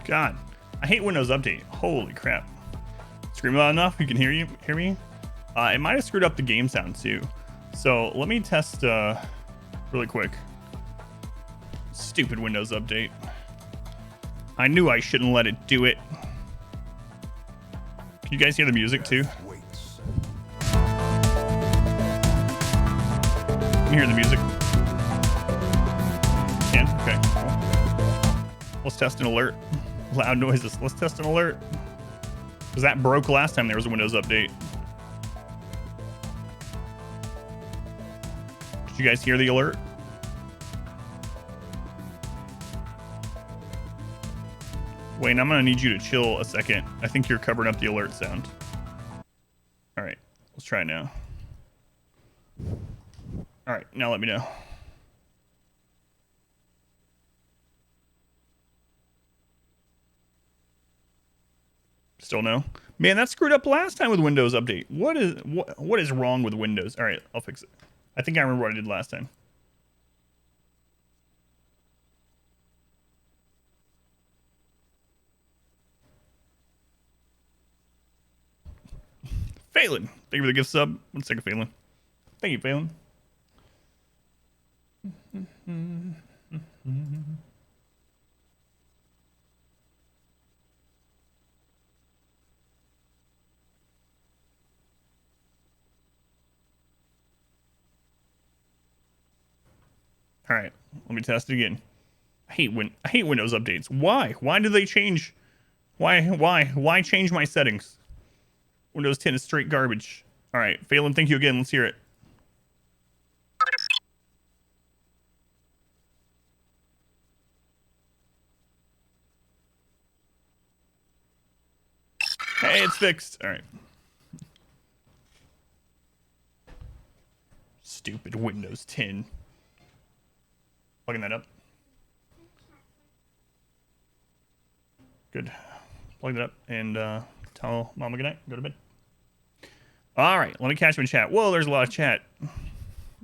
God, I hate Windows Update. Holy crap. Scream loud enough? You can hear me? It might have screwed up the game sound too. So let me test really quick. Stupid Windows Update. I knew I shouldn't let it do it. Can you guys hear the music too? Can you hear the music? Can? Okay, cool. Let's test an alert. Loud noises. Let's test an alert. Because that broke last time there was a Windows Update. Did you guys hear the alert? Wayne, I'm gonna need you to chill a second. I think you're covering up the alert sound. All right, let's try it now. All right, now let me know. Still no? Man, that screwed up last time with Windows Update. What is wrong with Windows? All right, I'll fix it. I think I remember what I did last time. Phelan, thank you for the gift sub. 1 second, Phelan. Thank you, Phelan. All right, let me test it again. I hate Windows updates. Why? Why do they change? Why change my settings? Windows 10 is straight garbage. All right, Phelan, thank you again. Let's hear it. Hey, it's fixed. All right. Stupid Windows 10. Plugging that up. Good. Plug that up and tell Mama goodnight. Go to bed. All right, let me catch you in chat. Whoa, there's a lot of chat.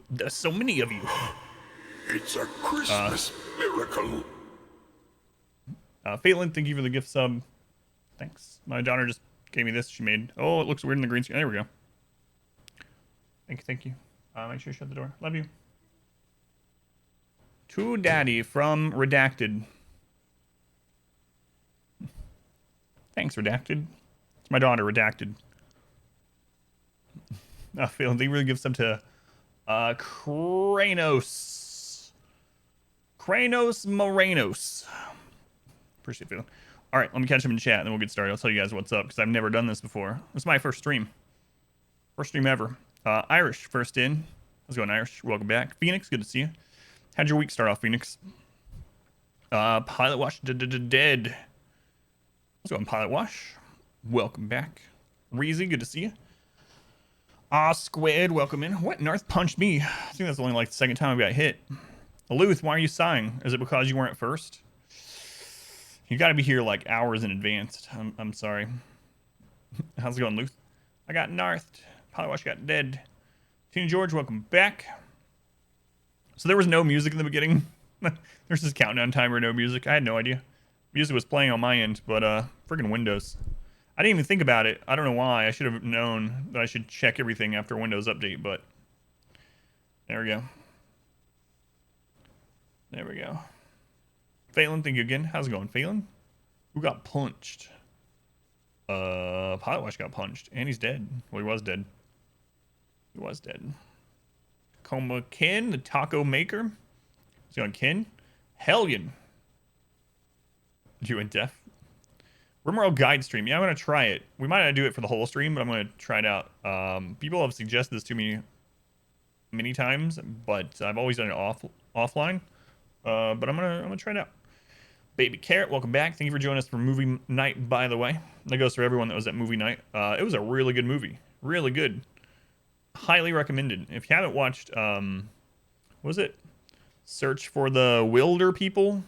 There's so many of you. It's a Christmas miracle. Phelan, thank you for the gift sub. Thanks. My daughter just gave me this. She made. Oh, it looks weird in the green screen. There we go. Thank you. Make sure you shut the door. Love you. To Daddy from Redacted. Thanks, Redacted. It's my daughter, Redacted. Phelan, they really give some to Kranos Morenos. Appreciate it, Phelan. All right, let me catch him in chat, and then we'll get started. I'll tell you guys what's up, because I've never done this before. This is my first stream. First stream ever. Irish, first in. How's it going, Irish? Welcome back. Phoenix, good to see you. How'd your week start off, Phoenix? Pilot Wash dead. How's it going, Pilot Wash? Welcome back. Reezy, good to see you. Squid, welcome in. What? Narth punched me. I think that's only like the second time I got hit. Luth, why are you sighing? Is it because you weren't first? You got to be here like hours in advance. I'm sorry. How's it going, Luth? I got Narthed. Pilot Wash got dead. Tina George, welcome back. So there was no music in the beginning. There's this countdown timer, no music. I had no idea. Music was playing on my end, but freaking Windows. I didn't even think about it. I don't know why. I should have known that I should check everything after Windows Update, but there we go. There we go. Phelan, thank you again. How's it going, Phelan? Who got punched? Pilot Wash got punched, and he's dead. Well, he was dead. He was dead. Coma Ken, the taco maker. How's it going, Ken? Hellion. You went deaf? RimWorld guide stream. Yeah, I'm going to try it. We might not do it for the whole stream, but I'm going to try it out. People have suggested this to me many times, but I've always done it offline. But I'm gonna try it out. Baby Carrot, welcome back. Thank you for joining us for movie night, by the way. That goes for everyone that was at movie night. It was a really good movie. Really good. Highly recommended. If you haven't watched, what was it? Search for the Wilder People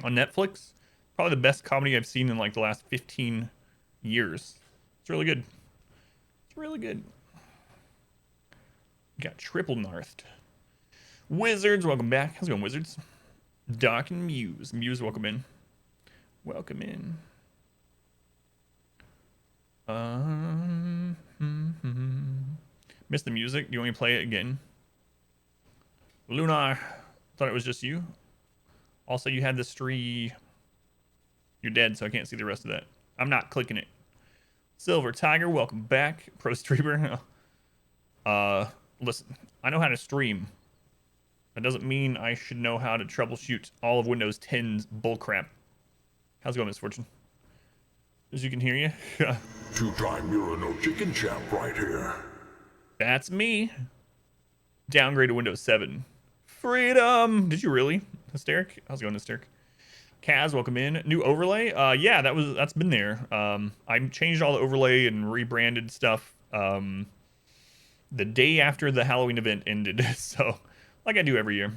on Netflix. Probably the best comedy I've seen in like the last 15 years. It's really good. It's really good. Got triple narthed. Wizards, welcome back. How's it going, Wizards? Doc and Muse. Muse, welcome in. Welcome in. Missed the music. Do you want me to play it again? Lunar, thought it was just you. Also, you had this tree. You're dead, so I can't see the rest of that. I'm not clicking it. Silver Tiger, welcome back. Pro streamer. Listen, I know how to stream. That doesn't mean I should know how to troubleshoot all of Windows 10's bullcrap. How's it going, Misfortune? As you can hear you. Two-time Euro chicken champ right here. That's me. Downgrade to Windows 7. Freedom! Did you really? Hysteric? How's it going, Hysteric? Kaz, welcome in. New overlay? Yeah, that's been there. I changed all the overlay and rebranded stuff the day after the Halloween event ended. So, like I do every year.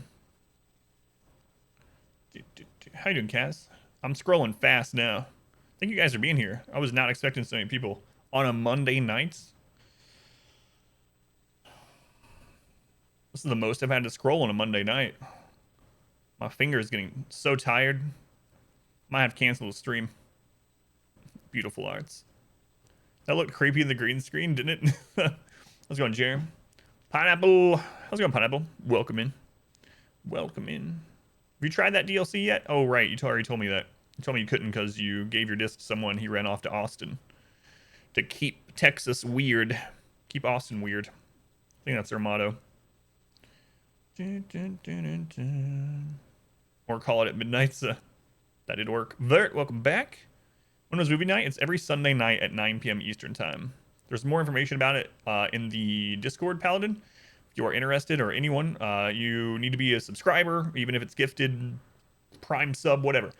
How you doing, Kaz? I'm scrolling fast now. Thank you guys for being here. I was not expecting so many people on a Monday night. This is the most I've had to scroll on a Monday night. My finger is getting so tired. Might have to cancel the stream. Beautiful arts. That looked creepy in the green screen, didn't it? How's it going, Jeremy? Pineapple. How's it going, Pineapple? Welcome in. Welcome in. Have you tried that DLC yet? Oh, right. You already told me that. You told me you couldn't because you gave your disc to someone. He ran off to Austin. To keep Texas weird. Keep Austin weird. I think that's their motto. Or call it at midnight. So that did work. Vert, welcome back. Windows Movie Night. It's every Sunday night at 9 p.m. Eastern Time. There's more information about it in the Discord, Paladin. If you are interested, or anyone, you need to be a subscriber, even if it's gifted, Prime sub, whatever.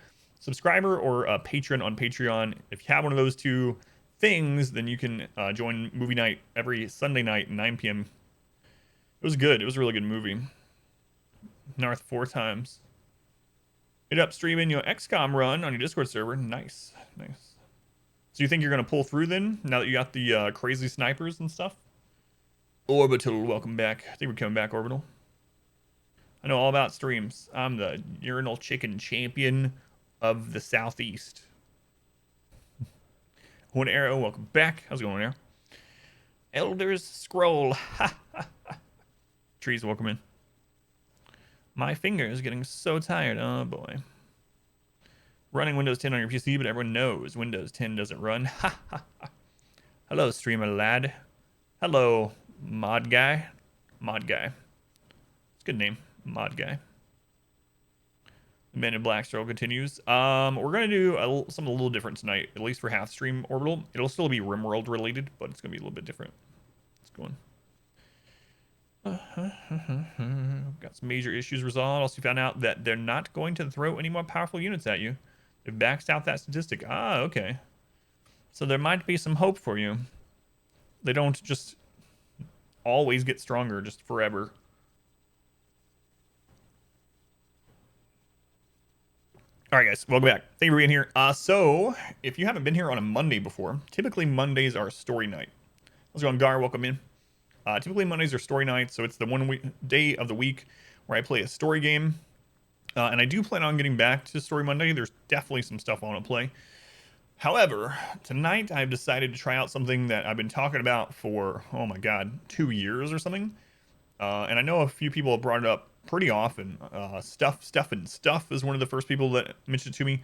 Subscriber or a patron on Patreon. If you have one of those two things, then you can join Movie Night every Sunday night at 9 p.m. It was good. It was a really good movie. Narth 4 times. Hit up streaming your XCOM run on your Discord server. Nice. Nice. So you think you're going to pull through then, now that you got the crazy snipers and stuff? Orbital, welcome back. I think we're coming back, Orbital. I know all about streams. I'm the urinal chicken champion of the Southeast. One Arrow, welcome back. How's it going, Arrow? Elder's Scroll. Trees, welcome in. My finger is getting so tired. Oh, boy. Running Windows 10 on your PC, but everyone knows Windows 10 doesn't run. Hello, streamer lad. Hello, mod guy. Mod guy. It's a good name. Mod guy. The Men in Black struggle continues. We're going to do something a little different tonight, at least for half stream Orbital. It'll still be RimWorld related, but it's going to be a little bit different. Let's go on. Got some major issues resolved. Also found out that they're not going to throw any more powerful units at you. They've maxed out that statistic. Ah, okay. So there might be some hope for you. They don't just always get stronger just forever. All right, guys, welcome back. Thank you for being here. So, if you haven't been here on a Monday before, typically Mondays are story night. How's it going, Gar? Welcome in. Typically Mondays are story nights, so it's the day of the week where I play a story game. And I do plan on getting back to Story Monday. There's definitely some stuff I want to play. However, tonight I've decided to try out something that I've been talking about for, oh my god, 2 years or something. And I know a few people have brought it up pretty often. Stuff is one of the first people that mentioned it to me.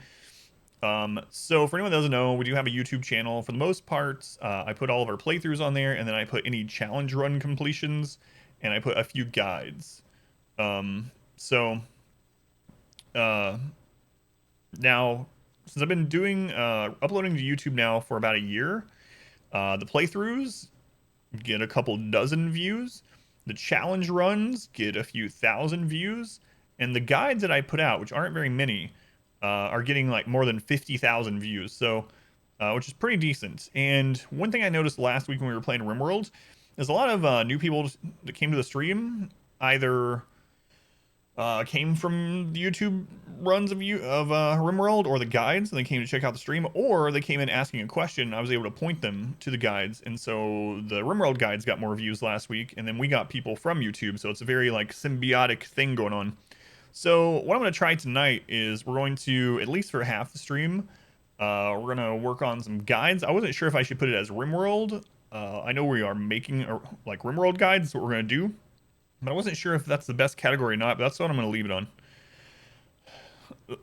So for anyone that doesn't know, we do have a YouTube channel. For the most part, I put all of our playthroughs on there, and then I put any challenge run completions, and I put a few guides. Now, since I've been doing uploading to YouTube now for about a year, the playthroughs get a couple dozen views, the challenge runs get a few thousand views, and the guides that I put out, which aren't very many, are getting like more than 50,000 views, so which is pretty decent. And one thing I noticed last week when we were playing RimWorld is a lot of new people that came to the stream either came from the YouTube runs of RimWorld or the guides, and they came to check out the stream, or they came in asking a question, and I was able to point them to the guides. And so the RimWorld guides got more views last week, and then we got people from YouTube, so it's a very like symbiotic thing going on. So what I'm going to try tonight is we're going to, at least for half the stream, we're going to work on some guides. I wasn't sure if I should put it as RimWorld. I know we are making like RimWorld guides, what we're going to do, but I wasn't sure if that's the best category or not, but that's what I'm going to leave it on.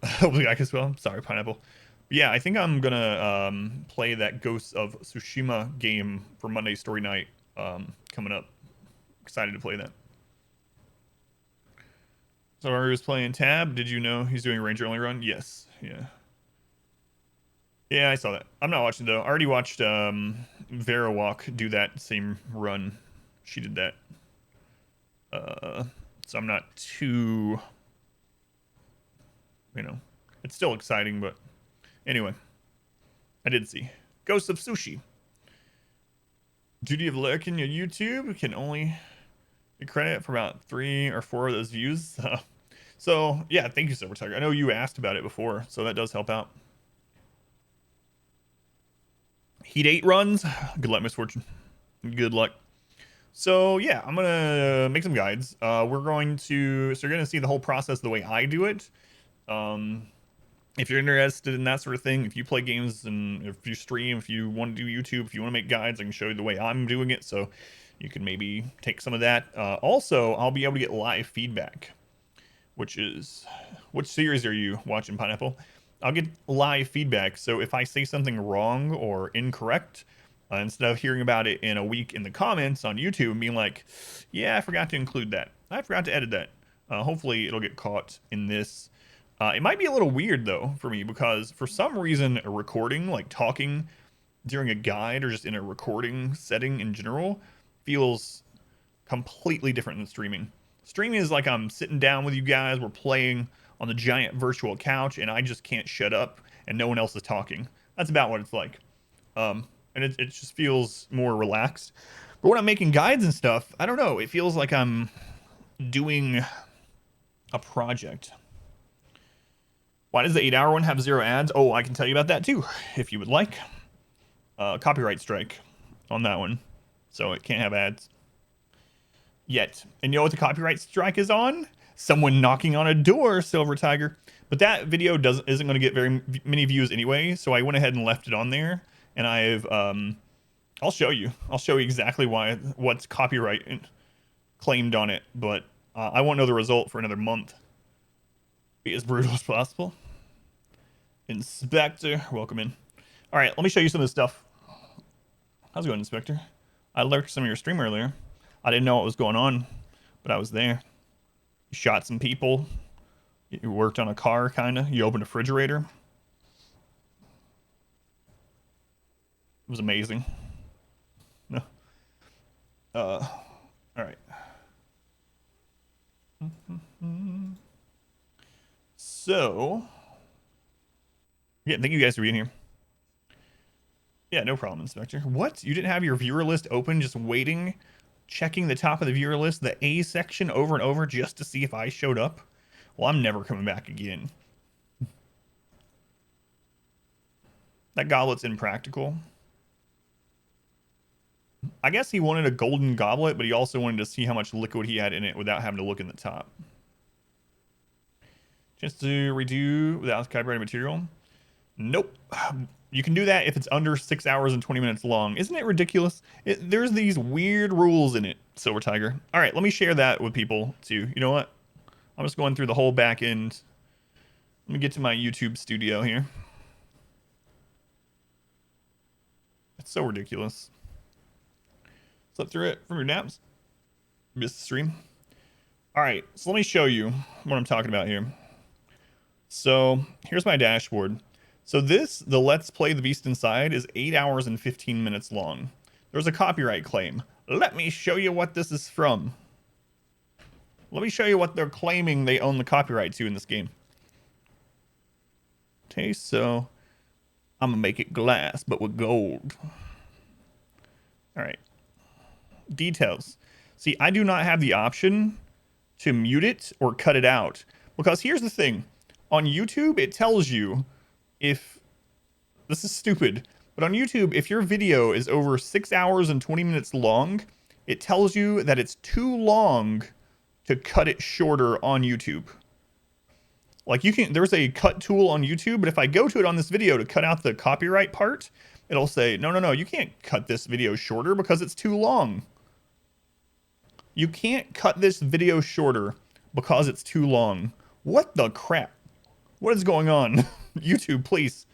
Hopefully I can spell. Sorry, Pineapple. But yeah, I think I'm going to play that Ghosts of Tsushima game for Monday Story Night coming up. Excited to play that. So Ari was playing Tab. Did you know he's doing Ranger only run? Yes. Yeah. Yeah, I saw that. I'm not watching though. I already watched Vera Walk do that same run. She did that. So I'm not too, you know, it's still exciting, but anyway, I did see Ghost of Sushi. Duty of Lurk in your YouTube can only get credit for about 3 or 4 of those views. So yeah, thank you, Silver Tiger. I know you asked about it before, so that does help out. Heat 8 runs. Good luck, Misfortune. Good luck. So yeah, I'm gonna make some guides. We're going to, so you're gonna see the whole process the way I do it. If you're interested in that sort of thing, if you play games and if you stream, if you want to do YouTube, if you want to make guides, I can show you the way I'm doing it. So you can maybe take some of that. Also, I'll be able to get live feedback, which series are you watching, Pineapple? I'll get live feedback. So if I say something wrong or incorrect, instead of hearing about it in a week in the comments on YouTube and being like, yeah, I forgot to include that. I forgot to edit that. Hopefully it'll get caught in this. It might be a little weird though for me because for some reason a recording, like talking during a guide or just in a recording setting in general, feels completely different than streaming. Streaming is like I'm sitting down with you guys, we're playing on the giant virtual couch, and I just can't shut up, and no one else is talking. That's about what it's like. And it just feels more relaxed. But when I'm making guides and stuff, I don't know, it feels like I'm doing a project. Why does the 8-hour one have 0 ads? Oh, I can tell you about that too, if you would like. Copyright strike on that one, so it can't have ads. Yet. And you know what the copyright strike is on? Someone knocking on a door, Silver Tiger. But that video isn't going to get very many views anyway, so I went ahead and left it on there. And I've I'll show you exactly what's copyright claimed on it, but I won't know the result for another month. Be as brutal as possible. Inspector, welcome in. All right, let me show you some of this stuff. How's it going, Inspector? I lurked some of your stream earlier. I didn't know what was going on, but I was there. You shot some people. You worked on a car, kind of. You opened a refrigerator. It was amazing. No. All right. So, yeah, thank you guys for being here. Yeah, no problem, Inspector. What? You didn't have your viewer list open, just waiting, checking the top of the viewer list, the A section over and over just to see if I showed up? Well, I'm never coming back again. That goblet's impractical. I guess he wanted a golden goblet, but he also wanted to see how much liquid he had in it without having to look in the top. Chance to redo without copyrighted material? Nope. You can do that if it's under 6 hours and 20 minutes long. Isn't it ridiculous? There's these weird rules in it, Silver Tiger. All right, let me share that with people too. You know what? I'm just going through the whole back end. Let me get to my YouTube studio here. It's so ridiculous. Slept through it from your naps. Missed the stream. All right, so let me show you what I'm talking about here. So here's my dashboard. So the Let's Play The Beast Inside is 8 hours and 15 minutes long. There's a copyright claim. Let me show you what this is from. Let me show you what they're claiming they own the copyright to in this game. Okay, so I'm gonna make it glass, but with gold. All right. Details. See, I do not have the option to mute it or cut it out. Because here's the thing. On YouTube, it tells you if... This is stupid. But on YouTube, if your video is over 6 hours and 20 minutes long, it tells you that it's too long to cut it shorter on YouTube. Like there's a cut tool on YouTube, but if I go to it on this video to cut out the copyright part, it'll say, no, you can't cut this video shorter because it's too long. You can't cut this video shorter because it's too long. What the crap? What is going on? YouTube, please.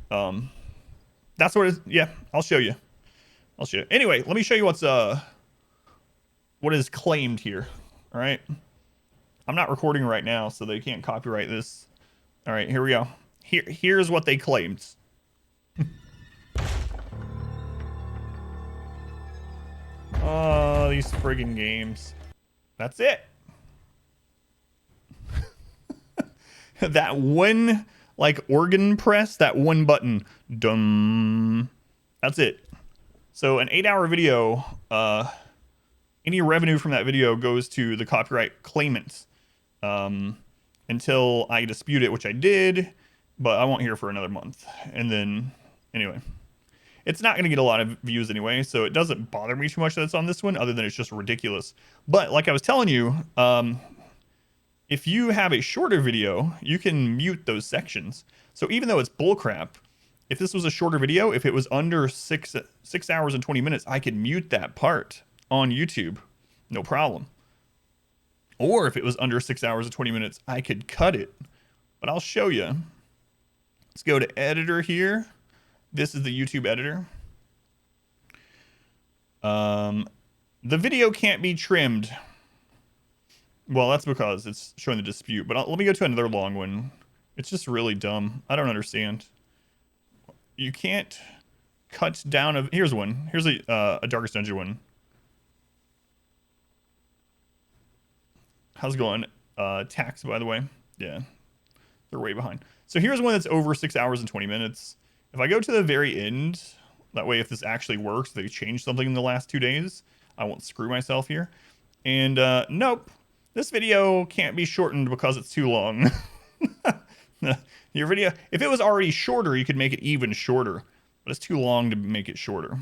That's what it is. Yeah, I'll show you. Anyway, let me show you what is claimed here. All right. I'm not recording right now, so they can't copyright this. All right, here we go. Here's what they claimed. Oh, these friggin' games. That's it. That one, like, organ press, that one button. Dum. That's it. So an 8-hour video, any revenue from that video goes to the copyright claimants. Until I dispute it, which I did, but I won't hear for another month. And then, anyway, it's not going to get a lot of views anyway, so it doesn't bother me too much that it's on this one, other than it's just ridiculous. But like I was telling you, if you have a shorter video, you can mute those sections. So even though it's bullcrap, if this was a shorter video, if it was under 6 hours and 20 minutes, I could mute that part on YouTube, no problem. Or if it was under 6 hours and 20 minutes, I could cut it. But I'll show you. Let's go to editor here. This is the YouTube editor. The video can't be trimmed. Well, that's because it's showing the dispute. But let me go to another long one. It's just really dumb. I don't understand. You can't cut down. Here's one. Here's a Darkest Dungeon one. How's it going? Tax, by the way. Yeah, they're way behind. So here's one that's over 6 hours and 20 minutes. If I go to the very end, that way if this actually works, they changed something in the last 2 days, I won't screw myself here. And nope, this video can't be shortened because it's too long. Your video, if it was already shorter, you could make it even shorter. But it's too long to make it shorter.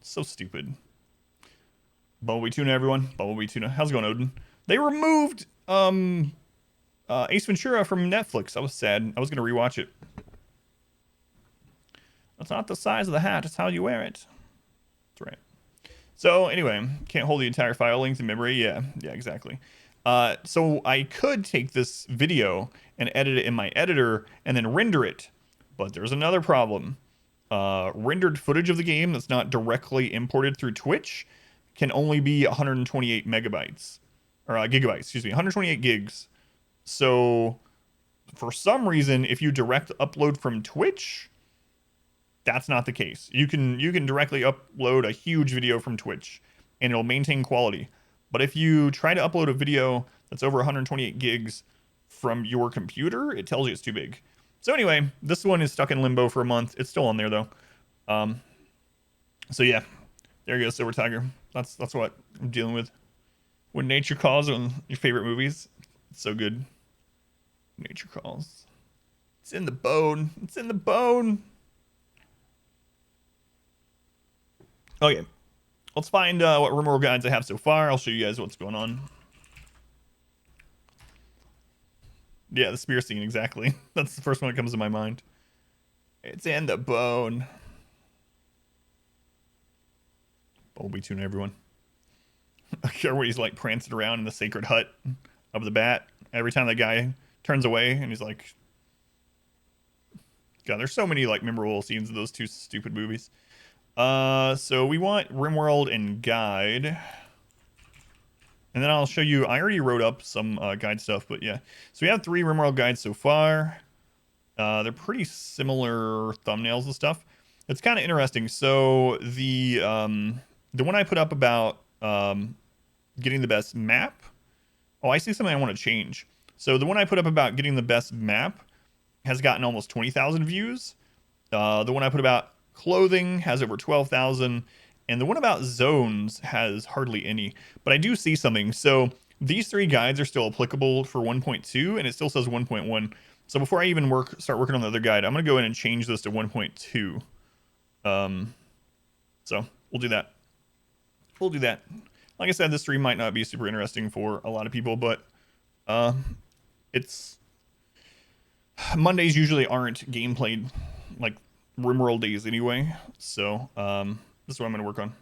So stupid. Bumblebee Tuna, everyone. Bumblebee Tuna. How's it going, Odin? They removed Ace Ventura from Netflix. I was sad. I was going to rewatch it. That's not the size of the hat. It's how you wear it. That's right. So anyway, can't hold the entire file length in memory. Yeah, exactly. So I could take this video and edit it in my editor and then render it. But there's another problem. Rendered footage of the game that's not directly imported through Twitch can only be 128 megabytes. Or gigabytes, excuse me, 128 gigs. So for some reason, if you direct upload from Twitch, that's not the case. You can directly upload a huge video from Twitch and it'll maintain quality. But if you try to upload a video that's over 128 gigs from your computer, it tells you it's too big. So anyway, this one is stuck in limbo for a month. It's still on there though. So yeah, there you go, Silver Tiger. That's what I'm dealing with. When Nature Calls, one of your favorite movies. It's so good. Nature Calls. It's in the bone. It's in the bone. Okay. Let's find what RimWorld guides I have so far. I'll show you guys what's going on. Yeah, the spear scene, exactly. That's the first one that comes to my mind. It's in the bone. Bumblebee Tuna, everyone. I care where he's like prancing around in the sacred hut of the bat. Every time that guy turns away and he's like, God, there's so many like memorable scenes of those two stupid movies. So we want RimWorld and guide. And then I'll show you, I already wrote up some guide stuff, but yeah. So we have 3 RimWorld guides so far. They're pretty similar thumbnails and stuff. It's kind of interesting. So the one I put up about getting the best map. Oh, I see something I want to change. So the one I put up about getting the best map has gotten almost 20,000 views. The one I put about clothing has over 12,000. And the one about zones has hardly any. But I do see something. So these 3 guides are still applicable for 1.2, and it still says 1.1. So before I even start working on the other guide, I'm going to go in and change this to 1.2. So we'll do that. We'll do that. Like I said, this stream might not be super interesting for a lot of people, but it's Mondays usually aren't gameplay like RimWorld days anyway. So this is what I'm gonna work on.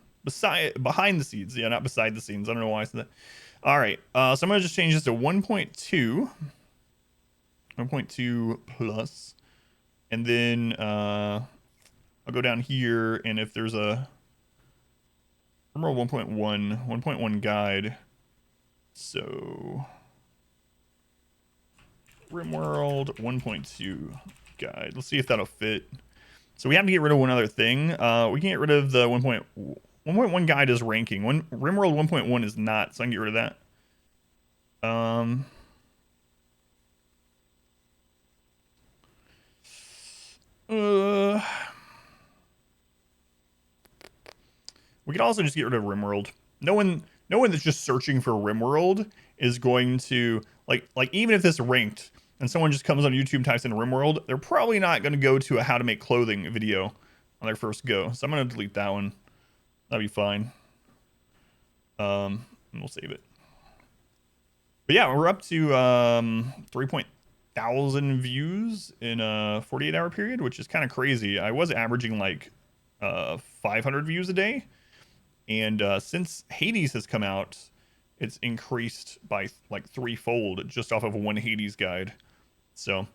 Behind the scenes, yeah, not beside the scenes. I don't know why I said that. All right, so I'm gonna just change this to 1.2, 1.2 plus, and then I'll go down here, and if there's a RimWorld 1.1, 1.1 guide, so RimWorld 1.2 guide. Let's see if that'll fit. So we have to get rid of one other thing. We can get rid of the 1.1 guide is ranking. RimWorld 1.1 is not, so I can get rid of that. We could also just get rid of RimWorld. No one that's just searching for RimWorld is going to like even if this ranked and someone just comes on YouTube and types in RimWorld, they're probably not going to go to a how to make clothing video on their first go. So I'm going to delete that one. That'll be fine. And we'll save it. But yeah, we're up to 3,000 views in a 48-hour period, which is kind of crazy. I was averaging like 500 views a day. And since Hades has come out, it's increased by like threefold just off of one Hades guide. So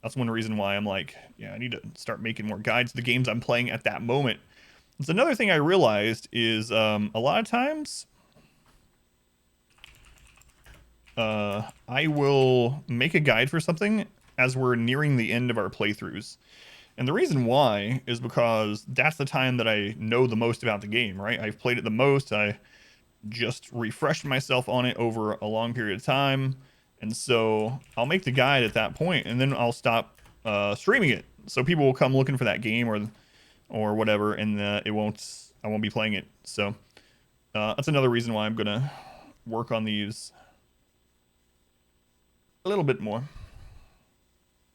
that's one reason why I'm like, yeah, I need to start making more guides to the games I'm playing at that moment. It's another thing I realized is a lot of times I will make a guide for something as we're nearing the end of our playthroughs. And the reason why is because that's the time that I know the most about the game, right? I've played it the most. I just refreshed myself on it over a long period of time. And so I'll make the guide at that point, and then I'll stop streaming it. So people will come looking for that game or whatever, and I won't be playing it. So that's another reason why I'm going to work on these a little bit more.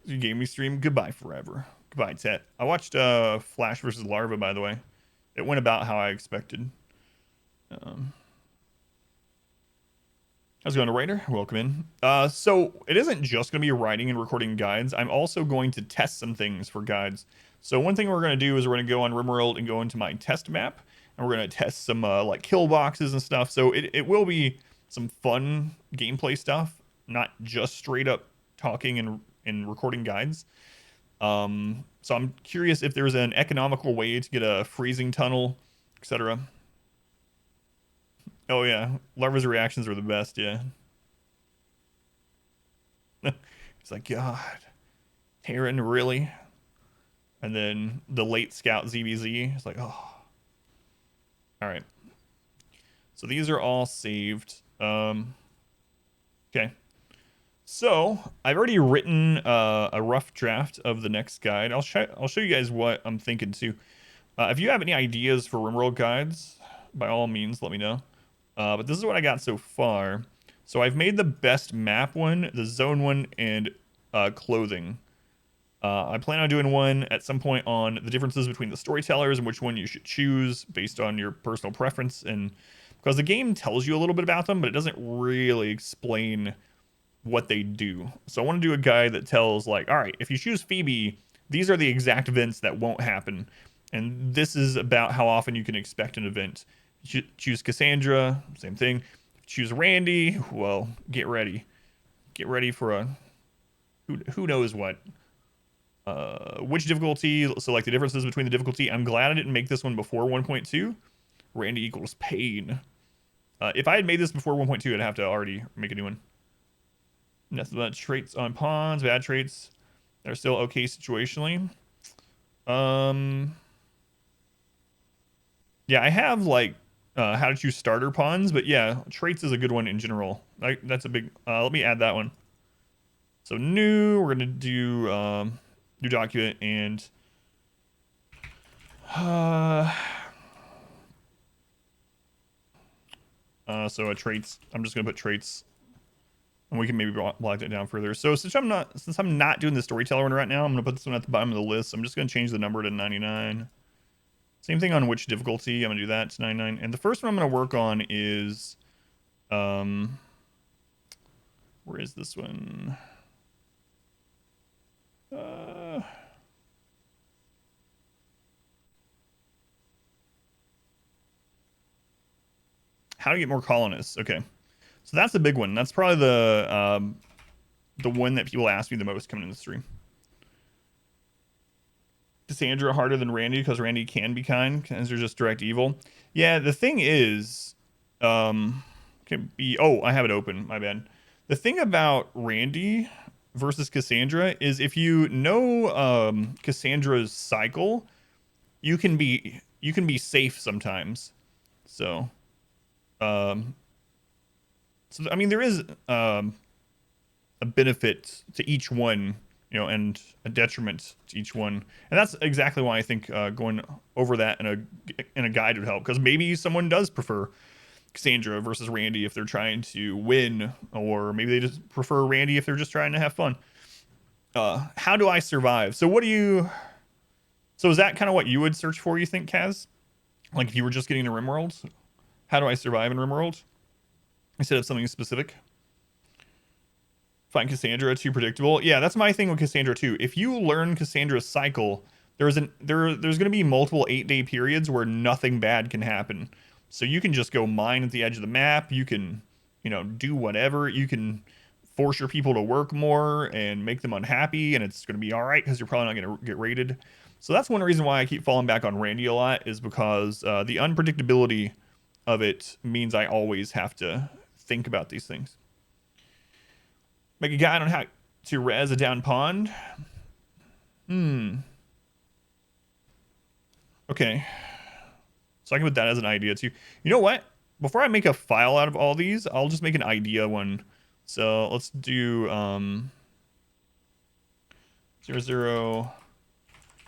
You gave me stream. Goodbye forever. Goodbye, Tet. I watched Flash versus Larva, by the way. It went about how I expected. How's it going, Writer? Welcome in. So it isn't just going to be writing and recording guides. I'm also going to test some things for guides. So one thing we're going to do is we're going to go on RimWorld and go into my test map, and we're going to test some like kill boxes and stuff. So it will be some fun gameplay stuff, not just straight up talking and recording guides. So I'm curious if there's an economical way to get a freezing tunnel, etc. Oh yeah, Larva's reactions are the best, yeah. It's like, God, Terran, really? And then the late scout ZBZ, it's like, oh. All right. So these are all saved. Okay. So I've already written a rough draft of the next guide. I'll show you guys what I'm thinking too. If you have any ideas for RimWorld guides, by all means, let me know. But this is what I got so far. So I've made the best map one, the zone one, and clothing. I plan on doing one at some point on the differences between the storytellers and which one you should choose based on your personal preference. And because the game tells you a little bit about them, but it doesn't really explain what they do. So I want to do a guide that tells like, all right, if you choose Phoebe, these are the exact events that won't happen. And this is about how often you can expect an event. Choose Cassandra, same thing. Choose Randy, well, get ready. Get ready for a who knows what. Which difficulty, so like the differences between the difficulty. I'm glad I didn't make this one before 1.2. Randy equals pain. If I had made this before 1.2, I'd have to already make a new one. Nothing but traits on pawns, bad traits. They're still okay situationally. Yeah, I have like how to choose starter pawns, but yeah, traits is a good one in general. That's a big. Let me add that one. So new, we're gonna do new document and so a traits. I'm just gonna put traits. And we can maybe block that down further. So since I'm not doing the storyteller one right now, I'm gonna put this one at the bottom of the list. I'm just gonna change the number to 99. Same thing on which difficulty. I'm gonna do that to 99. And the first one I'm gonna work on is, where is this one? How to get more colonists? Okay, so that's the big one. That's probably the one that people ask me the most coming into the stream. Cassandra harder than Randy because Randy can be kind. Cassandra's just direct evil. Yeah, the thing is, can be. Oh, I have it open. My bad. The thing about Randy versus Cassandra is if you know Cassandra's cycle, you can be safe sometimes. So, um, so I mean there is a benefit to each one, you know, and a detriment to each one. And that's exactly why I think going over that in a guide would help, because maybe someone does prefer Cassandra versus Randy if they're trying to win, or maybe they just prefer Randy if they're just trying to have fun. How do I survive? So is that kind of what you would search for, you think, Kaz? Like if you were just getting to RimWorld? How do I survive in RimWorld? Instead of something specific? Find Cassandra too predictable. Yeah, that's my thing with Cassandra too. If you learn Cassandra's cycle, there's going to be multiple 8-day periods where nothing bad can happen. So you can just go mine at the edge of the map. You can, you know, do whatever. You can force your people to work more and make them unhappy, and it's going to be all right because you're probably not going to get raided. So that's one reason why I keep falling back on Randy a lot, is because the unpredictability of it means I always have to think about these things. Make a guide on how to res a down pond. Okay. So I can put that as an idea too. You know what? Before I make a file out of all these, I'll just make an idea one. So let's do 00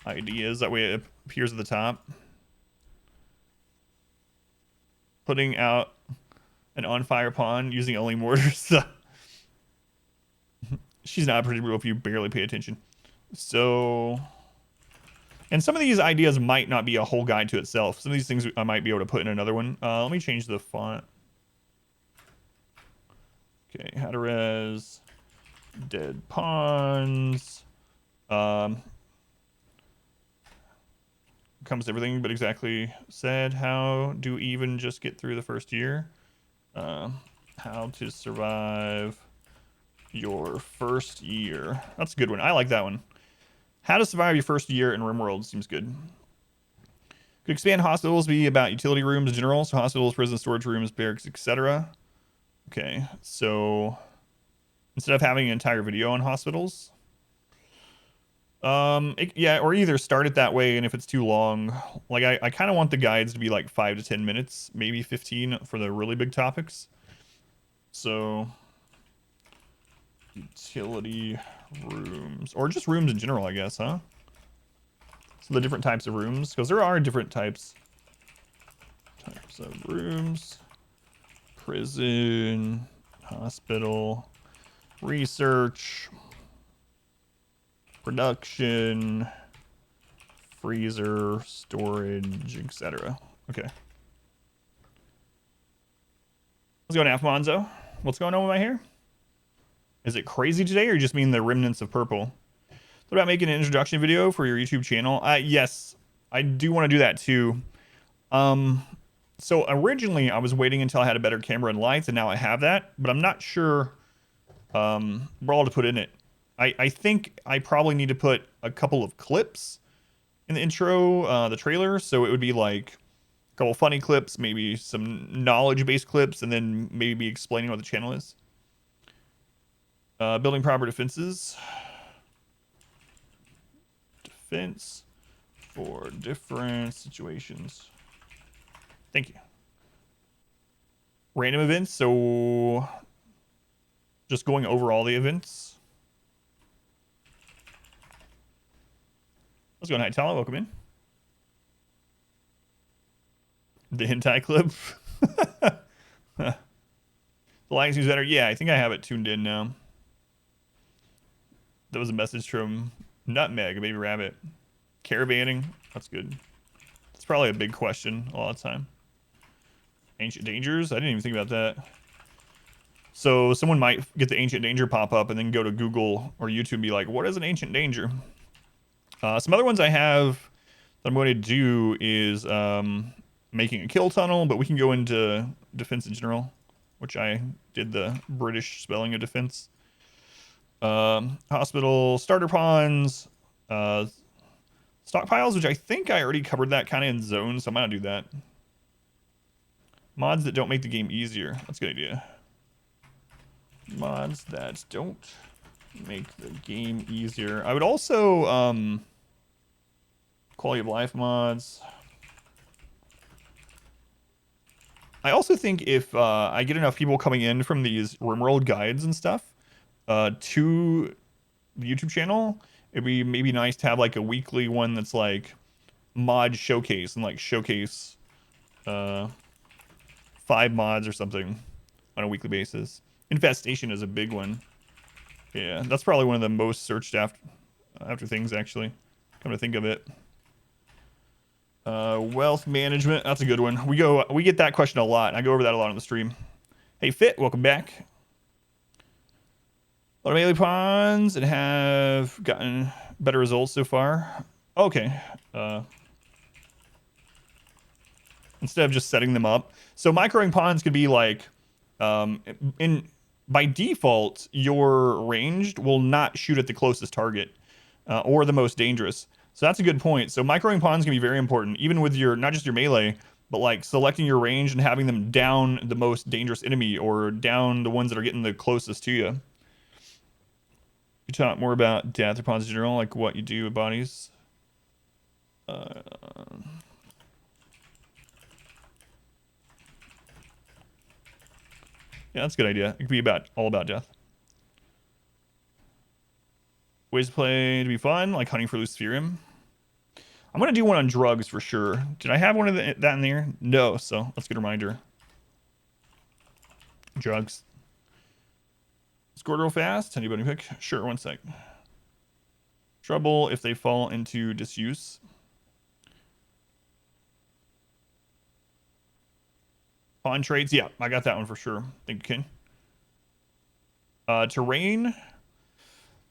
ideas. That way it appears at the top. Putting out an on fire pond using only mortars. She's not predictable if you barely pay attention. So, and some of these ideas might not be a whole guide to itself. Some of these things I might be able to put in another one. Let me change the font. Okay, how to res dead ponds. Comes everything but exactly said. How do even just get through the first year? How to survive your first year. That's a good one. I like that one. How to survive your first year in RimWorld seems good. Could expand hospitals be about utility rooms in general? So hospitals, prisons, storage rooms, barracks, etc. Okay, so instead of having an entire video on hospitals, yeah, or either start it that way, and if it's too long, like I kind of want the guides to be like 5 to 10 minutes, maybe 15 for the really big topics. So utility rooms, or just rooms in general, I guess, huh? So the different types of rooms, because there are different types of rooms. Prison, hospital, research, production, freezer, storage, etc. Okay. What's going on, Monzo? What's going on with my hair? Is it crazy today, or you just mean the remnants of purple? What about making an introduction video for your YouTube channel? Yes, I do want to do that too. So originally I was waiting until I had a better camera and lights, and now I have that, but I'm not sure what all to put in it. I think I probably need to put a couple of clips in the intro, the trailer, so it would be like a couple funny clips, maybe some knowledge-based clips, and then maybe explaining what the channel is. Building proper defenses. Defense for different situations. Thank you. Random events, so just going over all the events. Let's go, Nightala. Welcome in. The hentai clip. The lighting seems better. Yeah, I think I have it tuned in now. That was a message from Nutmeg, a baby rabbit. Caravanning. That's good. It's probably a big question a lot of time. Ancient dangers? I didn't even think about that. So someone might get the ancient danger pop up and then go to Google or YouTube and be like, what is an ancient danger? Some other ones I have that I'm going to do is making a kill tunnel, but we can go into defense in general, which I did the British spelling of defense. Hospital, starter ponds, stockpiles, which I think I already covered that kind of in zones, so I'm going to do that. Mods that don't make the game easier. That's a good idea. Mods that don't make the game easier. I would also, quality of life mods. I also think if I get enough people coming in from these RimWorld guides and stuff to the YouTube channel, it'd be maybe nice to have like a weekly one that's like mod showcase and like showcase 5 mods or something on a weekly basis. Infestation is a big one. Yeah, that's probably one of the most searched after things, actually. Come to think of it. Wealth management, that's a good one. We get that question a lot. I go over that a lot on the stream. Hey, Fit, welcome back. A lot of melee pawns and have gotten better results so far. Okay. Instead of just setting them up. So microing pawns could be like, by default, your ranged will not shoot at the closest target or the most dangerous. So that's a good point. So microing pawns can be very important, even with your, not just your melee, but like selecting your range and having them down the most dangerous enemy or down the ones that are getting the closest to you. You talk more about death or pawns in general, like what you do with bodies. Yeah, that's a good idea. It could be all about death. Ways to play to be fun, like hunting for Luciferium. I'm going to do one on drugs for sure. Did I have one of that in there? No, so that's a good reminder. Drugs. Score real fast. Anybody pick? Sure, 1 sec. Trouble if they fall into disuse. Pawn trades. Yeah, I got that one for sure. Thank you, Ken. Terrain.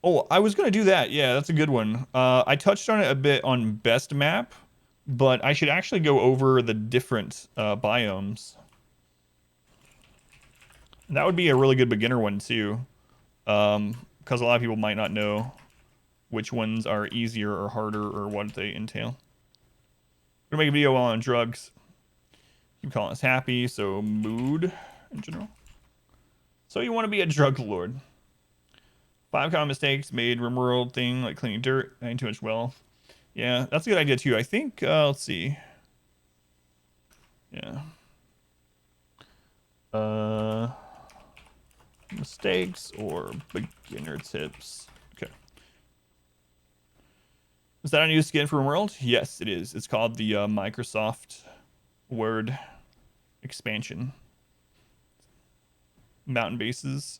Oh, I was going to do that. Yeah, that's a good one. I touched on it a bit on best map, but I should actually go over the different biomes. And that would be a really good beginner one too, because a lot of people might not know which ones are easier or harder or what they entail. We're gonna make a video on drugs. Keep calling us happy, so mood in general. So you want to be a drug lord. 5 common mistakes made RimWorld thing, like cleaning dirt, adding too much wealth. Yeah, that's a good idea too. I think, let's see. Yeah. Mistakes or beginner tips. Okay. Is that a new skin for RimWorld? Yes, it is. It's called the Microsoft Word expansion. Mountain bases.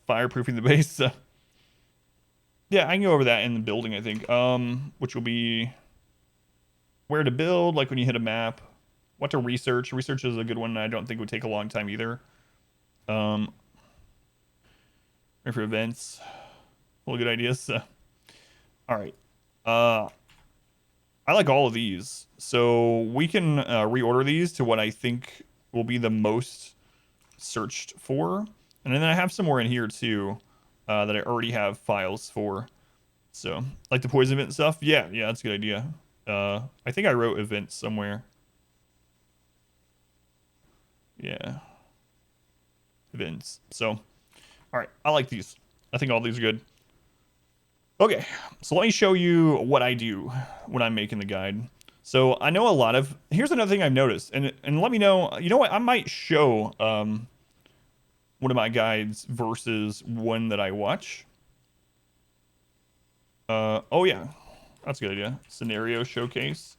Fireproofing the base. Yeah, I can go over that in the building, I think. Which will be where to build, like when you hit a map. What to research. Research is a good one. I don't think would take a long time either. Ready for events. All good ideas. All right. I like all of these. So we can reorder these to what I think will be the most searched for. And then I have some more in here too that I already have files for. So like the poison event stuff. Yeah, that's a good idea. I think I wrote events somewhere. Yeah. Events. So, all right. I like these. I think all these are good. Okay. So let me show you what I do when I'm making the guide. So I know a lot of, here's another thing I've noticed, and let me know, you know what, I might show one of my guides versus one that I watch. Oh yeah, that's a good idea. Scenario showcase.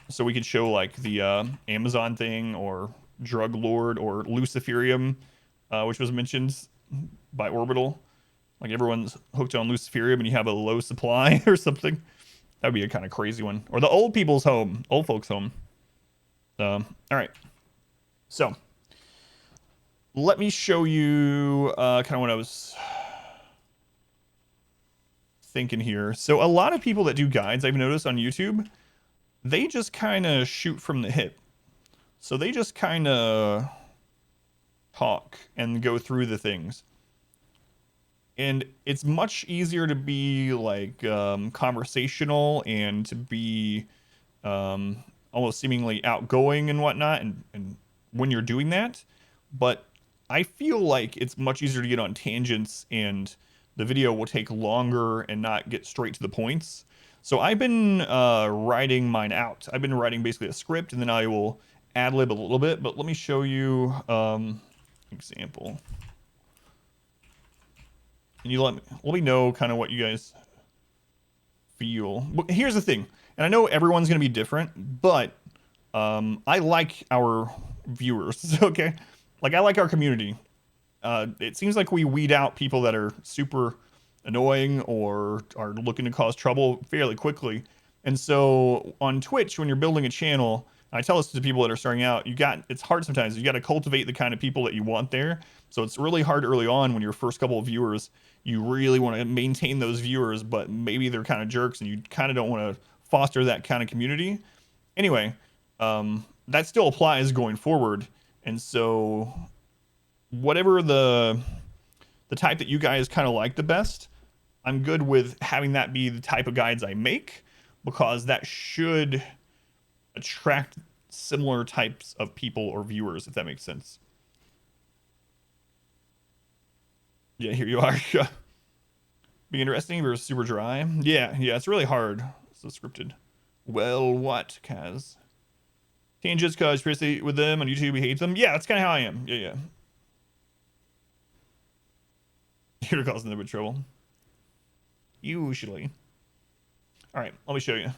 So we could show like the Amazon thing or Drug Lord or Luciferium, which was mentioned by Orbital. Like everyone's hooked on Luciferium and you have a low supply or something. That'd be a kind of crazy one. Or the old people's home, old folks' home. All right. So let me show you kind of what I was thinking here. So a lot of people that do guides, I've noticed on YouTube, they just kind of shoot from the hip. So they just kind of talk and go through the things. And it's much easier to be like conversational and to be almost seemingly outgoing and whatnot, and when you're doing that. But I feel like it's much easier to get on tangents, and the video will take longer and not get straight to the points. So I've been writing mine out. I've been writing basically a script, and then I will ad-lib a little bit. But let me show you example. And you let me know kind of what you guys feel. But here's the thing, and I know everyone's gonna be different, but I like our viewers. Okay, like I like our community. It seems like we weed out people that are super annoying or are looking to cause trouble fairly quickly. And so on Twitch, when you're building a channel, I tell this to people that are starting out, it's hard sometimes. You got to cultivate the kind of people that you want there. So it's really hard early on when your first couple of viewers, you really want to maintain those viewers, but maybe they're kind of jerks and you kind of don't want to foster that kind of community. Anyway, that still applies going forward. And so whatever the type that you guys kind of like the best, I'm good with having that be the type of guides I make, because that should attract similar types of people or viewers, if that makes sense. Yeah, here you are. Be interesting versus super dry. Yeah, it's really hard. So scripted. Well, what, Kaz? Tangents cause Chrissy with them on YouTube, he hates them. Yeah, that's kind of how I am. Yeah. You're causing them a bit trouble. Usually. All right, let me show you.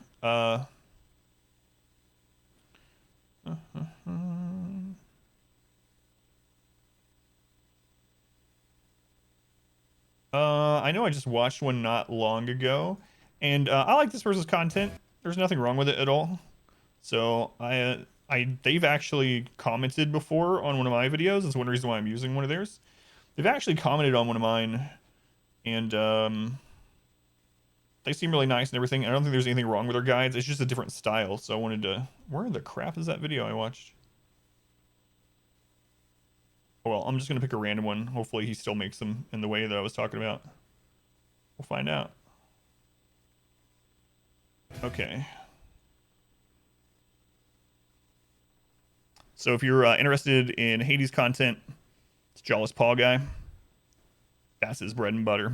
I know I just watched one not long ago, and I like this person's content. There's nothing wrong with it at all. So they've actually commented before on one of my videos. That's one reason why I'm using one of theirs. They've actually commented on one of mine, and they seem really nice and everything. I don't think there's anything wrong with their guides. It's just a different style. So I wanted to... Where the crap is that video I watched? Oh, well, I'm just going to pick a random one. Hopefully he still makes them in the way that I was talking about. We'll find out. Okay. So if you're interested in Hades content, it's Jawless Paw guy. That's his bread and butter.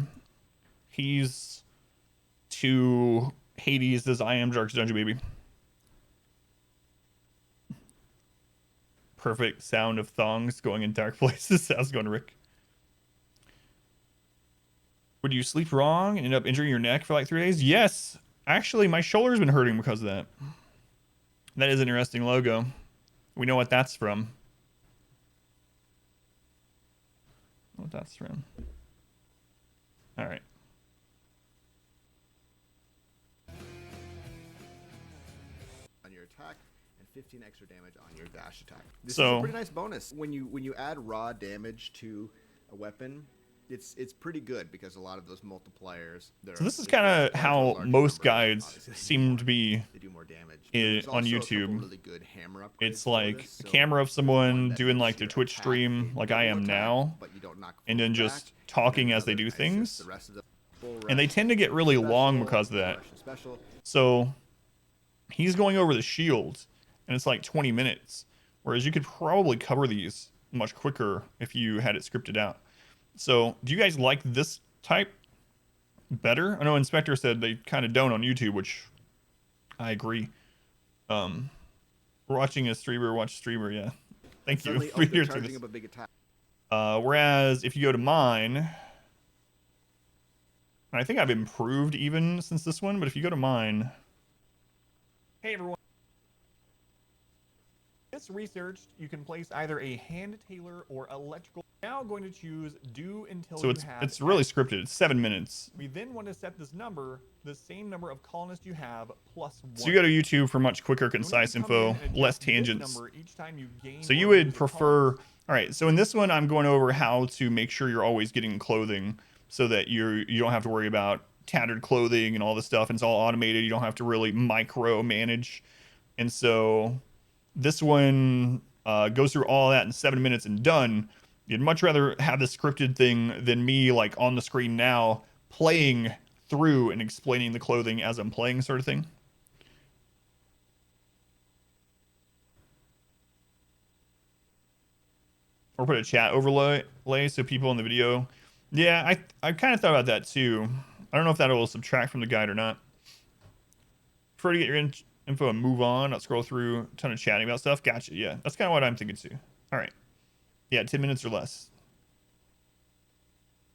He's to Hades as I am Darkest Dungeon, baby. Perfect sound of thongs going in dark places. How's it going, Rick? Would you sleep wrong and end up injuring your neck for like 3 days? Yes. Actually, my shoulder's been hurting because of that. That is an interesting logo. We know what that's from. What that's from. All right. On your attack and 15 extra damage on your dash attack. This is a pretty nice bonus. When you add raw damage to a weapon, it's pretty good because a lot of those multipliers. So this is kind of how most guides seem to be they do more damage. on YouTube. Really good hammer upgrades. It's like a camera of someone doing like their Twitch stream, like I am now, and then just talking as they do things. And they tend to get really long because of that. So he's going over the shield, and it's like 20 minutes, whereas you could probably cover these much quicker if you had it scripted out. So do you guys like this type better? I know Inspector said they kind of don't on YouTube, which I agree. We're watching a streamer watch a streamer, yeah. Thank you for your this. Whereas if you go to mine, and I think I've improved even since this one, but if you go to mine, hey everyone. This researched, you can place either a hand tailor or electrical Now going to choose do until So it's really scripted. It's 7 minutes. We then want to set this number, the same number of colonists you have plus 1. So you go to YouTube for much quicker, concise info, less tangents. Each time you gain so you would prefer, all right, so in this one, I'm going over how to make sure you're always getting clothing so that you don't have to worry about tattered clothing and all this stuff. And it's all automated. You don't have to really micro manage. And so this one goes through all that in 7 minutes and done. You'd much rather have the scripted thing than me like on the screen now playing through and explaining the clothing as I'm playing, sort of thing. Or put a chat overlay so people in the video. Yeah, I kind of thought about that too. I don't know if that will subtract from the guide or not. Prefer to get your info and move on, not scroll through a ton of chatting about stuff. Gotcha. Yeah, that's kind of what I'm thinking too. All right. Yeah, 10 minutes or less.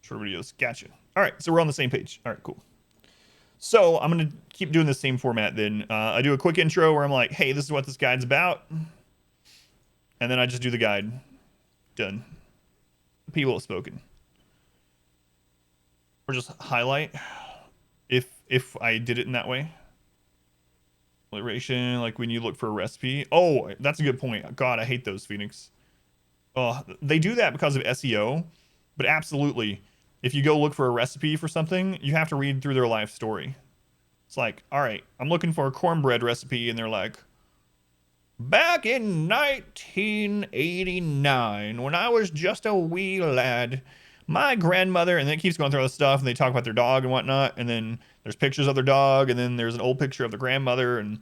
Short videos. Gotcha. All right, so we're on the same page. All right, cool. So I'm going to keep doing the same format then. I do a quick intro where I'm like, hey, this is what this guide's about. And then I just do the guide. Done. People have spoken. Or just highlight if I did it in that way. Alliteration, like when you look for a recipe. Oh, that's a good point. God, I hate those, Phoenix. Oh, they do that because of SEO, but absolutely, if you go look for a recipe for something, you have to read through their life story. It's like, all right, I'm looking for a cornbread recipe, and they're like, back in 1989, when I was just a wee lad, my grandmother, and then it keeps going through all this stuff, and they talk about their dog and whatnot, and then there's pictures of their dog, and then there's an old picture of the grandmother, and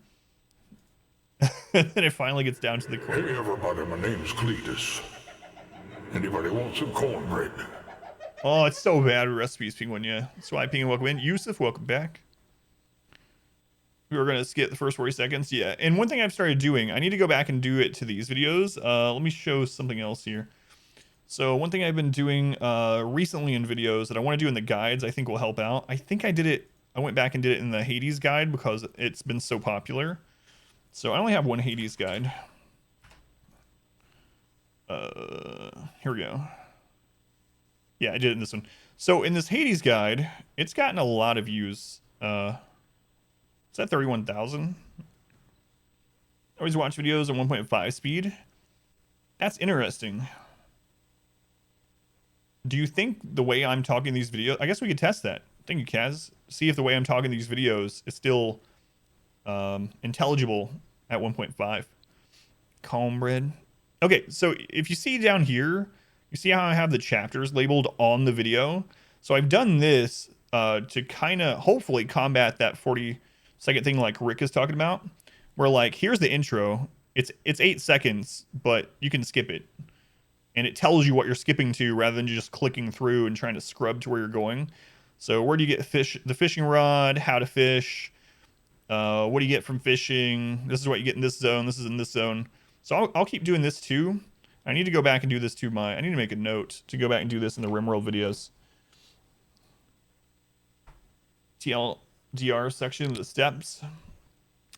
and then it finally gets down to the core. Hey everybody, my name's Cletus. Anybody want some cornbread? Oh, it's so bad with recipes, Penguin, yeah. That's why Penguin, welcome in. Yusuf, welcome back. We were going to skip the first 40 seconds, yeah. And one thing I've started doing, I need to go back and do it to these videos. Let me show something else here. So one thing I've been doing recently in videos that I want to do in the guides I think will help out. I think I went back and did it in the Hades guide because it's been so popular. So I only have one Hades guide. Here we go. Yeah, I did it in this one. So in this Hades guide, it's gotten a lot of views. It's at 31,000. Always watch videos at 1.5 speed. That's interesting. Do you think the way I'm talking these videos, I guess we could test that. Thank you, Kaz. See if the way I'm talking these videos is still intelligible at 1.5. Cornbread. Okay, so if you see down here, you see how I have the chapters labeled on the video. So I've done this to kind of hopefully combat that 40-second thing like Rick is talking about, where like here's the intro. It's 8 seconds, but you can skip it, and it tells you what you're skipping to rather than just clicking through and trying to scrub to where you're going. So where do you get the fishing rod? How to fish? What do you get from fishing? This is what you get in this zone. This is in this zone. So I'll keep doing this too. I need to go back and do this to I need to make a note to go back and do this in the RimWorld videos. TLDR section, the steps.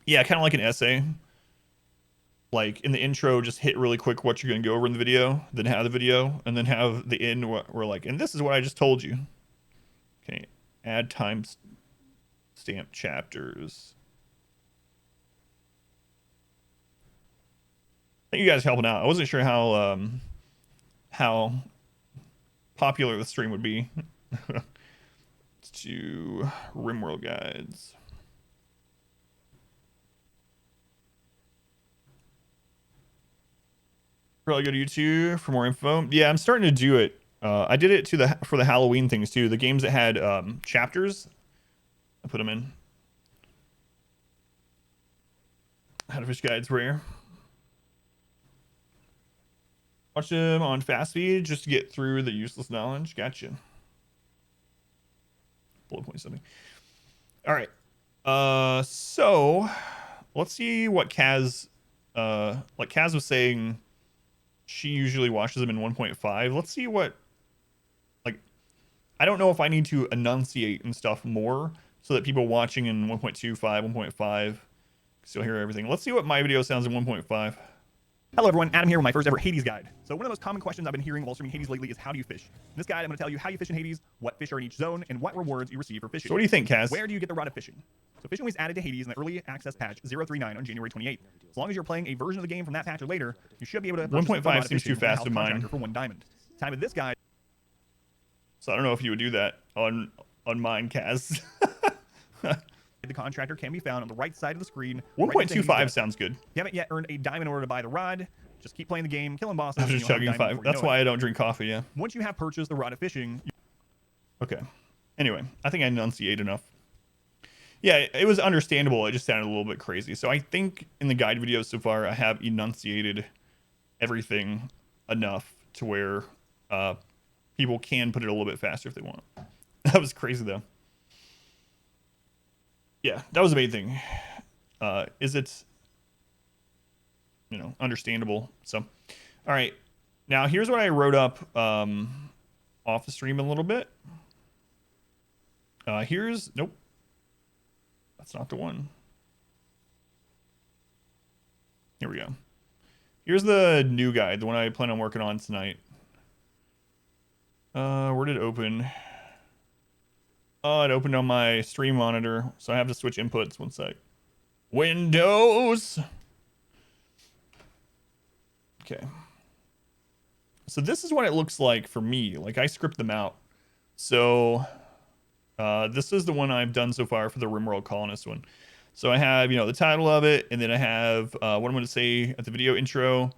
Yeah, kind of like an essay. Like in the intro, just hit really quick what you're going to go over in the video, then have the video, and then have the end where like, and this is what I just told you. Okay, add time stamp chapters. Thank you guys for helping out. I wasn't sure how popular the stream would be. Let's do RimWorld guides. Probably go to YouTube for more info. Yeah, I'm starting to do it. I did it for the Halloween things too. The games that had chapters, I put them in. How to fish guides rare. Watch them on fast speed just to get through the useless knowledge. Gotcha. Bullet point something. All right. So let's see what Kaz, like Kaz was saying, she usually watches them in 1.5. Let's see what, like, I don't know if I need to enunciate and stuff more so that people watching in 1.25, 1.5 still hear everything. Let's see what my video sounds in 1.5. Hello everyone, Adam here with my first ever Hades guide. So one of the most common questions I've been hearing while streaming Hades lately is how do you fish? In this guide, I'm going to tell you how you fish in Hades, what fish are in each zone, and what rewards you receive for fishing. So what do you think, Kaz? Where do you get the rod of fishing? So fishing was added to Hades in the early access patch 039 on January 28th. As long as you're playing a version of the game from that patch or later, you should be able to 1.5 seems too fast in mine. For 1 diamond. Time of this guide. So I don't know if you would do that on mine, Kaz. The contractor can be found on the right side of the screen. 1.25 sounds good. You haven't yet earned a diamond in order to buy the rod. Just keep playing the game, killing bosses. I'm just chugging 5. That's why I don't drink coffee, yeah. Once you have purchased the rod of fishing... Okay. Anyway, I think I enunciate enough. Yeah, it was understandable. It just sounded a little bit crazy. So I think in the guide videos so far, I have enunciated everything enough to where people can put it a little bit faster if they want. That was crazy, though. Yeah, that was the main thing. Is it, understandable? So, all right. Now, here's what I wrote up off the stream a little bit. Nope. That's not the one. Here we go. Here's the new guide, the one I plan on working on tonight. Where did it open? Oh, it opened on my stream monitor, so I have to switch inputs. One sec. Windows. Okay. So this is what it looks like for me. Like, I script them out. So this is the one I've done so far for the RimWorld Colonist one. So I have, the title of it, and then I have what I'm going to say at the video intro,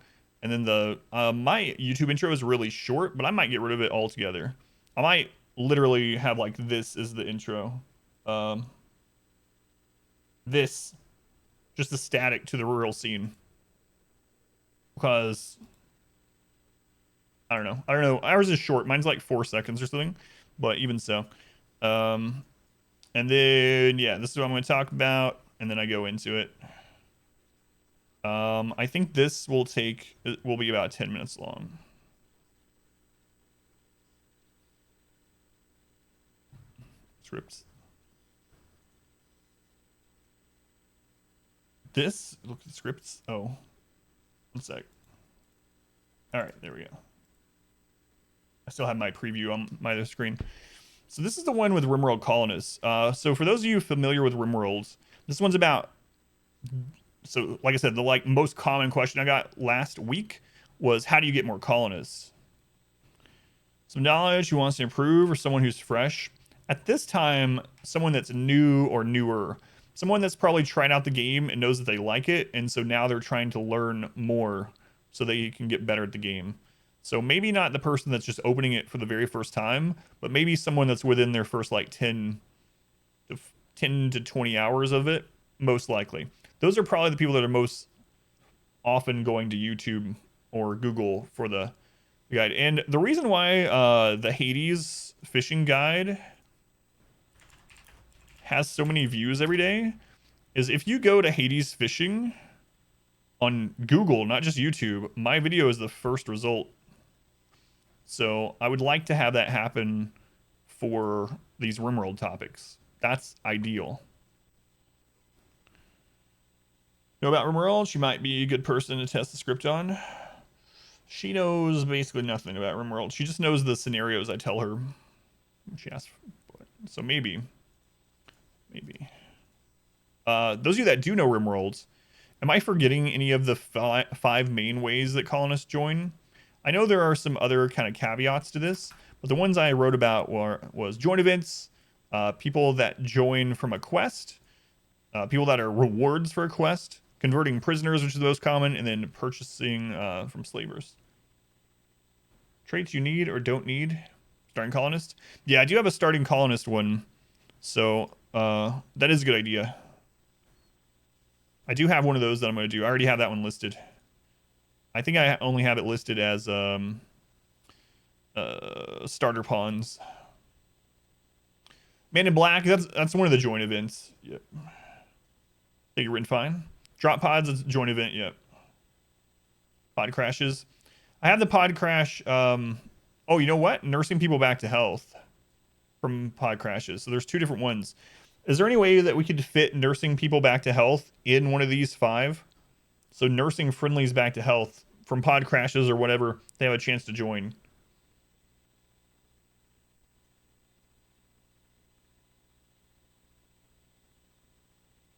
and then the my YouTube intro is really short, but I might get rid of it altogether. I might literally have like this is the intro. This just the static to the rural scene, because I don't know. Ours is short. Mine's like 4 seconds or something, but even so. And then yeah, this is what I'm going to talk about, and then I go into it. I think this will be about 10 minutes long. Scripts. Look at the scripts. Oh, 1 sec. All right, there we go. I still have my preview on my other screen. So this is the one with RimWorld Colonists. So for those of you familiar with RimWorlds, this one's about... So like I said, the most common question I got last week was, how do you get more colonists? Some knowledge who wants to improve, or someone who's fresh? At this time, someone that's new or newer. Someone that's probably tried out the game and knows that they like it, and so now they're trying to learn more so they can get better at the game. So maybe not the person that's just opening it for the very first time, but maybe someone that's within their first 10 to 20 hours of it, most likely. Those are probably the people that are most often going to YouTube or Google for the guide. And the reason why the Hades fishing guide has so many views every day is if you go to Hades fishing on Google, not just YouTube, my video is the first result. So I would like to have that happen for these RimWorld topics. That's ideal. Know about RimWorld? She might be a good person to test the script on. She knows basically nothing about RimWorld. She just knows the scenarios I tell her. She asks for it. So maybe. Those of you that do know RimWorlds, am I forgetting any of the 5 main ways that colonists join? I know there are some other kind of caveats to this, but the ones I wrote about was join events, people that join from a quest, people that are rewards for a quest, converting prisoners, which is the most common, and then purchasing from slavers. Traits you need or don't need. Starting colonist. Yeah, I do have a starting colonist one, so that is a good idea. I do have one of those that I'm going to do. I already have that one listed. I think I only have it listed as starter pawns. Man in Black, that's one of the joint events. Yep. Think you're written fine. Drop pods, it's a joint event, yep. Pod crashes. I have the pod crash. Oh, you know what? Nursing people back to health from pod crashes. So there's 2 different ones. Is there any way that we could fit nursing people back to health in one of these 5? So nursing friendlies back to health from pod crashes or whatever, they have a chance to join.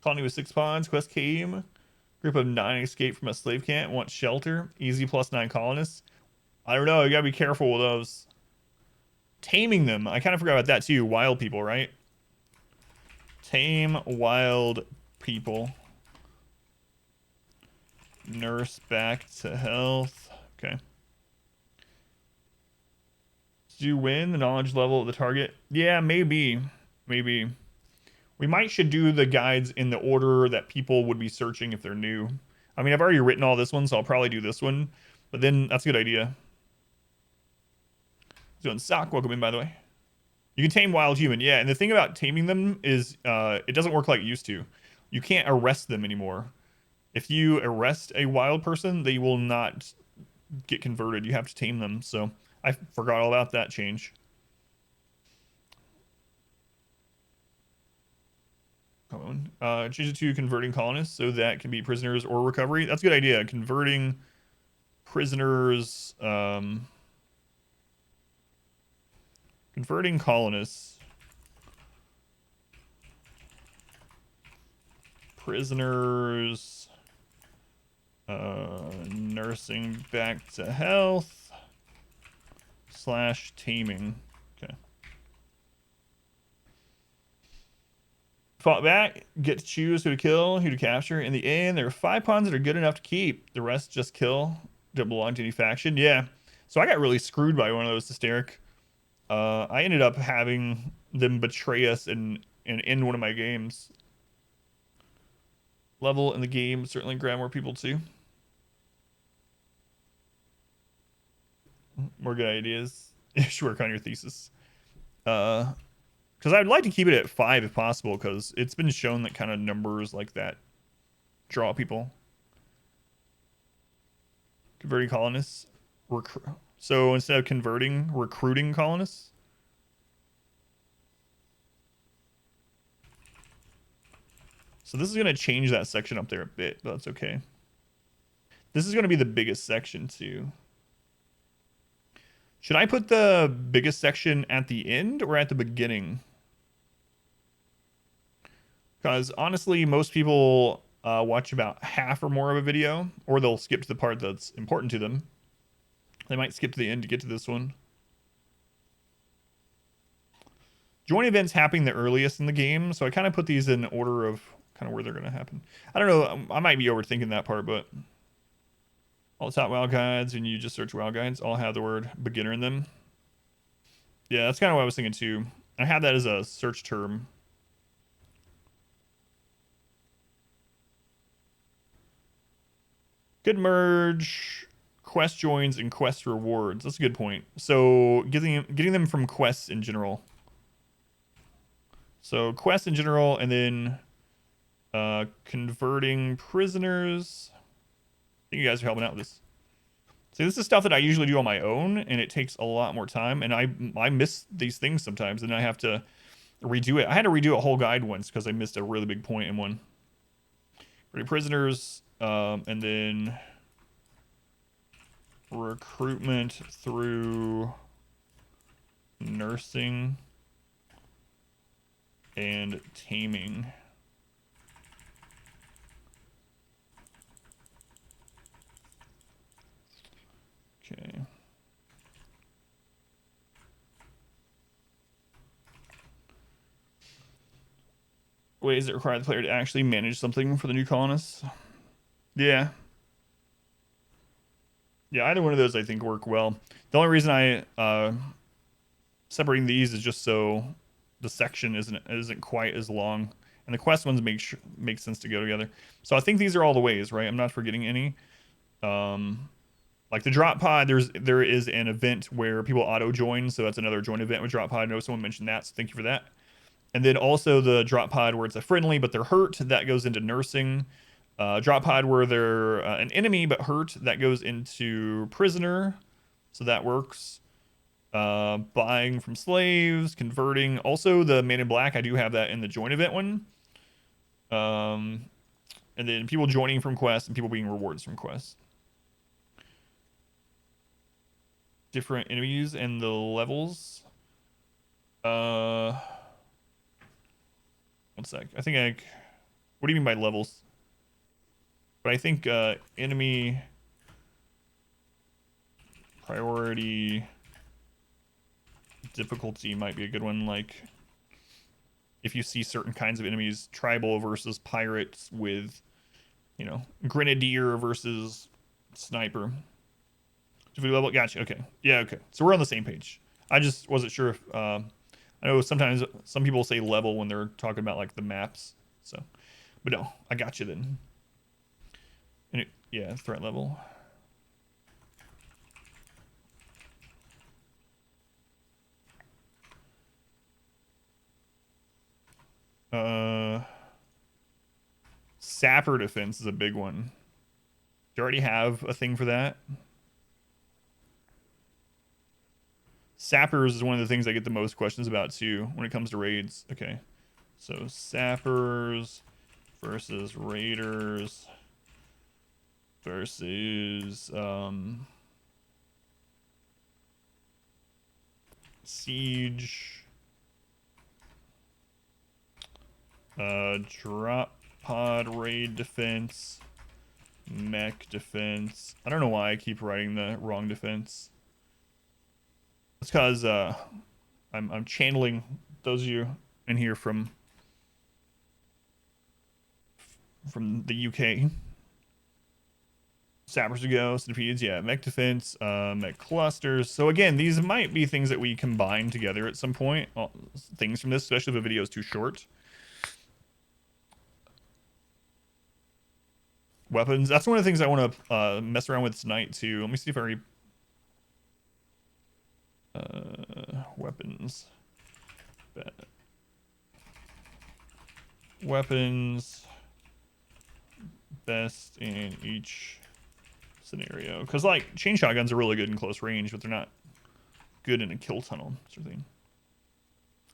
Colony with 6 pods. Quest came. Group of 9 escaped from a slave camp. Want shelter. Easy +9 colonists. I don't know. You gotta be careful with those. Taming them. I kind of forgot about that too. Wild people, right? Tame wild people. Nurse back to health. Okay. Did you win the knowledge level of the target? Yeah, maybe. Maybe. We should do the guides in the order that people would be searching if they're new. I mean, I've already written all this one, so I'll probably do this one. But then, that's a good idea. Doing sock, welcome in, by the way. You can tame wild human, yeah. And the thing about taming them is it doesn't work like it used to. You can't arrest them anymore. If you arrest a wild person, they will not get converted. You have to tame them. So I forgot all about that change. Come on. Change it to converting colonists so that can be prisoners or recovery. That's a good idea. Converting prisoners. Converting colonists. Prisoners. Nursing back to health. / taming. Okay. Fought back, get to choose who to kill, who to capture. In the end, there are 5 pawns that are good enough to keep. The rest just kill. Don't belong to any faction. Yeah. So I got really screwed by one of those, Hysteric. I ended up having them betray us and end one of my games. Level in the game, certainly grab more people too. More good ideas. You should work on your thesis. Because I'd like to keep it at 5 if possible, because it's been shown that kind of numbers like that draw people. Converting colonists. So instead of converting, recruiting colonists. So this is going to change that section up there a bit, but that's okay. This is going to be the biggest section too. Should I put the biggest section at the end or at the beginning? Because honestly, most people watch about half or more of a video, or they'll skip to the part that's important to them. They might skip to the end to get to this one. Join events happening the earliest in the game, so I kind of put these in order of kind of where they're going to happen. I don't know, I might be overthinking that part, but all the top WoW guides, and you just search WoW guides, all have the word beginner in them. Yeah, that's kind of what I was thinking too. I had that as a search term. Good merge quest joins and quest rewards. That's a good point. So getting them from quests in general. So quests in general, and then converting prisoners. I think you guys are helping out with this. See, this is stuff that I usually do on my own, and it takes a lot more time, and I miss these things sometimes, and I have to redo it. I had to redo a whole guide once because I missed a really big point in one. Prisoners, and then recruitment through nursing and taming. Okay. Ways that require the player to actually manage something for the new colonists. Yeah. Yeah, either one of those I think work well. The only reason I separating these is just so the section isn't quite as long, and the quest ones make sense to go together. So I think these are all the ways, right? I'm not forgetting any. Like the drop pod, there is an event where people auto join, so that's another join event with drop pod. I know someone mentioned that, so thank you for that. And then also the drop pod where it's a friendly but they're hurt, that goes into nursing. Drop pod where they're an enemy but hurt, that goes into prisoner, so that works. Buying from slaves, converting. Also the Man in Black, I do have that in the join event one. And then people joining from quests and people being rewards from quests. different enemies and the levels. One sec. I think I. What do you mean by levels? But I think enemy priority difficulty might be a good one. Like, if you see certain kinds of enemies, tribal versus pirates with, you know, grenadier versus sniper. Difficulty level, gotcha. Okay, yeah, okay. So we're on the same page. I just wasn't sure if I know sometimes some people say level when they're talking about like the maps. So, but no, I got you then. And it, yeah, threat level. Sapper defense is a big one. Do you already have a thing for that? Sappers is one of the things I get the most questions about too when it comes to raids. Okay, so sappers versus raiders versus siege, drop pod raid defense, mech defense. I don't know why I keep writing the wrong defense. It's because I'm channeling those of you in here from the UK. Sappers to go, centipedes, yeah, mech defense, mech clusters. So again, these might be things that we combine together at some point. Things from this, especially if the video is too short. Weapons. That's one of the things I want to mess around with tonight too. Let me see if I already. Weapons. Weapons. Best in each scenario. Because, like, chain shotguns are really good in close range, but they're not good in a kill tunnel sort of thing.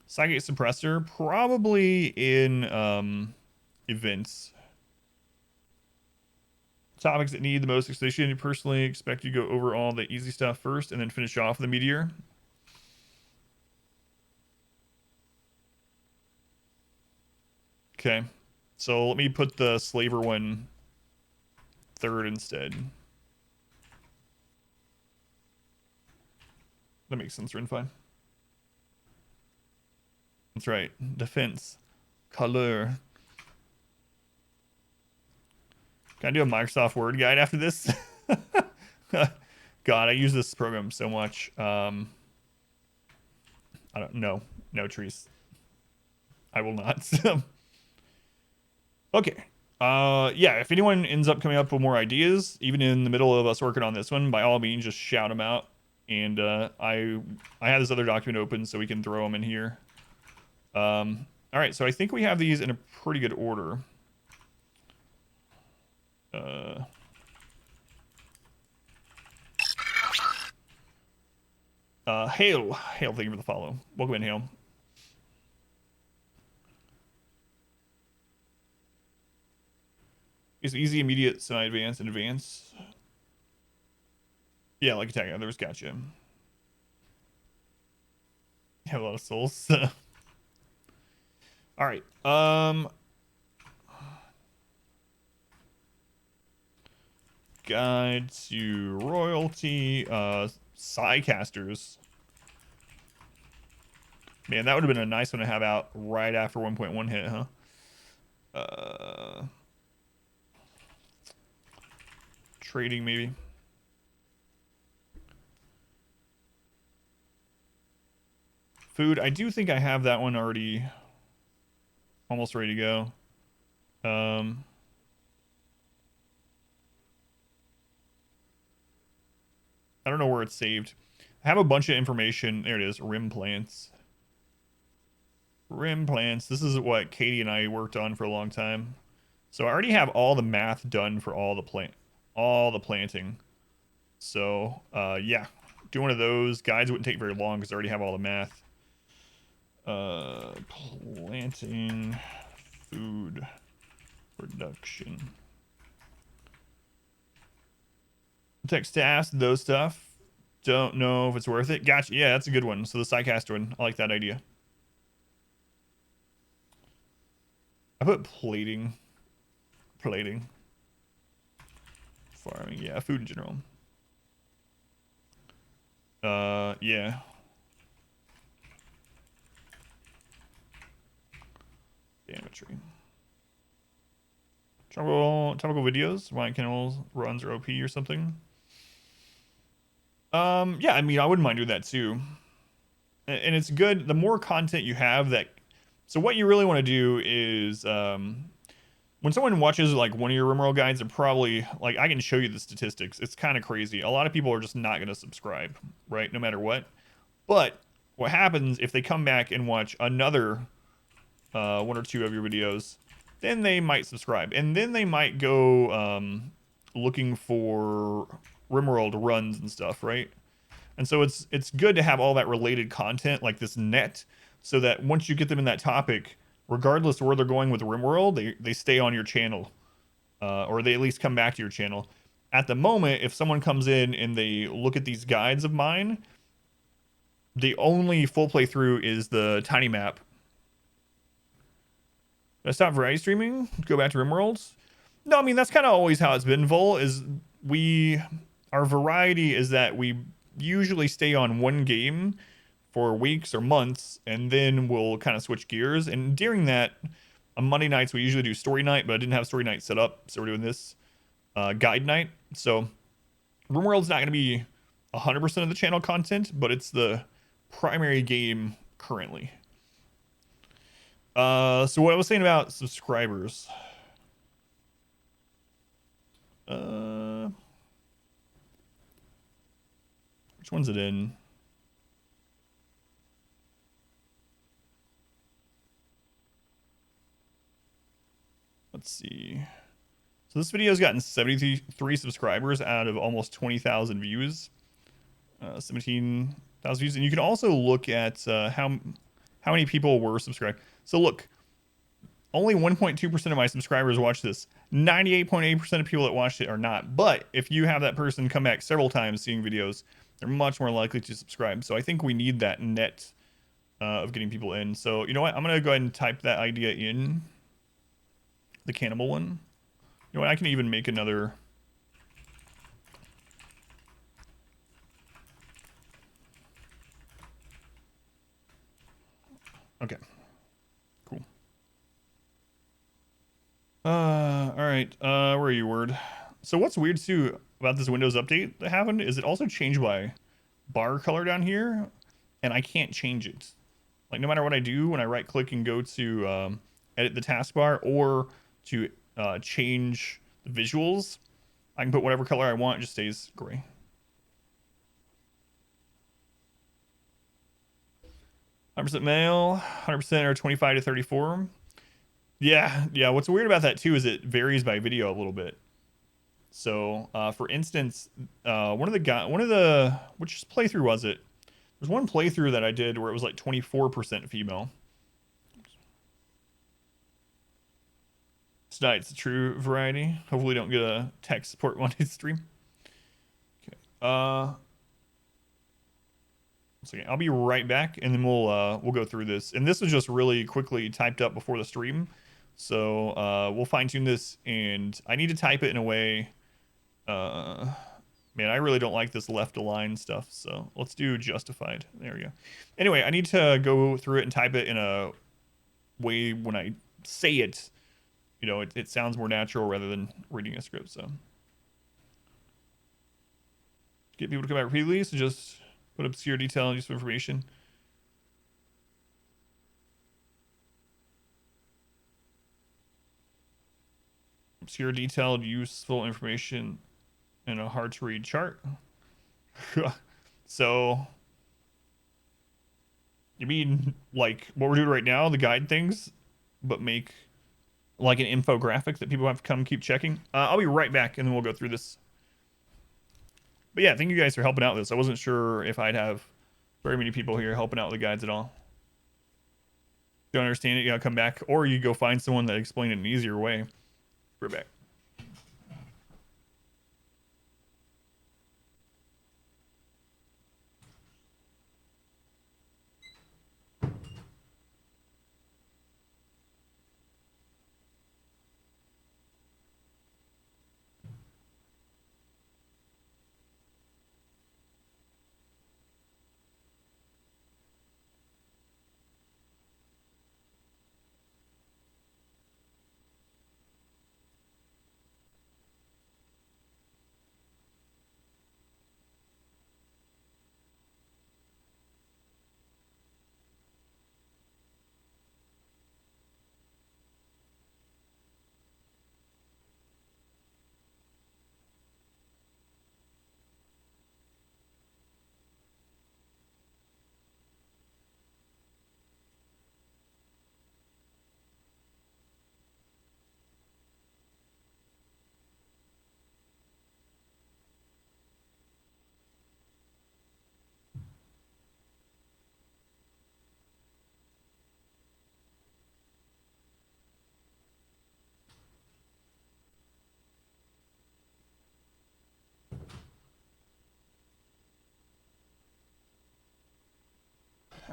Psychic suppressor, probably in events. Topics that need the most exposition. You personally expect you to go over all the easy stuff first and then finish off the meteor. Okay, so let me put the slaver one third instead. That makes sense, Rin fine. That's right. Defense. Color. Can I do a Microsoft Word guide after this? God, I use this program so much. I don't know. No trees. I will not. Okay. Yeah, if anyone ends up coming up with more ideas, even in the middle of us working on this one, by all means, just shout them out. And I have this other document open so we can throw them in here. All right, so I think we have these in a pretty good order. Hale, thank you for the follow. Welcome in, Hale. Is easy, immediate, semi-advance, and advance? Yeah, like attack others, gotcha. You have a lot of souls. All right. Guide to royalty. Psycasters. Man, that would have been a nice one to have out right after 1.1 hit, huh? Trading, maybe. Food. I do think I have that one already almost ready to go. I don't know where it's saved. I have a bunch of information. There it is. Rim plants. Rim plants. This is what Katie and I worked on for a long time. So I already have all the math done for all the planting. So yeah, do one of those. Guides wouldn't take very long because I already have all the math. Planting food production. Text tasks, those stuff. Don't know if it's worth it. Gotcha. Yeah, that's a good one. So the Psycast one. I like that idea. I put plating. Plating. Farming. Yeah, food in general. Yeah. Dammetry. Topical videos. Why Kennels runs or OP or something. Yeah, I mean, I wouldn't mind doing that too. And it's good. The more content you have that. So what you really want to do is, when someone watches like one of your RimWorld guides, they're probably like, I can show you the statistics. It's kind of crazy. A lot of people are just not going to subscribe, right? No matter what. But what happens if they come back and watch another one or two of your videos, then they might subscribe, and then they might go looking for RimWorld runs and stuff, right? And so it's good to have all that related content, like this net, so that once you get them in that topic, regardless of where they're going with RimWorld, they stay on your channel, or they at least come back to your channel. At the moment, if someone comes in and they look at these guides of mine, the only full playthrough is the tiny map. Did I stop variety streaming? Go back to RimWorlds? No, I mean, that's kind of always how it's been, Vol, is our variety is that we usually stay on one game for weeks or months, and then we'll kind of switch gears. And during that, on Monday nights, we usually do story night, but I didn't have story night set up, so we're doing this guide night. So RimWorld's not going to be 100% of the channel content, but it's the primary game currently. So what I was saying about subscribers. Which one's it in? Let's see. So this video's gotten 73 subscribers out of almost 20,000 views. 17,000 views. And you can also look at how many people were subscribed. So look, only 1.2% of my subscribers watch this. 98.8% of people that watched it are not. But if you have that person come back several times seeing videos, they're much more likely to subscribe. So I think we need that net of getting people in. So you know what? I'm going to go ahead and type that idea in. The cannibal one. You know what? I can even make another. Okay. Cool. All right. Where are you, Word? So what's weird too about this Windows update that happened is it also changed my bar color down here, and I can't change it. Like no matter what I do, when I right click and go to edit the taskbar or to change the visuals, I can put whatever color I want, it just stays gray. %, male, 100% or 25 to 34. Yeah. What's weird about that too is it varies by video a little bit. So, for instance, which playthrough was it? There's one playthrough that I did where it was like 24% female. It's a true variety. Hopefully, we don't get a tech support one day stream. Okay. So I'll be right back, and then we'll go through this. And this was just really quickly typed up before the stream, so we'll fine tune this. And I need to type it in a way. Man, I really don't like this left align stuff. So let's do justified. There we go. Anyway, I need to go through it and type it in a way when I say it. You know, it sounds more natural rather than reading a script. So get people to come back repeatedly. So just put obscure detail and useful information. Obscure detailed useful information in a hard to read chart. So you mean like what we're doing right now, the guide things, but make like an infographic that people have to come keep checking? I'll be right back, and then we'll go through this. But yeah, thank you guys for helping out with this. I wasn't sure if I'd have very many people here helping out with the guides at all. If you don't understand it, you gotta come back, or you go find someone that explained it in an easier way. We're back.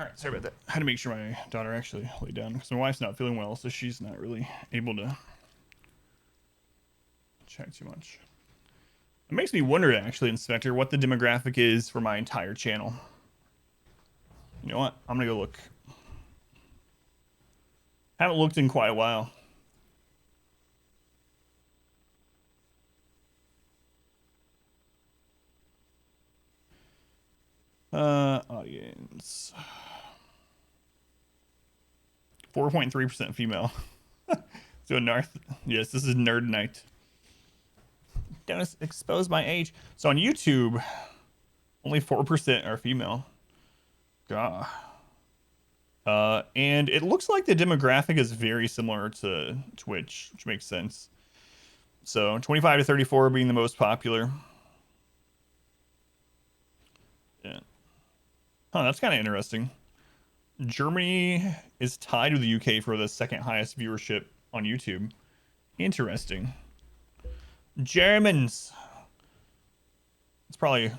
All right, sorry about that. I had to make sure my daughter actually laid down because my wife's not feeling well, so she's not really able to chat too much. It makes me wonder, actually, Inspector, what the demographic is for my entire channel. You know what? I'm gonna go look. Haven't looked in quite a while. Audience. 4.3% female. So Narth. Yes, this is Nerd Night. Don't expose my age. So on YouTube, only 4% are female. Gah. And it looks like the demographic is very similar to Twitch, which makes sense. So 25 to 34 being the most popular. Yeah. Huh, that's kind of interesting. Germany is tied with the UK for the second highest viewership on YouTube. Interesting. Germans. It's probably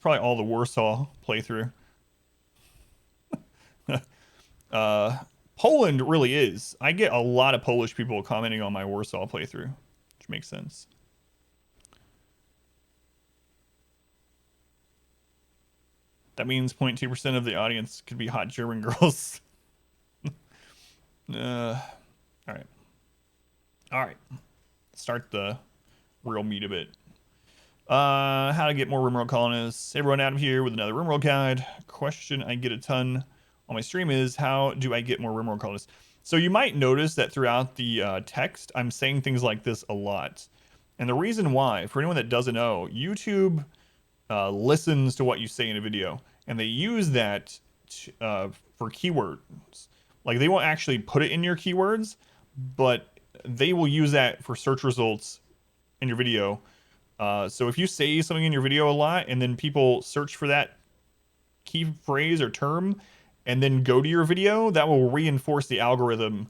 all the Warsaw playthrough. Poland really is. I get a lot of Polish people commenting on my Warsaw playthrough, which makes sense. That means 0.2% of the audience could be hot German girls. All right. Start the real meat of it. How to get more RimWorld colonists. Hey everyone, Adam here with another RimWorld guide. Question I get a ton on my stream is, how do I get more RimWorld colonists? So you might notice that throughout the text, I'm saying things like this a lot. And the reason why, for anyone that doesn't know, YouTube listens to what you say in a video, and they use that for keywords. Like, they won't actually put it in your keywords, but they will use that for search results in your video. So if you say something in your video a lot, and then people search for that key phrase or term, and then go to your video, that will reinforce the algorithm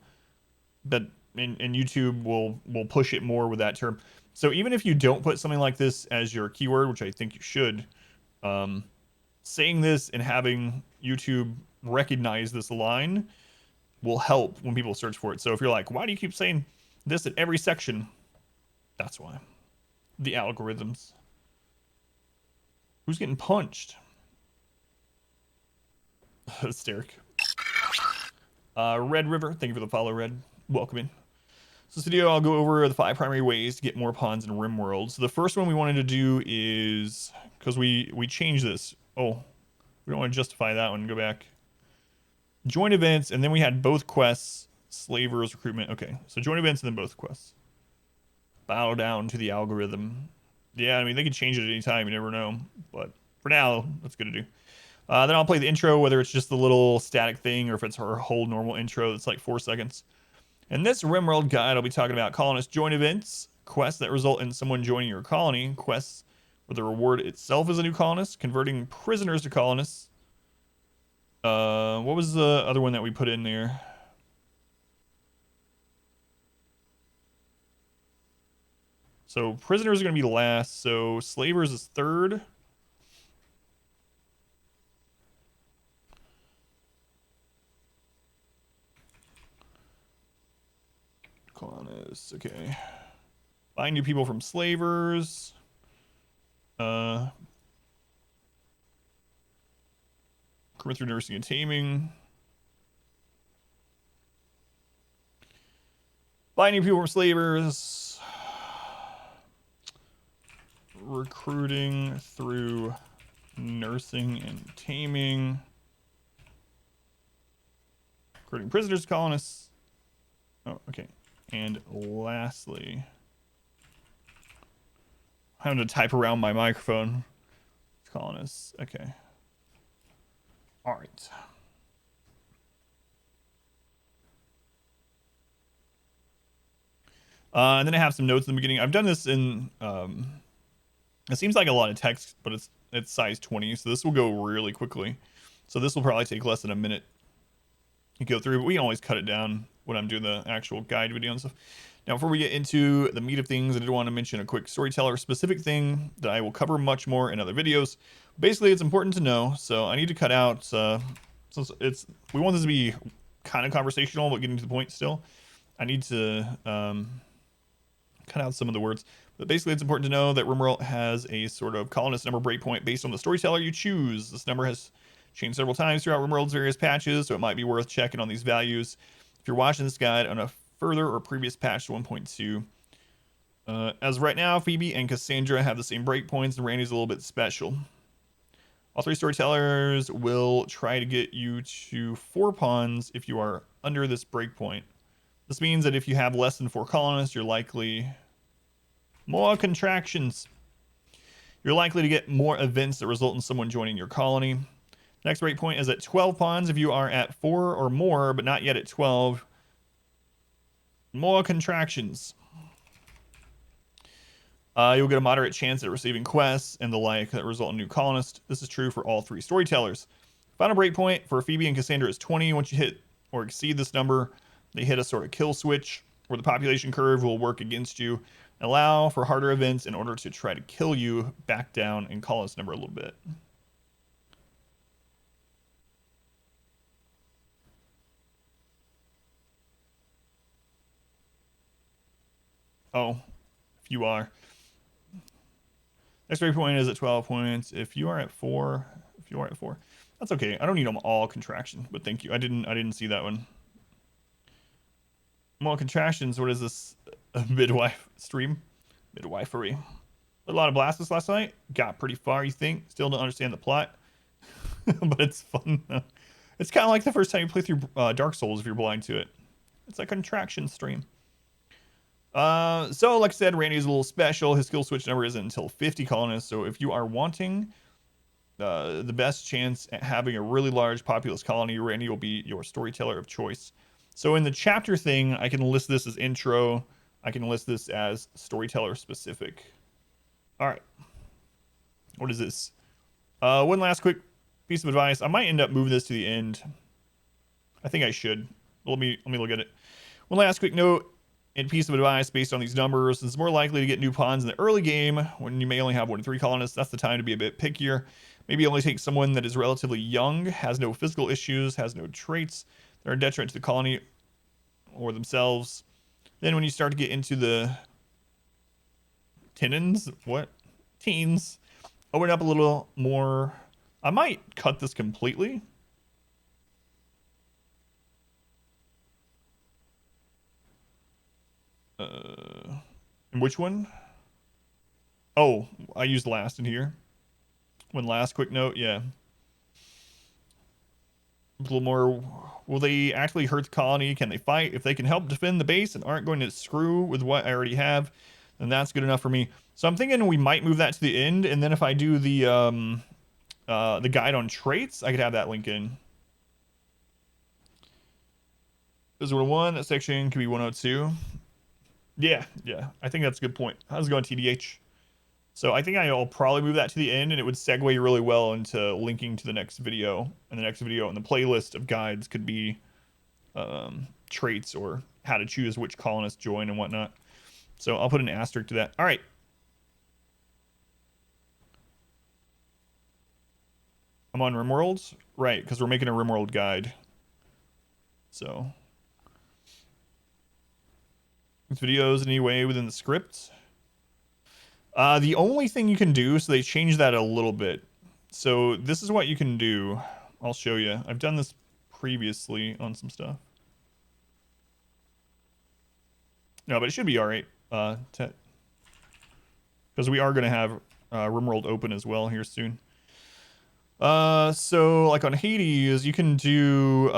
that and YouTube will push it more with that term. So even if you don't put something like this as your keyword, which I think you should, saying this and having YouTube recognize this line will help when people search for it. So if you're like, why do you keep saying this at every section? That's why. The algorithms. Who's getting punched? Hysteric. Red River, thank you for the follow, Red. Welcome in. So this video, I'll go over the 5 primary ways to get more pawns in RimWorld. So the first one we wanted to do is, because we changed this. Oh, we don't want to justify that one. Go back. Join events, and then we had both quests, slavers, recruitment. Okay, so join events and then both quests. Bow down to the algorithm. Yeah, I mean, they can change it at any time. You never know. But for now, that's good to do. Then I'll play the intro, whether it's just the little static thing or if it's our whole normal intro that's like 4 seconds. In this RimWorld guide, I'll be talking about colonist join events, quests that result in someone joining your colony, quests where the reward itself is a new colonist, converting prisoners to colonists. What was the other one that we put in there? So prisoners are going to be last, so slavers is third. Colonists, okay. Find new people from slavers. Recruitment through nursing and taming. Find new people from slavers. Recruiting through nursing and taming. Recruiting prisoners to colonists. Oh, okay. And lastly, I'm having to type around my microphone. Colonists. Okay. All right. And then I have some notes in the beginning. I've done this in, it seems like a lot of text, but it's size 20, so this will go really quickly. So this will probably take less than a minute to go through, but we can always cut it down when I'm doing the actual guide video and stuff. Now, before we get into the meat of things, I did want to mention a quick storyteller specific thing that I will cover much more in other videos. Basically, it's important to know, so I need to cut out since we want this to be kind of conversational, but getting to the point still, I need to cut out some of the words. But basically, it's important to know that RimWorld has a sort of colonist number breakpoint based on the storyteller you choose. This number has changed several times throughout RimWorld's various patches, so it might be worth checking on these values if you're watching this guide on a further or previous patch to 1.2. As right now, Phoebe and Cassandra have the same breakpoints, and Randy's a little bit special. All three storytellers will try to get you to 4 pawns if you are under this breakpoint. This means that if you have less than 4 colonists, you're likely more contractions. You're likely to get more events that result in someone joining your colony. Next breakpoint is at 12 pawns if you are at 4 or more, but not yet at 12. More contractions. You'll get a moderate chance at receiving quests and the like that result in new colonists. This is true for all 3 storytellers. Final breakpoint for Phoebe and Cassandra is 20. Once you hit or exceed this number, they hit a sort of kill switch where the population curve will work against you and allow for harder events in order to try to kill you back down in colonist number a little bit. Oh, if you are. Next breakpoint is at 12 points. If you are at 4, that's okay. I don't need them all contraction, but thank you. I didn't see that one. More contractions. What is this? A midwife stream? Midwifery. A lot of Blasphemous last night. Got pretty far, you think? Still don't understand the plot, but it's fun. It's kind of like the first time you play through Dark Souls if you're blind to it. It's a contraction stream. So like I said, Randy's a little special. His skill switch number isn't until 50 colonists. So if you are wanting the best chance at having a really large populous colony, Randy will be your storyteller of choice. So in the chapter thing, I can list this as intro. I can list this as storyteller specific. All right. What is this? One last quick piece of advice. I might end up moving this to the end. I think I should. Let me look at it. One last quick note. And piece of advice based on these numbers, it's more likely to get new pawns in the early game when you may only have 1 to 3 colonists. That's the time to be a bit pickier. Maybe only take someone that is relatively young, has no physical issues, has no traits that are a detriment to the colony or themselves. Then when you start to get into the teens, open up a little more. I might cut this completely. And which one? Oh, I used last in here. One last quick note, yeah. A little more. Will they actually hurt the colony? Can they fight? If they can help defend the base and aren't going to screw with what I already have, then that's good enough for me. So I'm thinking we might move that to the end, and then if I do the guide on traits, I could have that link in. This is 101. That section could be 102. Yeah. I think that's a good point. How's it going, TDH? So I think I'll probably move that to the end, and it would segue really well into linking to the next video. And the next video in the playlist of guides could be traits or how to choose which colonists join and whatnot. So I'll put an asterisk to that. All right. I'm on RimWorld? Right, because we're making a RimWorld guide. So this video is in any way within the script. The only thing you can do, so they changed that a little bit. So this is what you can do. I'll show you. I've done this previously on some stuff. No, but it should be all right. Because we are going to have RimWorld open as well here soon. So like on Hades, you can do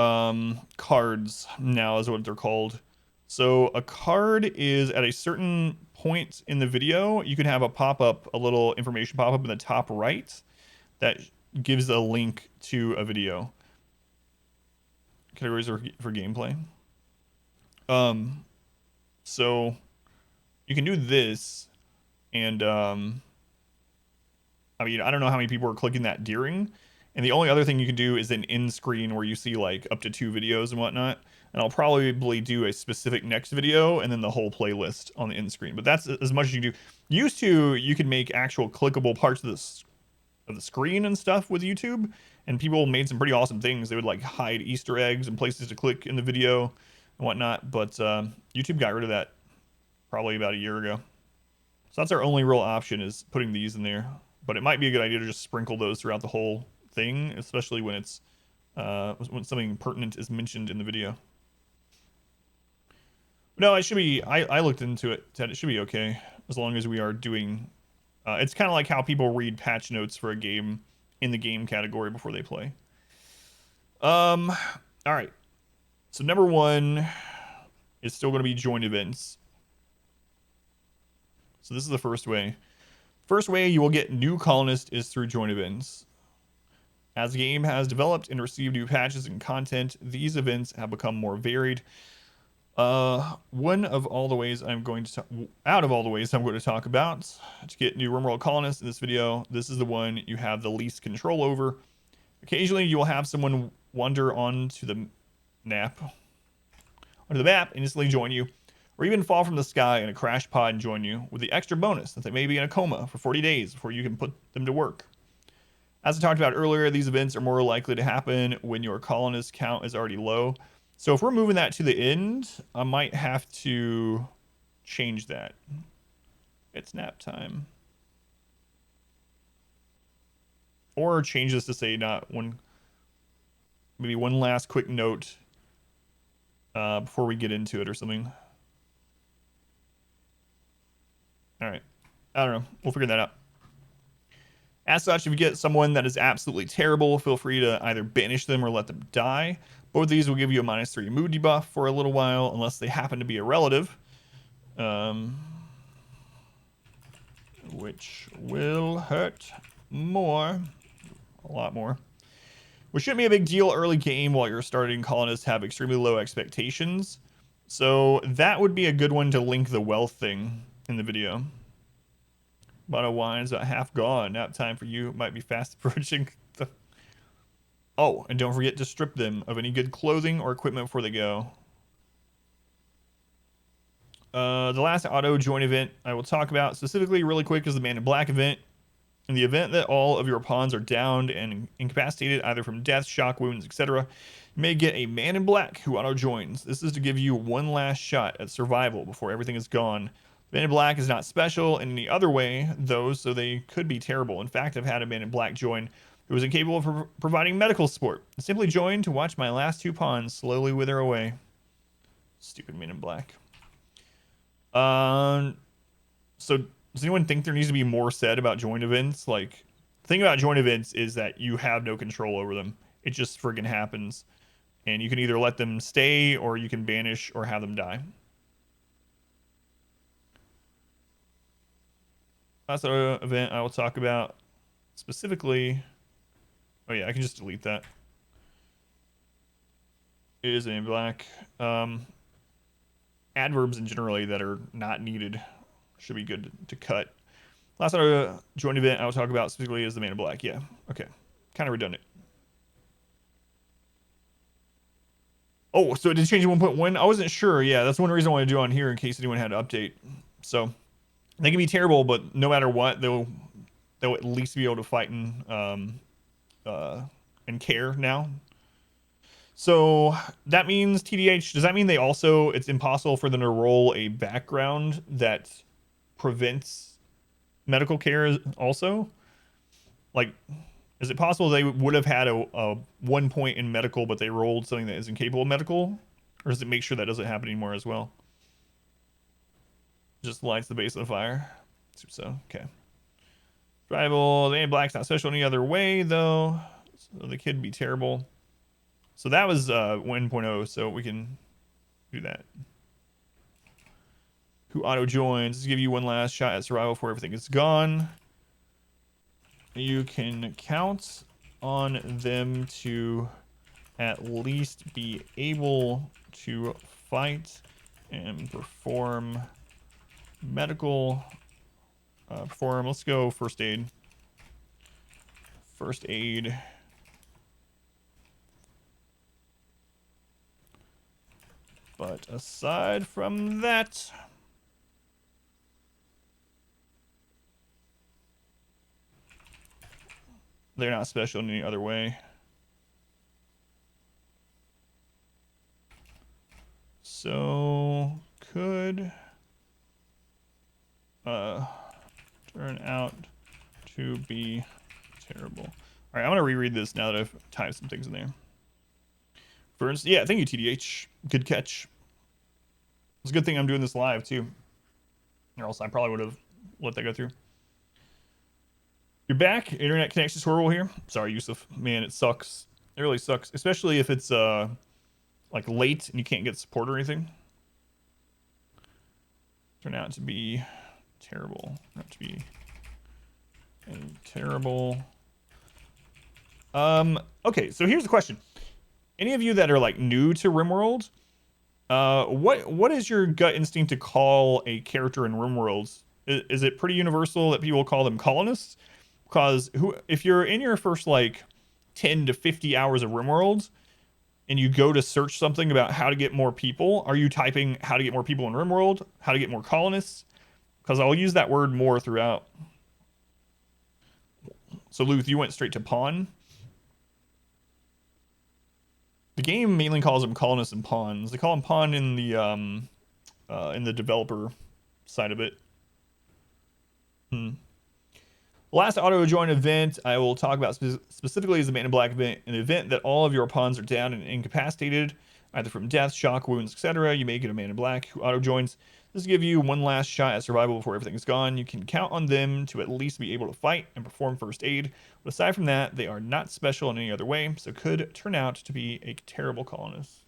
cards now is what they're called. So a card is at a certain point in the video, you can have a pop-up, a little information pop-up in the top right that gives a link to a video. Categories are for gameplay. So you can do this, and I mean, I don't know how many people are clicking that during. And the only other thing you can do is an end screen where you see like up to 2 videos and whatnot. And I'll probably do a specific next video and then the whole playlist on the end screen. But that's as much as you do. Used to, you could make actual clickable parts of the screen and stuff with YouTube. And people made some pretty awesome things. They would like hide Easter eggs and places to click in the video and whatnot. But YouTube got rid of that probably about a year ago. So that's our only real option, is putting these in there. But it might be a good idea to just sprinkle those throughout the whole thing, especially when it's when something pertinent is mentioned in the video. No, it should be. I looked into it, Ted. It should be okay as long as we are doing. It's kind of like how people read patch notes for a game in the game category before they play. All right. So number 1 is still going to be join events. So this is the first way. First way you will get new colonists is through join events. As the game has developed and received new patches and content, these events have become more varied. One of all the ways I'm going to out of all the ways I'm going to talk about to get new RimWorld colonists in this video, this is the one you have the least control over. Occasionally, you will have someone wander onto the map and instantly join you, or even fall from the sky in a crash pod and join you, with the extra bonus that they may be in a coma for 40 days before you can put them to work. As I talked about earlier, these events are more likely to happen when your colonist count is already low. So if we're moving that to the end, I might have to change that. It's nap time. Or change this to say not one, maybe one last quick note before we get into it or something. All right. I don't know. We'll figure that out. As such, if you get someone that is absolutely terrible, feel free to either banish them or let them die. Both of these will give you a -3 mood debuff for a little while, unless they happen to be a relative. Which will hurt more. A lot more. Which shouldn't be a big deal early game while you're starting. Colonists have extremely low expectations. So that would be a good one to link the wealth thing in the video. Bottle of wine's about half gone. Nap time for you might be fast approaching. Oh, and don't forget to strip them of any good clothing or equipment before they go. The last auto join event I will talk about specifically really quick is the Man in Black event. In the event that all of your pawns are downed and incapacitated either from death, shock wounds, etc., you may get a Man in Black who auto joins. This is to give you one last shot at survival before everything is gone. Man in Black is not special in any other way, though, so they could be terrible. In fact, I've had a Man in Black join who was incapable of providing medical support. I simply joined to watch my last 2 pawns slowly wither away. Stupid Man in Black. So does anyone think there needs to be more said about join events? Like, the thing about join events is that you have no control over them. It just friggin' happens. And you can either let them stay, or you can banish, or have them die. That's an event I will talk about specifically. Oh yeah, I can just delete that. It is in black. Adverbs in generally that are not needed should be good to cut. Last joint event I will talk about specifically is the Man in Black. Yeah, okay. Kind of redundant. Oh, so it did change to 1.1? I wasn't sure. Yeah, that's one reason I want to do on here in case anyone had to update. So they can be terrible, but no matter what, they'll at least be able to fight and care now. So that means TDH, does that mean they also, it's impossible for them to roll a background that prevents medical care also? Like, is it possible they would have had a 1 point in medical, but they rolled something that is incapable of medical? Or does it make sure that doesn't happen anymore as well? Just lights the base of the fire. So, okay. Survival, the Black's not special any other way, though. So the kid be terrible. So that was 1.0, so we can do that. Who auto joins? Give you one last shot at survival before everything is gone. You can count on them to at least be able to fight and perform medical. Let's go first aid. First aid. But aside from that, they're not special in any other way. so could turn out to be terrible. All right, I'm gonna reread this now that I've typed some things in there. First, yeah, thank you, TDH. Good catch. It's a good thing I'm doing this live too, or else I probably would have let that go through. You're back. Internet connection's horrible here. Sorry, Yusuf. Man, it sucks. It really sucks, especially if it's like late and you can't get support or anything. Turn out to be terrible. Not to be a terrible. Okay, so here's the question. Any of you that are like new to RimWorld, what is your gut instinct to call a character in RimWorld? Is it pretty universal that people call them colonists? Because if you're in your first like 10 to 50 hours of RimWorld and you go to search something about how to get more people, are you typing how to get more people in RimWorld, how to get more colonists? Because I'll use that word more throughout. So Luth, you went straight to pawn. The game mainly calls them colonists and pawns. They call them pawn in the developer side of it. Last auto join event I will talk about specifically is the Man in Black event, an event that all of your pawns are down and incapacitated, either from death, shock, wounds, etc. You may get a Man in Black who auto joins. This will give you one last shot at survival before everything is gone. You can count on them to at least be able to fight and perform first aid, but aside from that, they are not special in any other way, so could turn out to be a terrible colonist.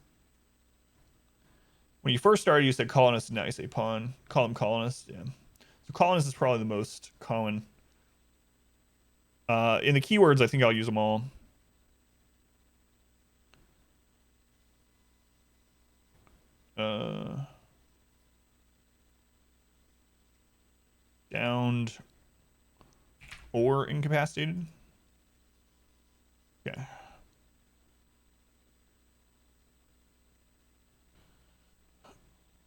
When you first started, you said colonist, and now you say pawn. Call them colonists, yeah. So colonist is probably the most common. In the keywords, I think I'll use them all. Downed or incapacitated. Okay.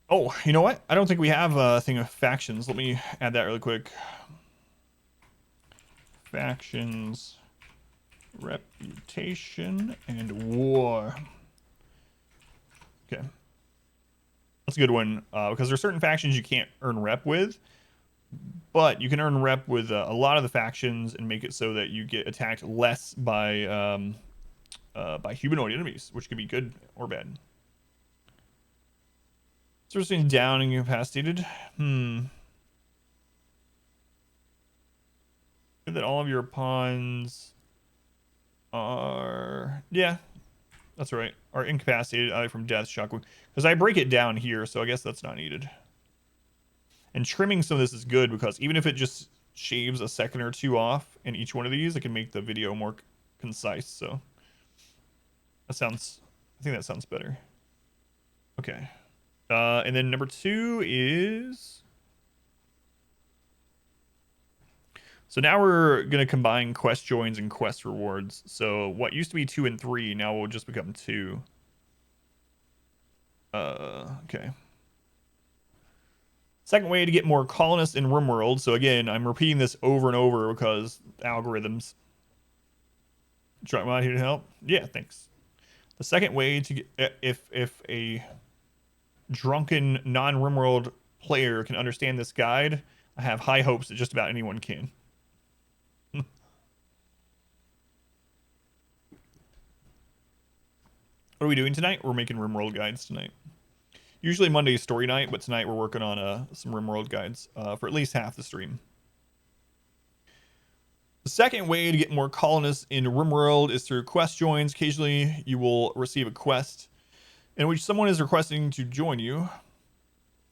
Oh, you know what? I don't think we have a thing of factions. Let me add that really quick. Factions, reputation, and war. Okay. That's a good one, because there are certain factions you can't earn rep with, but you can earn rep with a lot of the factions and make it so that you get attacked less by humanoid enemies, which could be good or bad. Seriously, down and incapacitated. That all of your pawns are, yeah, that's right, are incapacitated either from death, shock, wound. Because I break it down here, so I guess that's not needed. And trimming some of this is good because even if it just shaves a second or two off in each one of these, it can make the video more concise. So that sounds, I think that sounds better. Okay. And then number 2 is, so now we're going to combine quest joins and quest rewards. So what used to be 2 and 3 now will just become 2. Okay. Second way to get more colonists in RimWorld. So again, I'm repeating this over and over because algorithms. Try out here to help. Yeah, thanks. The second way to get, if a drunken non-RimWorld player can understand this guide, I have high hopes that just about anyone can. What are we doing tonight? We're making RimWorld guides tonight. Usually Monday is story night, but tonight we're working on some RimWorld guides for at least half the stream. The second way to get more colonists in RimWorld is through quest joins. Occasionally you will receive a quest in which someone is requesting to join you.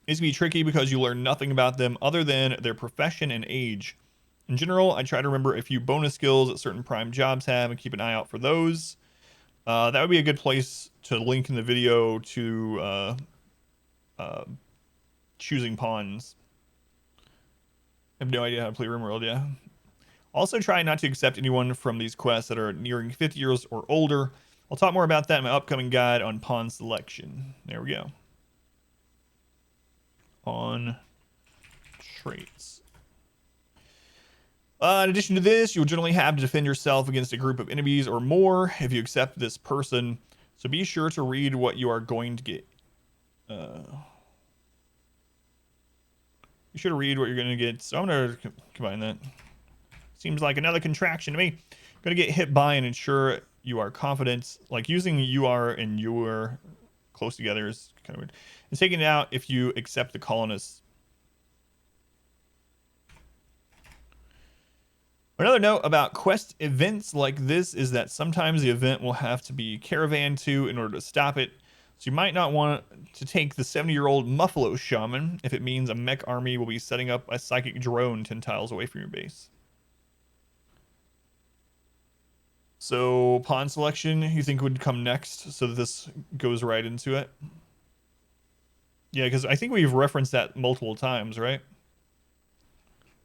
It's going to be tricky because you learn nothing about them other than their profession and age. In general, I try to remember a few bonus skills that certain prime jobs have and keep an eye out for those. That would be a good place to link in the video to choosing pawns. I have no idea how to play RimWorld, yeah. Also try not to accept anyone from these quests that are nearing 50 years or older. I'll talk more about that in my upcoming guide on pawn selection. There we go. On traits. In addition to this, you'll generally have to defend yourself against a group of enemies or more if you accept this person. So be sure to read what you are going to get. You should read what you're going to get. So I'm going to combine that. Seems like another contraction to me. Going to get hit by and ensure you are confident. Like using you are and you are close together is kind of weird. And taking it out if you accept the colonists. Another note about quest events like this is that sometimes the event will have to be caravan to in order to stop it. So you might not want to take the 70-year-old Muffalo Shaman if it means a mech army will be setting up a psychic drone 10 tiles away from your base. So pawn selection, you think would come next so that this goes right into it? Yeah, because I think we've referenced that multiple times, right?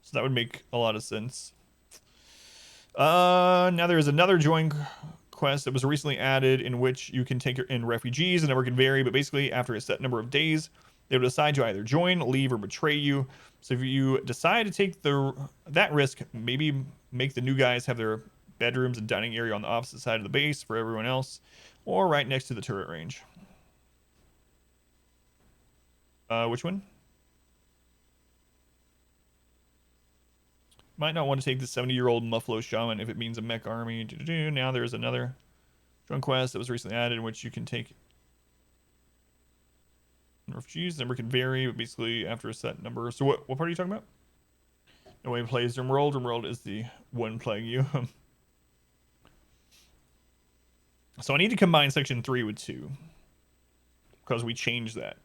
So that would make a lot of sense. Now there is another join quest that was recently added in which you can take in refugees. The number can vary, but basically after a set number of days, they will decide to either join, leave, or betray you. So if you decide to take that risk, maybe make the new guys have their bedrooms and dining area on the opposite side of the base for everyone else, or right next to the turret range. Which one? Might not want to take the 70-year-old Muffalo Shaman if it means a mech army. Now there's another join quest that was recently added in which you can take refugees. The number can vary, but basically after a set number. So what part are you talking about? No way plays RimWorld. RimWorld is the one playing you. So I need to combine section 3 with 2 because we changed that.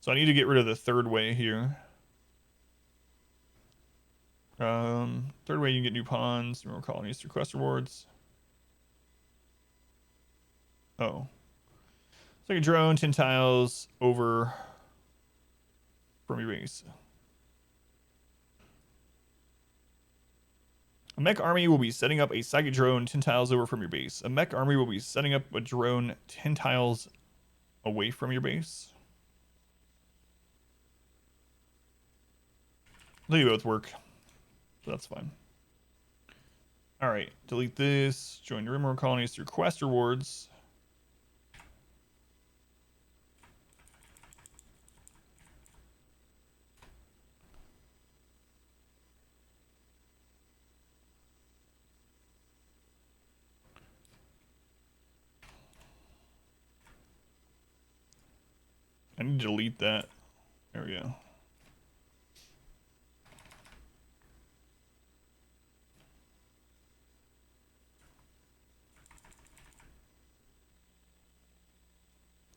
So I need to get rid of the third way here. Third way you can get new pawns, more colonies through quest rewards. Oh. It's like a drone, 10 tiles over from your base. A mech army will be setting up a psychic drone 10 tiles over from your base. A mech army will be setting up a drone 10 tiles away from your base. They both work. So that's fine. All right, delete this. Join your RimWorld colonies through quest rewards. I need to delete that. There we go.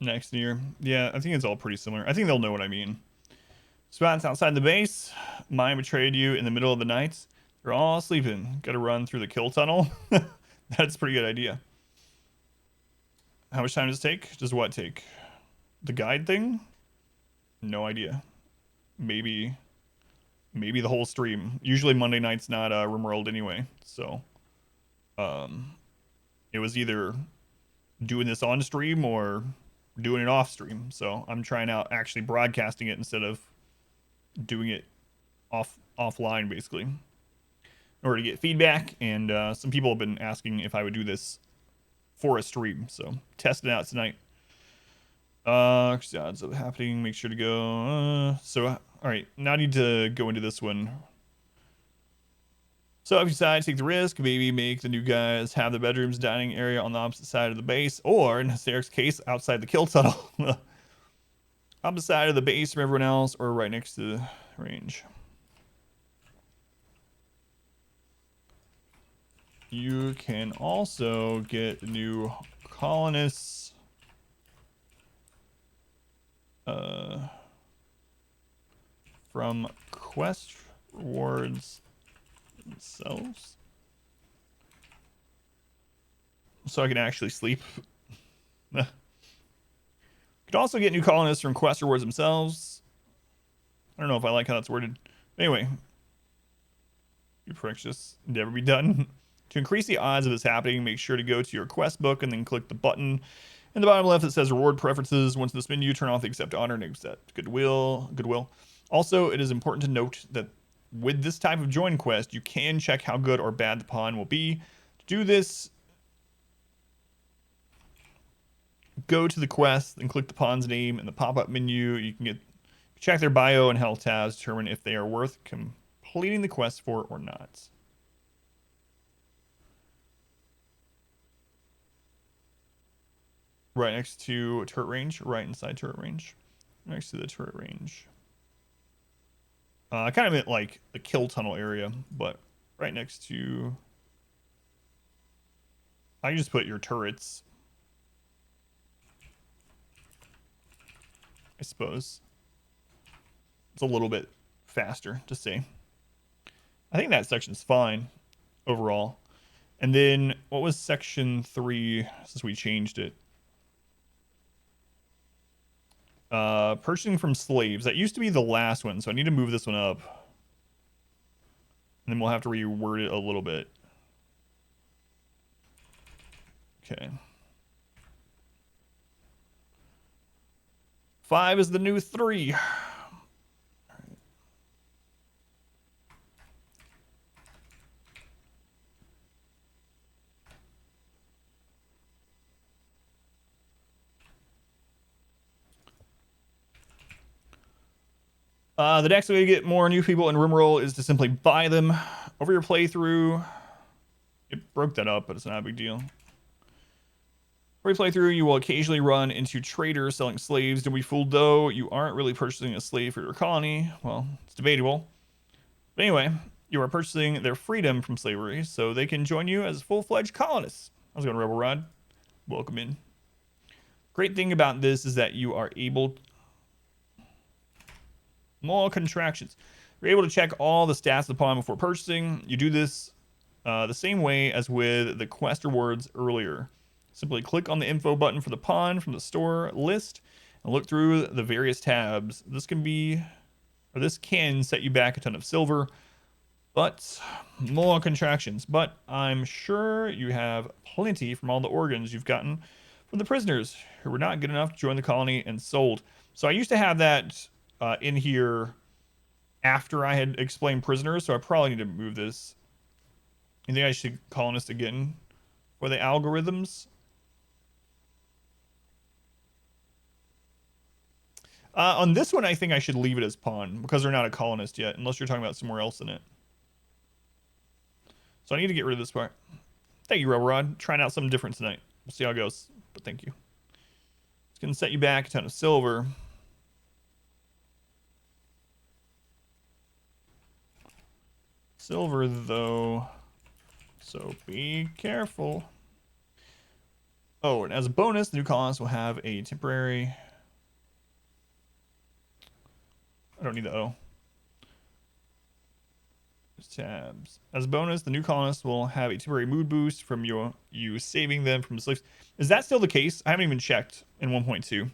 Next year. Yeah, I think it's all pretty similar. I think they'll know what I mean. Spots outside the base. Mine betrayed you in the middle of the night. They're all sleeping. Gotta run through the kill tunnel. That's a pretty good idea. How much time does it take? Does what take? The guide thing? No idea. Maybe the whole stream. Usually Monday night's not RimWorld anyway. So it was either doing this on stream or doing it off stream. So I'm trying out actually broadcasting it instead of doing it offline basically in order to get feedback. And some people have been asking if I would do this for a stream, so test it out tonight. Odds of happening, make sure to go so all right, now I need to go into this one. So if you decide to take the risk, maybe make the new guys have the bedrooms dining area on the opposite side of the base, or in Derek's case outside the kill tunnel. Opposite side of the base from everyone else, or right next to the range. You can also get new colonists from quest rewards themselves. So I can actually sleep. You can also get new colonists from quest rewards themselves. I don't know if I like how that's worded. Anyway, your precious never be done. To increase the odds of this happening, make sure to go to your quest book and then click the button in the bottom left that says reward preferences. Once in this menu, turn off the accept honor and accept goodwill. Also, it is important to note that with this type of join quest, you can check how good or bad the pawn will be. To do this, go to the quest and click the pawn's name in the pop-up menu, you can check their bio and health tabs, determine if they are worth completing the quest for or not. Right next to turret range, right inside turret range, next to the turret range. I kind of meant like the kill tunnel area, but right next to. I can just put your turrets, I suppose. It's a little bit faster to say. I think that section's fine overall. And then what was section 3 since we changed it? Purchasing from slaves. That used to be the last one, so I need to move this one up. And then we'll have to reword it a little bit. Okay. 5 is the new 3. The next way to get more new people in RimWorld is to simply buy them over your playthrough. It broke that up, but it's not a big deal. Over your playthrough, you will occasionally run into traders selling slaves. Don't be fooled, though. You aren't really purchasing a slave for your colony. Well, it's debatable. But anyway, you are purchasing their freedom from slavery, so they can join you as full-fledged colonists. How's it going, Rebel Rod? Welcome in. Great thing about this is that you are able... More contractions. You're able to check all the stats of the pawn before purchasing. You do this the same way as with the quest rewards earlier. Simply click on the info button for the pawn from the store list and look through the various tabs. This can set you back a ton of silver, but more contractions. But I'm sure you have plenty from all the organs you've gotten from the prisoners who were not good enough to join the colony and sold. So I used to have that in here after I had explained prisoners, so I probably need to move this. You think I should colonist again for the algorithms? On this one, I think I should leave it as pawn because they're not a colonist yet, unless you're talking about somewhere else in it. So I need to get rid of this part. Thank you, Rebel Rod. Trying out something different tonight. We'll see how it goes, but thank you. It's going to set you back a ton of silver. Silver, though, so be careful. Oh, and as a bonus, the new colonists will have a temporary... I don't need the O. Tabs. As a bonus, the new colonists will have a temporary mood boost from you saving them from slaves. Is that still the case? I haven't even checked in 1.2.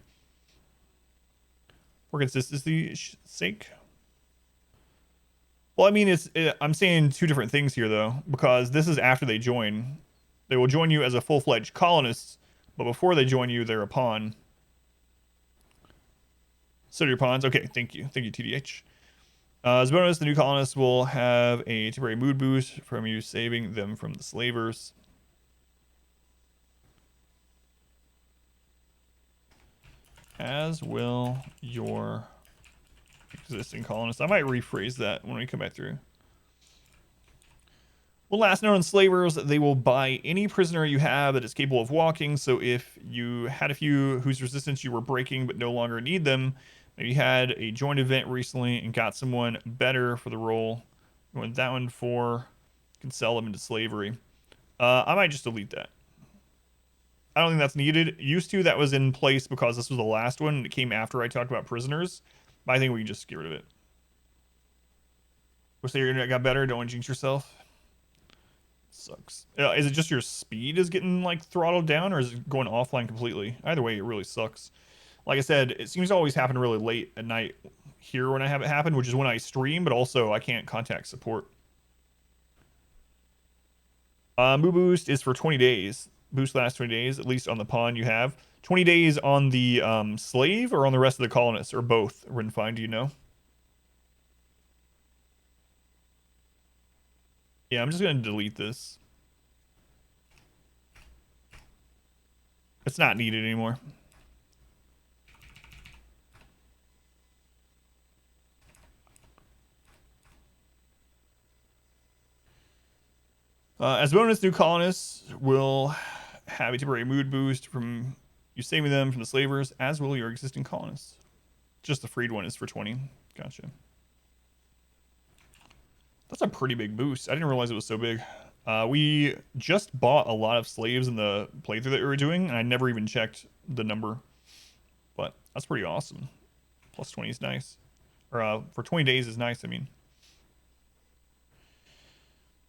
For consistency's sake. Well, I mean, I'm saying two different things here, though, because this is after they join. They will join you as a full-fledged colonist, but before they join you, they're a pawn. So your pawns. Okay, thank you. Thank you, TDH. As a bonus, the new colonists will have a temporary mood boost from you saving them from the slavers. As will your... existing colonists. I might rephrase that when we come back through. Well, last note on slavers, they will buy any prisoner you have that is capable of walking. So if you had a few whose resistance you were breaking but no longer need them, maybe you had a joint event recently and got someone better for the role, you want that one for, you can sell them into slavery. I might just delete that. I don't think that's needed. Used to, that was in place because this was the last one and it came after I talked about prisoners. I think we can just get rid of it. Wish the internet got better. Don't want to jinx yourself. Sucks. Is it just your speed is getting like throttled down, or is it going offline completely? Either way, it really sucks. Like I said, it seems to always happen really late at night here when I have it happen, which is when I stream, but also I can't contact support. Mood boost is for 20 days. Boost lasts 20 days, at least on the pawn you have. 20 days on the slave or on the rest of the colonists, or both? Rinfine, do you know? Yeah, I'm just going to delete this. It's not needed anymore. As a bonus, new colonists will have a temporary mood boost from you saving them from the slavers, as will your existing colonists. Just the freed one is for 20. Gotcha. That's a pretty big boost. I didn't realize it was so big. We just bought a lot of slaves in the playthrough that we were doing, and I never even checked the number. But that's pretty awesome. Plus 20 is nice. Or for 20 days is nice, I mean.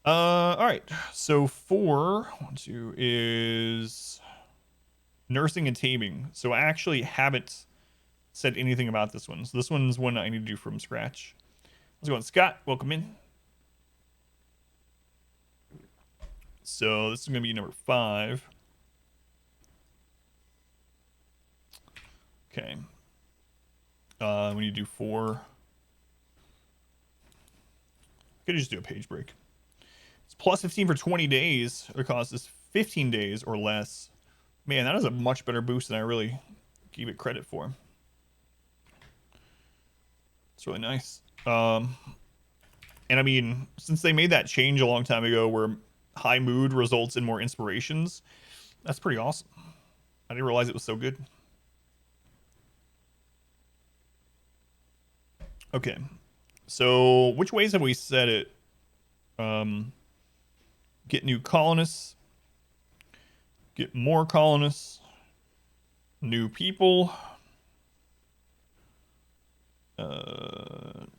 All right. So 2 is nursing and taming. So I actually haven't said anything about this one. So this one's one I need to do from scratch. How's it going, Scott? Welcome in. So this is going to be number 5. Okay. We need to do 4. I could just do a page break. It's plus 15 for 20 days. It costs us 15 days or less. Man, that is a much better boost than I really gave it credit for. It's really nice. And I mean, since they made that change a long time ago where high mood results in more inspirations, that's pretty awesome. I didn't realize it was so good. Okay. So which ways have we set it? Get new colonists. Get more colonists. New people.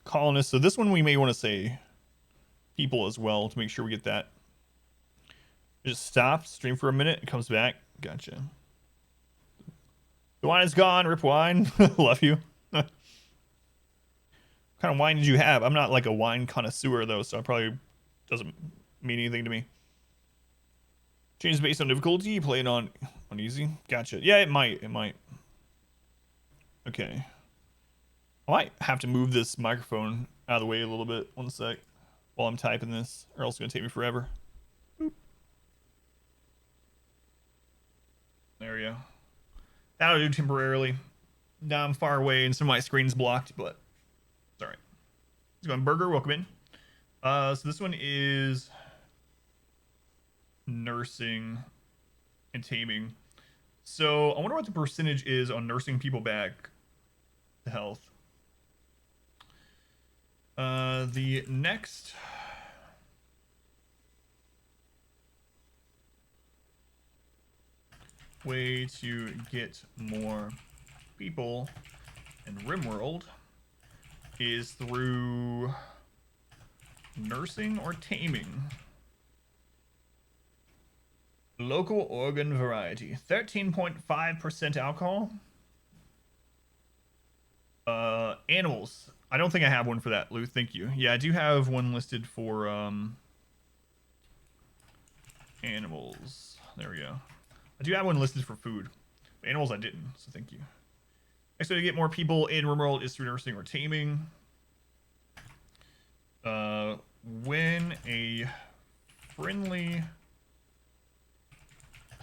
Colonists. So this one we may want to say people as well to make sure we get that. Just stop, stream for a minute, it comes back. Gotcha. The wine is gone. Rip wine. Love you. What kind of wine did you have? I'm not like a wine connoisseur though, so it probably doesn't mean anything to me. Changes based on difficulty. You play it on easy. Gotcha. Yeah, it might. It might. Okay. I might have to move this microphone out of the way a little bit. 1 sec. While I'm typing this, or else it's gonna take me forever. Boop. There we go. That'll do temporarily. Now I'm far away and some of my screen's blocked, but it's all right. Let's go on Burger. Welcome in. So this one is nursing and taming. So I wonder what the percentage is on nursing people back to health. The next way to get more people in RimWorld is through nursing or taming. Local organ variety. 13.5% alcohol. Animals. I don't think I have one for that, Lou. Thank you. Yeah, I do have one listed for animals. There we go. I do have one listed for food. Animals I didn't, so thank you. Next way to get more people in RimWorld is through nursing or taming. When a friendly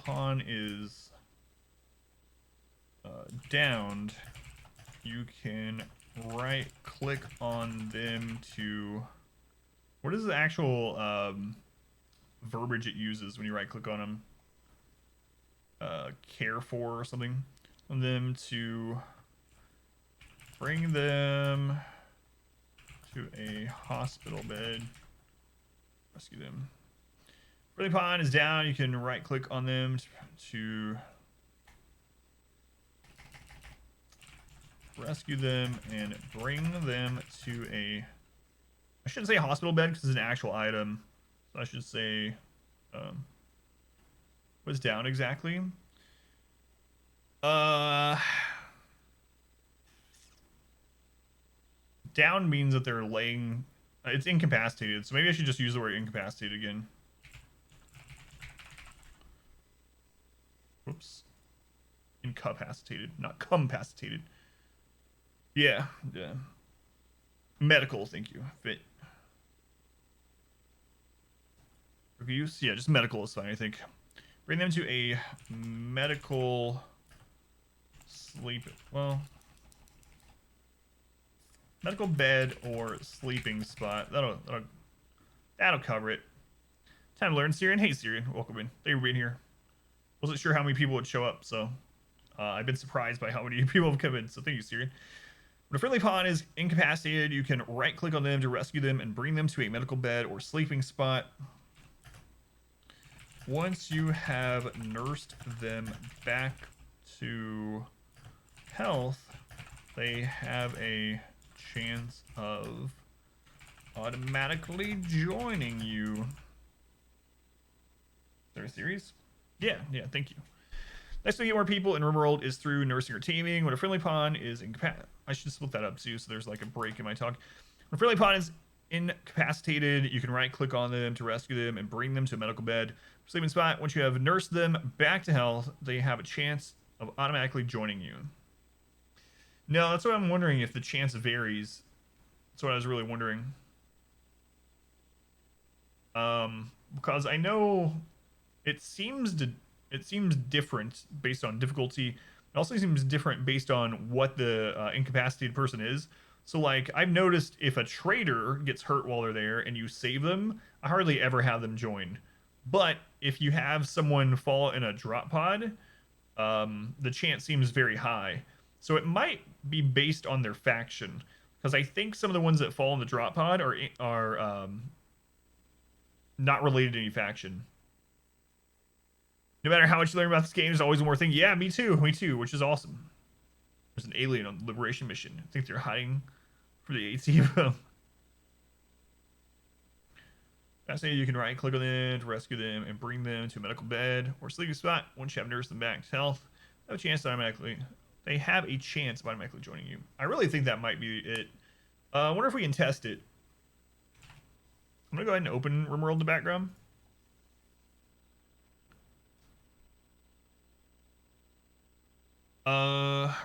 pawn is downed, you can right click on them to... What is the actual verbiage it uses when you right click on them? Care for or something. On them to bring them to a hospital bed. Rescue them. Friendly pawn is down. You can right click on them to rescue them and bring them to a... I shouldn't say hospital bed because it's an actual item. So I should say... what's down exactly? Down means that they're laying... It's incapacitated, so maybe I should just use the word incapacitated again. Whoops. Incapacitated, not compacitated. Yeah, yeah. Medical, thank you. Fit. Use? Yeah, just medical is fine, I think. Bring them to a medical sleep... Well... Medical bed or sleeping spot. That'll cover it. Time to learn, Syrian. Hey, Syrian. Welcome in. Thank you for being here. Wasn't sure how many people would show up, so I've been surprised by how many people have come in, so thank you, Syrian. When a friendly pawn is incapacitated, you can right-click on them to rescue them and bring them to a medical bed or sleeping spot. Once you have nursed them back to health, they have a chance of automatically joining you. Is there a series? Yeah, thank you. Next way to get more people in RimWorld is through nursing or taming. When a friendly pawn is incapacitated, I should split that up too, so there's like a break in my talk. When a friendly pawn is incapacitated, you can right-click on them to rescue them and bring them to a medical bed, sleeping spot. Once you have nursed them back to health, they have a chance of automatically joining you. No, that's what I'm wondering, if the chance varies. That's what I was really wondering. Because I know it seems different based on difficulty. It also seems different based on what the incapacitated person is. So, like, I've noticed if a trader gets hurt while they're there and you save them, I hardly ever have them join. But if you have someone fall in a drop pod, the chance seems very high. So it might be based on their faction, because I think some of the ones that fall in the drop pod are not related to any faction. No matter how much you learn about this game, there's always one more thing. Yeah, me too, which is awesome. There's an alien on the liberation mission. I think they're hiding for the ATM. Fascinating, you can right-click on them to rescue them and bring them to a medical bed or sleeping spot. Once you have nursed them back to health, they have a chance of automatically joining you. I really think that might be it. I wonder if we can test it. I'm gonna go ahead and open RimWorld in the background.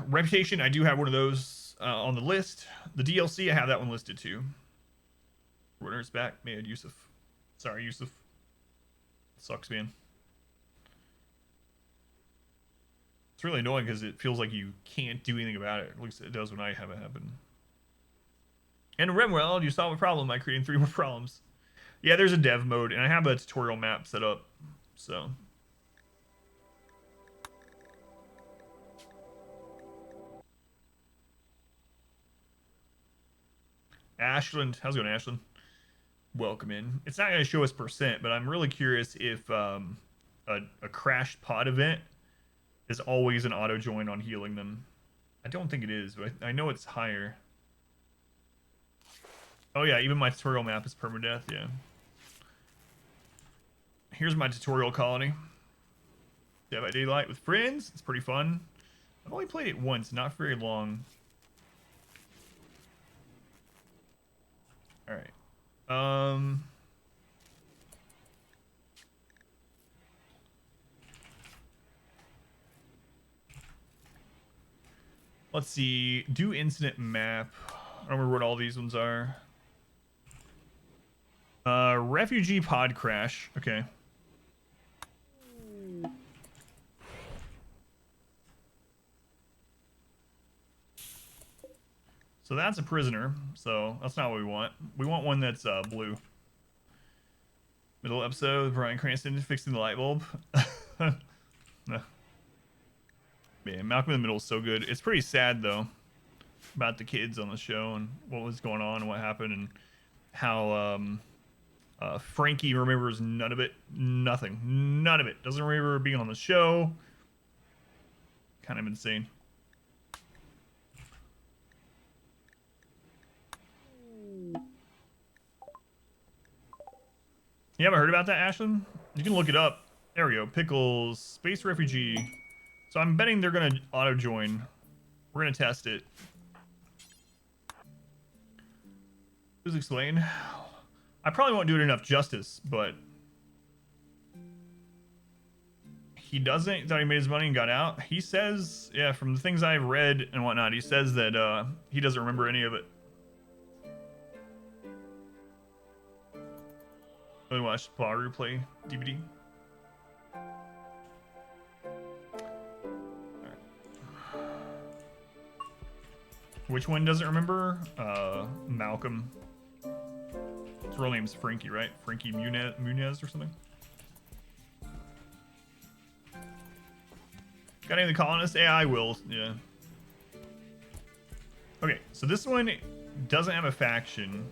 Reputation, I do have one of those on the list. The DLC, I have that one listed too. Runner's back, made Yusuf. Sorry, Yusuf. Sucks, man. It's really annoying because it feels like you can't do anything about it. At least it does when I have it happen. And RimWorld, you solve a problem by creating 3 more problems. Yeah, there's a dev mode, and I have a tutorial map set up, so. Ashland, how's it going, Ashland? Welcome in. It's not going to show us %, but I'm really curious if a crashed pod event is always an auto join on healing them. I don't think it is, but I know it's higher. Oh yeah, even my tutorial map is permadeath, yeah. Here's my tutorial colony. Dead by Daylight with friends. It's pretty fun. I've only played it once, not very long. Alright. Let's see. Do incident map. I don't remember what all these ones are. Refugee pod crash. Okay. So that's a prisoner. So that's not what we want. We want one that's blue. Middle episode, Bryan Cranston fixing the light bulb. No. Man, Malcolm in the Middle is so good. It's pretty sad though, about the kids on the show and what was going on and what happened and how Frankie remembers none of it. Nothing. None of it. Doesn't remember being on the show. Kind of insane. You haven't heard about that, Ashland? You can look it up. There we go. Pickles, Space Refugee. So I'm betting they're going to auto-join. We're going to test it. Please explain. I probably won't do it enough justice, but... He doesn't. He thought he made his money and got out. He says, yeah, from the things I've read and whatnot, he says that he doesn't remember any of it. Let me watch Baru play DVD. Right. Which one doesn't remember? Malcolm. real name's Frankie, right? Frankie Munez or something. Got any of the colonists? Yeah, I will. Yeah. Okay, so this one doesn't have a faction.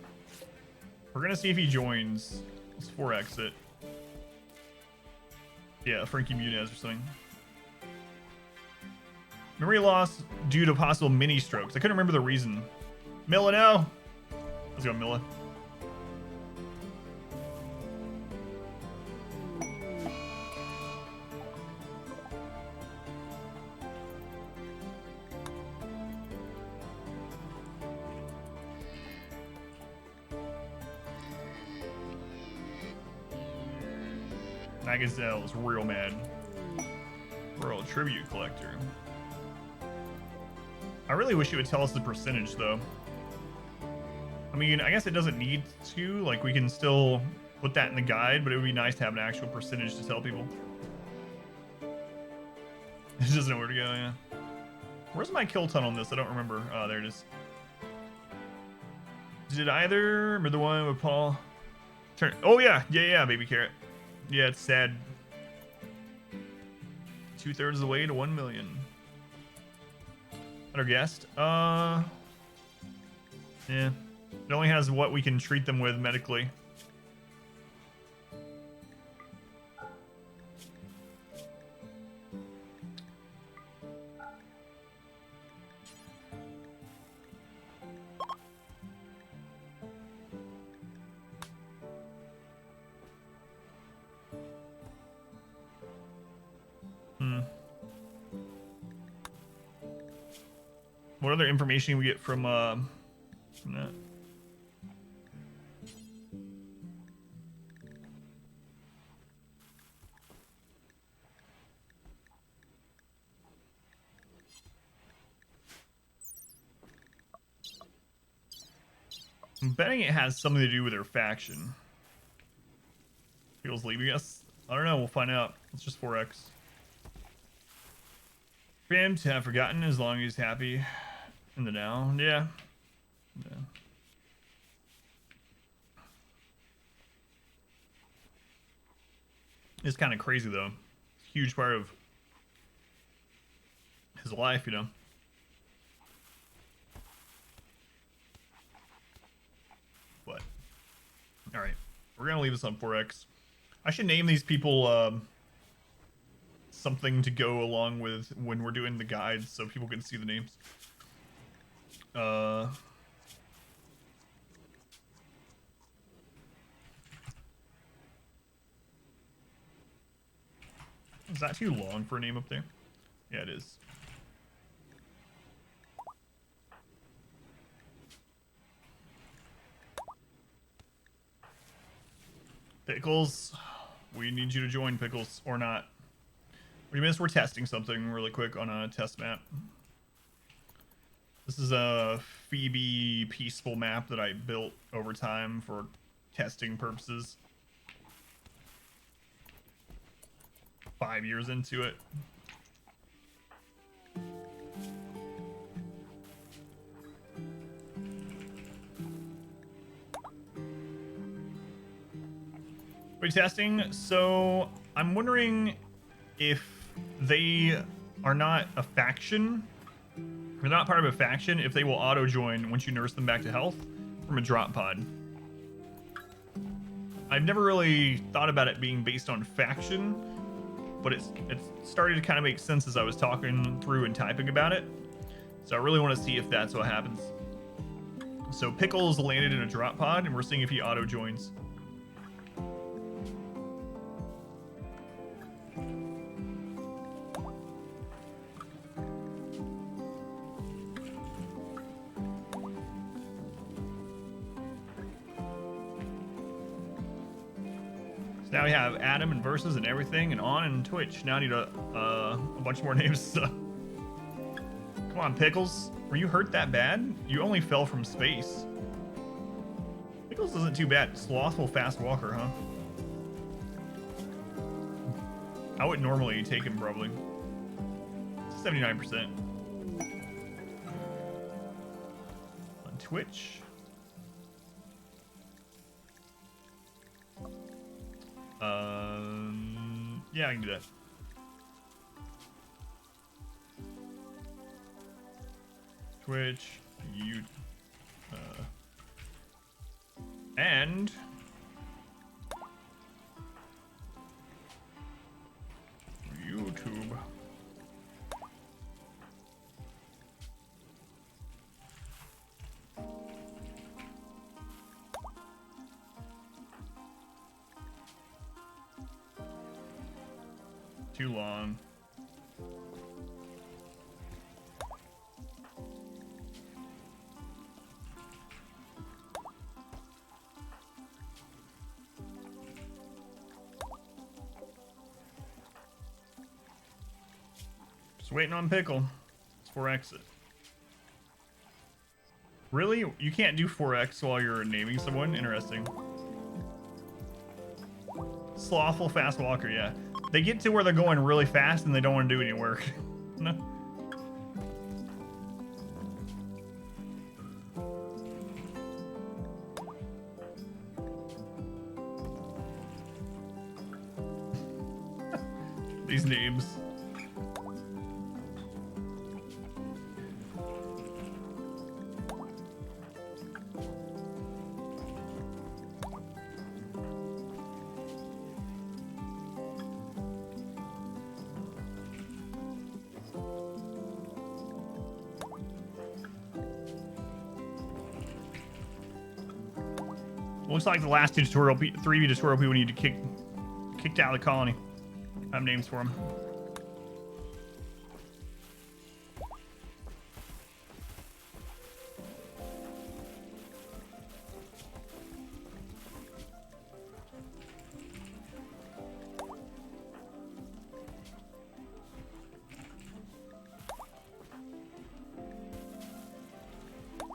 We're gonna see if he joins. Let's 4x it. Yeah, Frankie Munez or something. Memory loss due to possible mini strokes. I couldn't remember the reason. Milla, no. Let's go, Milla. Gazelle is real mad. Royal Tribute Collector. I really wish it would tell us the percentage, though. I mean, I guess it doesn't need to. Like, we can still put that in the guide, but it would be nice to have an actual percentage to tell people. It doesn't know where to go, yeah. Where's my kill ton on this? I don't remember. Oh, there it is. Did either... Remember the one with Paul? Turn... Oh, yeah. Yeah, baby carrot. Yeah, it's sad. 2/3 of the way to 1 million. Our guest. Yeah. It only has what we can treat them with medically. What other information we get from that? I'm betting it has something to do with their faction. People's leaving us? I don't know. We'll find out. Let's just 4x. For him to have forgotten as long as he's happy in the now. Yeah. It's kind of crazy, though. Huge part of his life, you know. But, all right. We're going to leave this on 4x. I should name these people something to go along with when we're doing the guides so people can see the names. Is that too long for a name up there? Yeah, it is. Pickles, we need you to join, Pickles, or not. What do you miss? We're testing something really quick on a test map. This is a Phoebe peaceful map that I built over time for testing purposes. 5 years into it. We're testing, so I'm wondering if they are not a faction. They're not part of a faction, if they will auto-join once you nurse them back to health from a drop pod. I've never really thought about it being based on faction, but it's started to kind of make sense as I was talking through and typing about it. So I really want to see if that's what happens. So Pickles landed in a drop pod, and we're seeing if he auto-joins. So now we have Adam and Versus and everything, and on and Twitch. Now I need a bunch more names. Come on, Pickles. Were you hurt that bad? You only fell from space. Pickles isn't too bad. Slothful fast walker, huh? I would normally take him, probably. 79%. On Twitch. Yeah, I can do that. Twitch, and YouTube. Too long. Just waiting on Pickle. It's 4X it. Really? You can't do 4X while you're naming someone? Interesting. Slothful fast walker, yeah. They get to where they're going really fast and they don't want to do any work. No. These names. Looks like the last 3v tutorial people need to kicked out of the colony. I have names for them.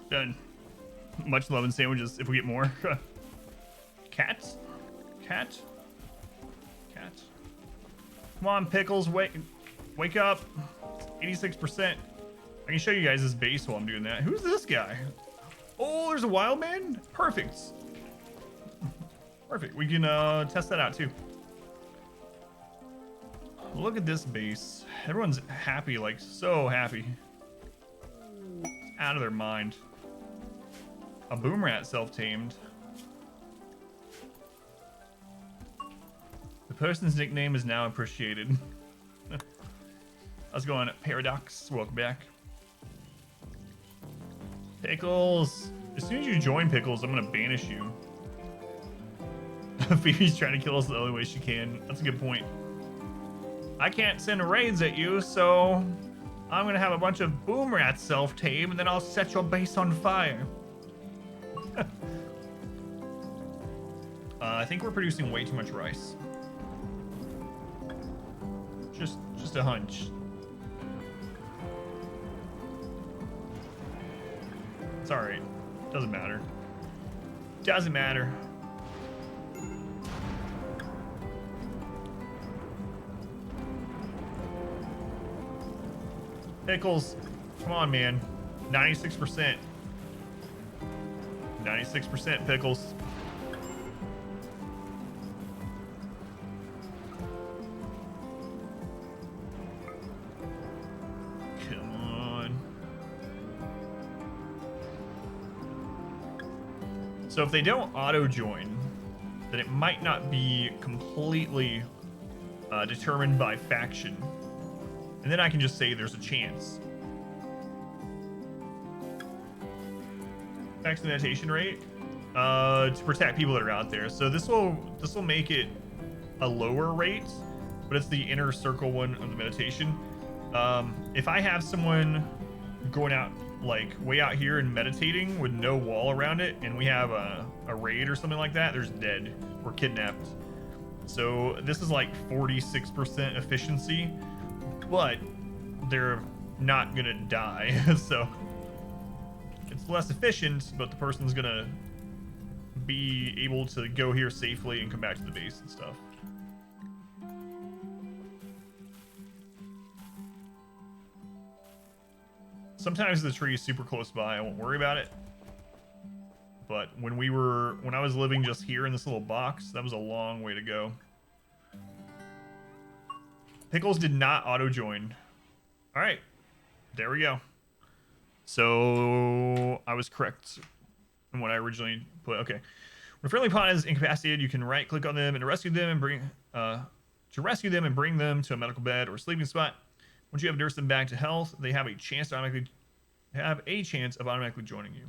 Done. Much love and sandwiches if we get more. Cats? Cat? Cat? Come on, Pickles, wake up. 86%. I can show you guys this base while I'm doing that. Who's this guy? Oh, there's a wild man? Perfect. Perfect. We can test that out too. Look at this base. Everyone's happy, like so happy. Out of their mind. A boom rat self-tamed. The person's nickname is now appreciated. How's it going, Paradox? Welcome back. Pickles. As soon as you join Pickles, I'm gonna banish you. Phoebe's trying to kill us the only way she can. That's a good point. I can't send raids at you, so I'm gonna have a bunch of boom rats self-tame, and then I'll set your base on fire. I think we're producing way too much rice. Just a hunch. It's alright. Doesn't matter. Doesn't matter. Pickles, come on, man. 96%. 96% Pickles. Come on. So if they don't auto-join, then it might not be completely determined by faction. And then I can just say there's a chance. Max the meditation rate to protect people that are out there. So this will make it a lower rate, but it's the inner circle one of the meditation. If I have someone going out like way out here and meditating with no wall around it, and we have a raid or something like that, there's dead or kidnapped. So this is like 46% efficiency, but they're not gonna die. So it's less efficient, but the person's gonna be able to go here safely and come back to the base and stuff. Sometimes the tree is super close by, I won't worry about it. But when I was living just here in this little box, that was a long way to go. Pickles did not auto join. All right, there we go. So I was correct in what I originally put. Okay, when a friendly opponent is incapacitated, you can right click on them and rescue them and bring them to a medical bed or sleeping spot. Once you have nursed them back to health, they have a chance of automatically joining you.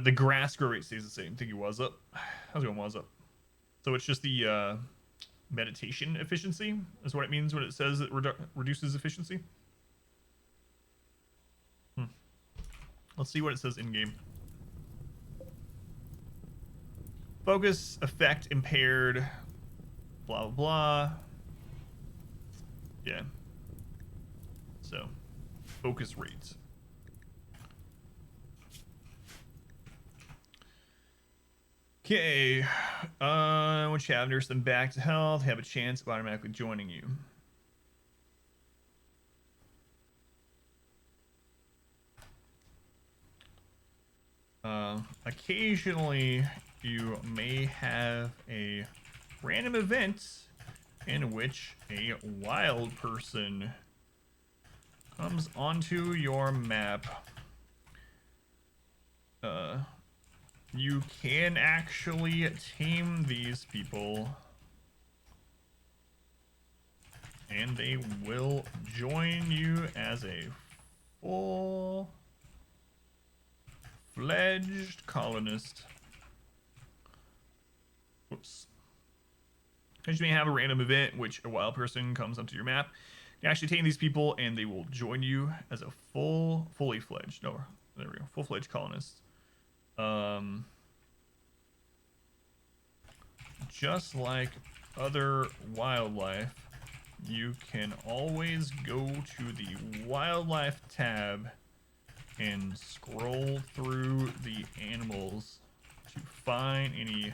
The grass grow rate stays the same. Think you was up. How's it going, was up? So it's just the meditation efficiency is what it means when it says it reduces efficiency. Let's see what it says in game. Focus effect impaired. Blah blah blah. Yeah. So, focus rates. Okay. Once you have nursed them back to health, have a chance of automatically joining you. Occasionally, you may have a random event in which a wild person comes onto your map. You can actually tame these people, and they will join you as a full-fledged colonist. Whoops. You may have a random event in which a wild person comes onto your map. You actually tame these people, and they will join you as a fully fledged. No, there we go. Full-fledged colonist. Just like other wildlife, you can always go to the wildlife tab and scroll through the animals to find any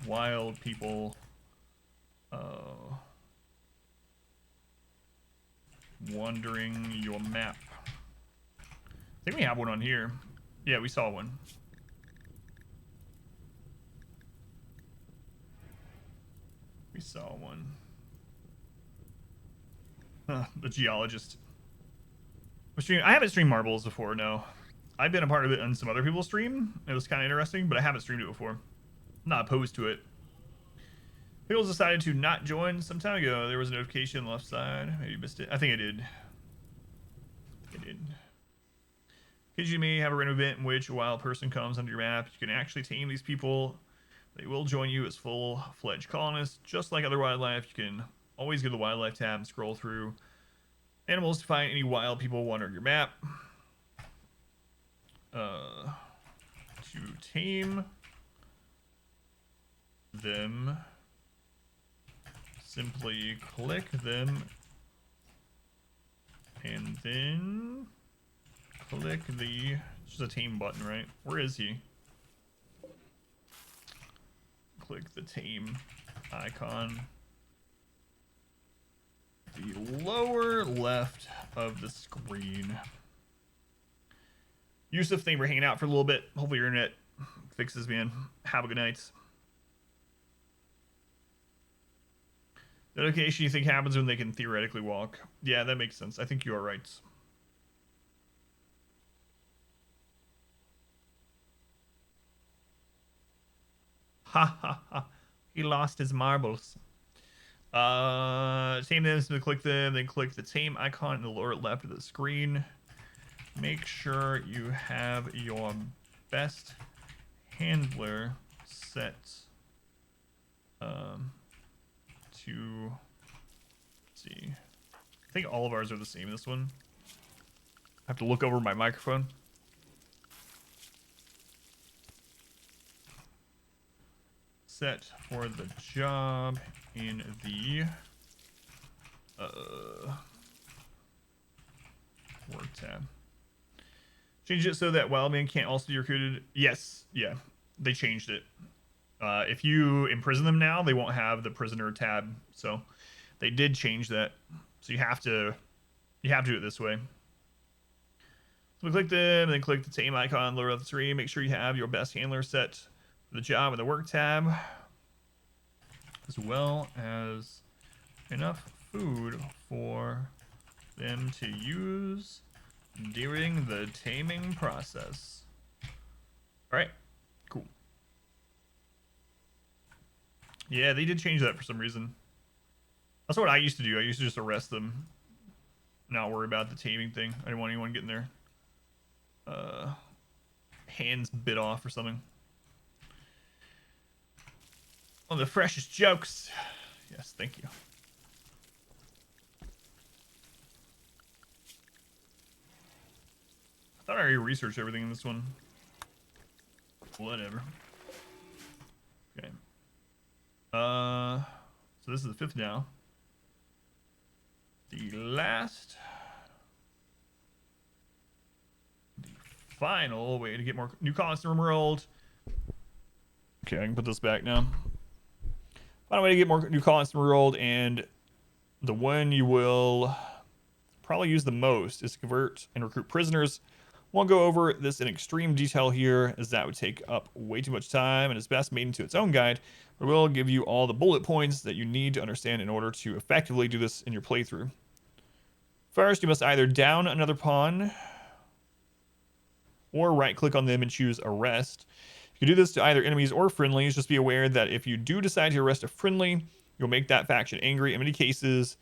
wild people wandering your map. I think we have one on here. Yeah, we saw one. We saw one. The geologist. I haven't streamed marbles before, no. I've been a part of it on some other people's stream. It was kind of interesting, but I haven't streamed it before. I'm not opposed to it. Pickles decided to not join some time ago. There was a notification on the left side. Maybe you missed it. I think I did. Because you may have a random event in which a wild person comes onto your map. You can actually tame these people. They will join you as full-fledged colonists. Just like other wildlife, you can always go to the wildlife tab and scroll through animals to find any wild people wandering your map. To tame them, simply click them and then click the, it's just a tame button, right? Where is he? Click the tame icon. The lower left of the screen. Yusuf, thank you for hanging out for a little bit. Hopefully your internet fixes, man. Have a good night. Notification you think happens when they can theoretically walk. Yeah, that makes sense. I think you are right. Ha ha ha. He lost his marbles. Tame them, so click them, then click the tame icon in the lower left of the screen. Make sure you have your best handler set to, let's see. I think all of ours are the same, this one. I have to look over my microphone. Set for the job in the work tab. Change it so that wildman can't also be recruited. Yes, yeah, they changed it. If you imprison them now, they won't have the prisoner tab. So they did change that. So you have to do it this way. So we click them, and then click the tame icon lower left of the screen. Make sure you have your best handler set for the job in the work tab. as well as enough food for them to use during the taming process. All right, cool. Yeah, they did change that for some reason. That's what I used to do. I used to just arrest them, not worry about the taming thing. I didn't want anyone getting their hands bit off or something. Oh, the freshest jokes. Yes, thank you. I thought I already researched everything in this one. Whatever. Okay. So this is the 5th now. The last, the final way to get more new colonists in RimWorld. Okay, I can put this back now. Final way to get more new colonists in RimWorld, and the one you will probably use the most is to convert and recruit prisoners. Won't go over this in extreme detail here, as that would take up way too much time and is best made into its own guide, but we'll give you all the bullet points that you need to understand in order to effectively do this in your playthrough. First, you must either down another pawn or right-click on them and choose Arrest. You can do this to either enemies or friendlies. Just be aware that if you do decide to arrest a friendly, you'll make that faction angry. In many cases,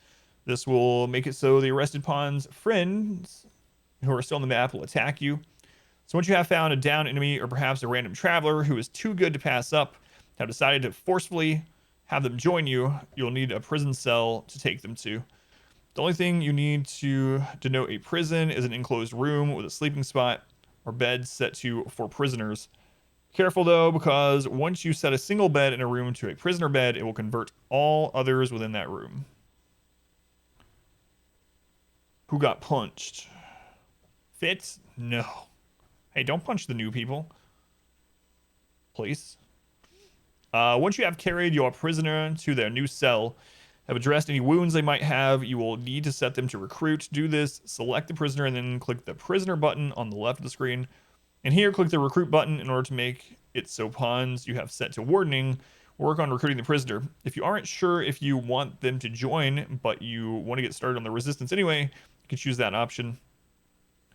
this will make it so the arrested pawn's friends who are still on the map will attack you. So once you have found a down enemy or perhaps a random traveler who is too good to pass up, have decided to forcefully have them join you, you'll need a prison cell to take them to. The only thing you need to denote a prison is an enclosed room with a sleeping spot or bed set for prisoners. Careful though, because once you set a single bed in a room to a prisoner bed, it will convert all others within that room. Who got punched? Fitz? No. Hey, don't punch the new people. Please. Once you have carried your prisoner to their new cell, have addressed any wounds they might have, you will need to set them to recruit. To do this, select the prisoner and then click the prisoner button on the left of the screen. And here, click the recruit button in order to make it so pawns you have set to wardening work on recruiting the prisoner. If you aren't sure if you want them to join, but you want to get started on the resistance anyway, you can choose that option.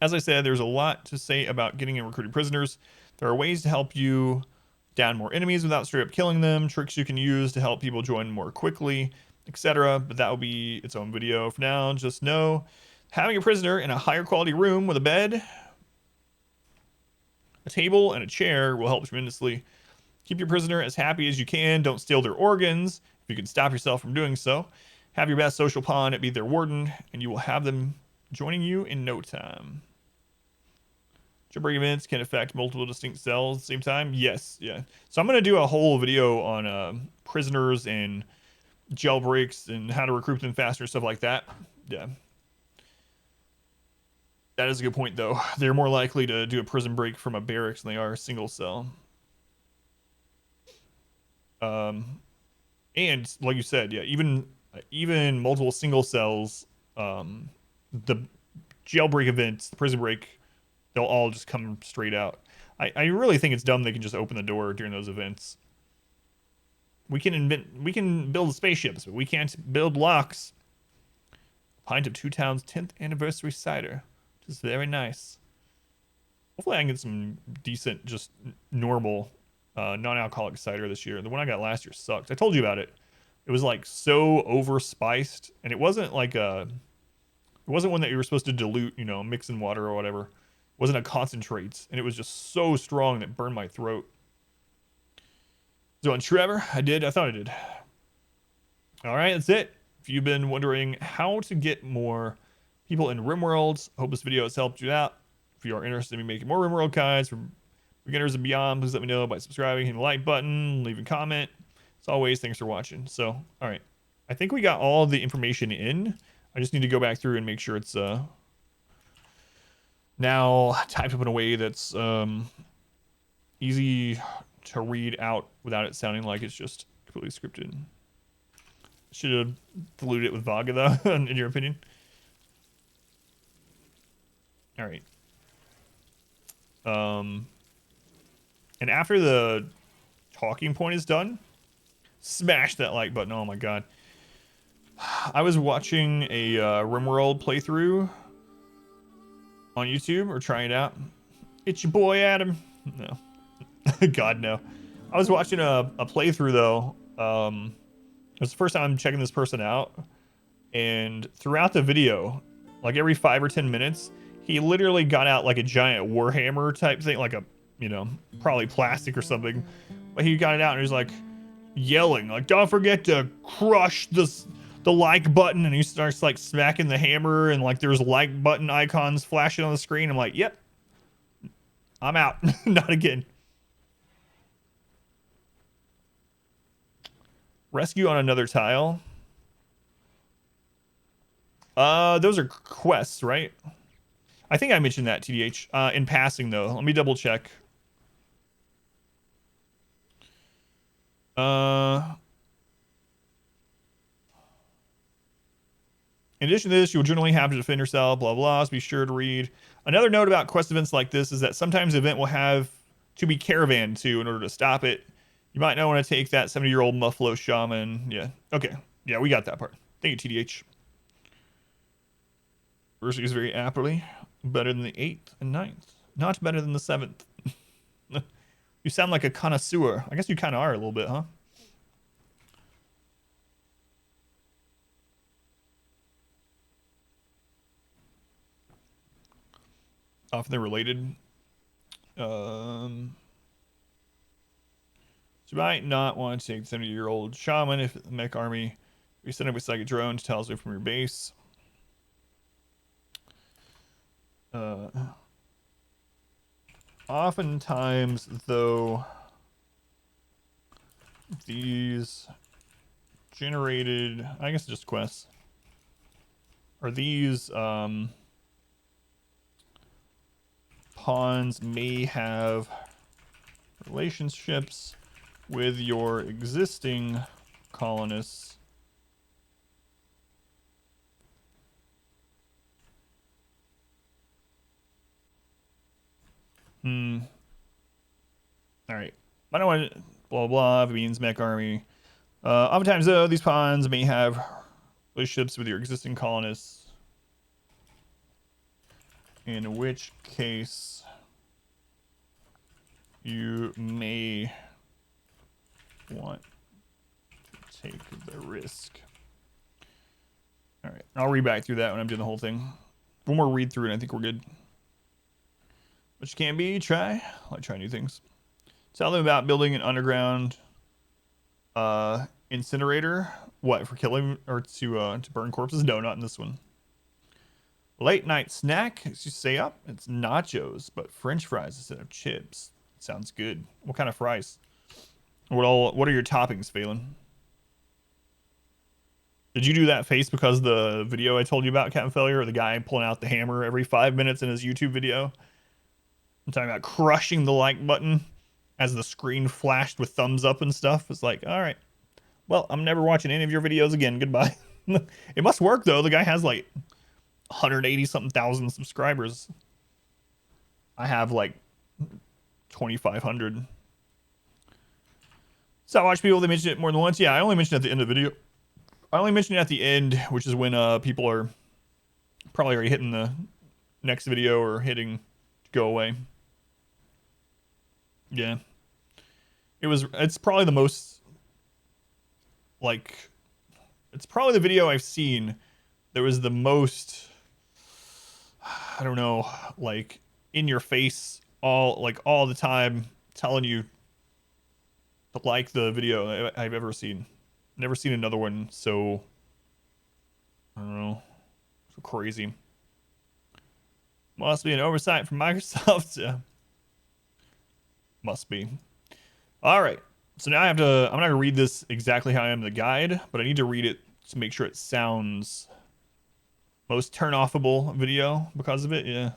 As I said, there's a lot to say about getting and recruiting prisoners. There are ways to help you down more enemies without straight up killing them, tricks you can use to help people join more quickly, etc. But that will be its own video. For now, just know having a prisoner in a higher quality room with a bed, a table, and a chair will help tremendously. Keep your prisoner as happy as you can. Don't steal their organs if you can stop yourself from doing so. Have your best social pawn be their warden, and you will have them joining you in no time. Jailbreak events can affect multiple distinct cells at the same time. Yes, yeah. So I'm going to do a whole video on prisoners and jailbreaks and how to recruit them faster, stuff like that. Yeah. That is a good point, though. They're more likely to do a prison break from a barracks than they are a single cell. And like you said, yeah, even multiple single cells, the jailbreak events, the prison break, they'll all just come straight out. I really think it's dumb they can just open the door during those events. We can build spaceships, but we can't build locks. Pint of Two Towns' 10th anniversary cider, which is very nice. Hopefully I can get some decent, just normal, non-alcoholic cider this year. The one I got last year sucked. I told you about it. It was like so over-spiced, and it wasn't like it wasn't one that you were supposed to dilute, you know, mix in water or whatever. It wasn't a concentrate, and it was just so strong that it burned my throat. So on Trevor, I thought I did. All right, that's it. If you've been wondering how to get more people in RimWorld, I hope this video has helped you out. If you are interested in making more RimWorld guides for beginners and beyond, please let me know by subscribing, hitting the like button, leaving a comment. As always, thanks for watching. So, all right. I think we got all the information in. I just need to go back through and make sure it's now typed up in a way that's easy to read out without it sounding like it's just completely scripted. Should have diluted it with Vaga, though, in your opinion. All right. And after the talking point is done, Smash that like button. Oh my god. I was watching a RimWorld playthrough on YouTube, or trying it out. It's your boy Adam. No. God, no. I was watching a playthrough though. It was the first time I'm checking this person out. And throughout the video, like every 5 or 10 minutes, he literally got out like a giant Warhammer type thing, like a, you know, probably plastic or something. But he got it out and he was like yelling, like, don't forget to crush the like button. And he starts like smacking the hammer, and like there's like button icons flashing on the screen. I'm like, yep, I'm out. Not again. Rescue on another tile. Those are quests, right? I think I mentioned that, TDH. In passing, though. Let me double check. In addition to this, you'll generally have to defend yourself, blah, blah, so be sure to read. Another note about quest events like this is that sometimes the event will have to be caravan to in order to stop it. You might not want to take that 70-year-old Muffalo Shaman. Yeah, okay. Yeah, we got that part. Thank you, TDH. Versus is very aptly better than the 8th and 9th. Not better than the 7th. You sound like a connoisseur. I guess you kind of are a little bit, huh? Often they're related. So you might not want to take the 70-year-old shaman if the mech army. You send up with psychic drone to tell us from your base. Oftentimes, though, these generated, I guess just quests, are these pawns may have relationships with your existing colonists. All right. I don't want to blah blah. Means mech army. Oftentimes, though, these pawns may have relationships with your existing colonists. In which case, you may want to take the risk. All right. I'll read back through that when I'm doing the whole thing. One more read through, and I think we're good. Which can be try. I like trying new things. Tell them about building an underground incinerator. What, for killing or to burn corpses? No, not in this one. Late night snack. As you say up, it's nachos, but French fries instead of chips. Sounds good. What kind of fries? What are your toppings, Phelan? Did you do that face because the video I told you about, Captain Failure, or the guy pulling out the hammer every 5 minutes in his YouTube video? I'm talking about crushing the like button as the screen flashed with thumbs up and stuff. It's like, all right, well, I'm never watching any of your videos again. Goodbye. It must work, though. The guy has like 180-something thousand subscribers. I have like 2,500. So I watch people, they mention it more than once. Yeah, I only mentioned it at the end of the video. I only mentioned it at the end, which is when people are probably already hitting the next video or hitting go away. Yeah. It's probably the most, like, it's probably the video I've seen that was the most, I don't know, like, in your face all the time telling you to like the video I've ever seen. Never seen another one so, I don't know, so crazy. Must be an oversight from Microsoft. Must be. All right. So now I'm not going to read this exactly how I am in the guide, but I need to read it to make sure it sounds most turn-offable video because of it. Yeah.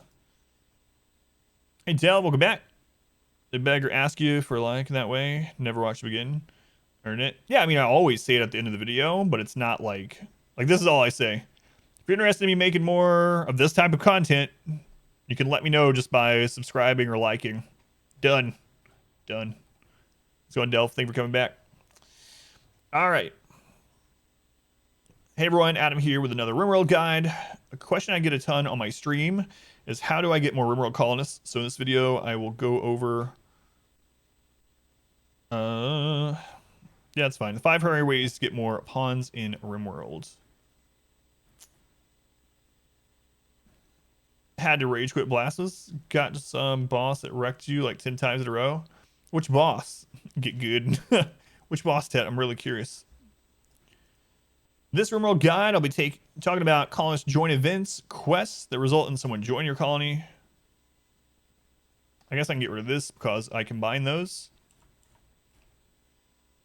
Hey, Dell, welcome back. Did Beggar ask you for a like that way? Never watched it again. Earn it. Yeah, I mean, I always say it at the end of the video, but it's not like this is all I say. If you're interested in me making more of this type of content, you can let me know just by subscribing or liking. Done. Let's go on, Delph. Thank you for coming back. All right. Hey everyone, Adam here with another RimWorld guide. A question I get a ton on my stream is how do I get more RimWorld colonists? So in this video, I will go over... yeah, it's fine. The 5 primary ways to get more pawns in RimWorld. Had to rage quit Blastus. Got some boss that wrecked you like 10 times in a row. Which boss? Get good. Which boss, Ted? I'm really curious. This RimWorld guide, I'll be talking about colonist join events, quests that result in someone joining your colony. I guess I can get rid of this because I combine those.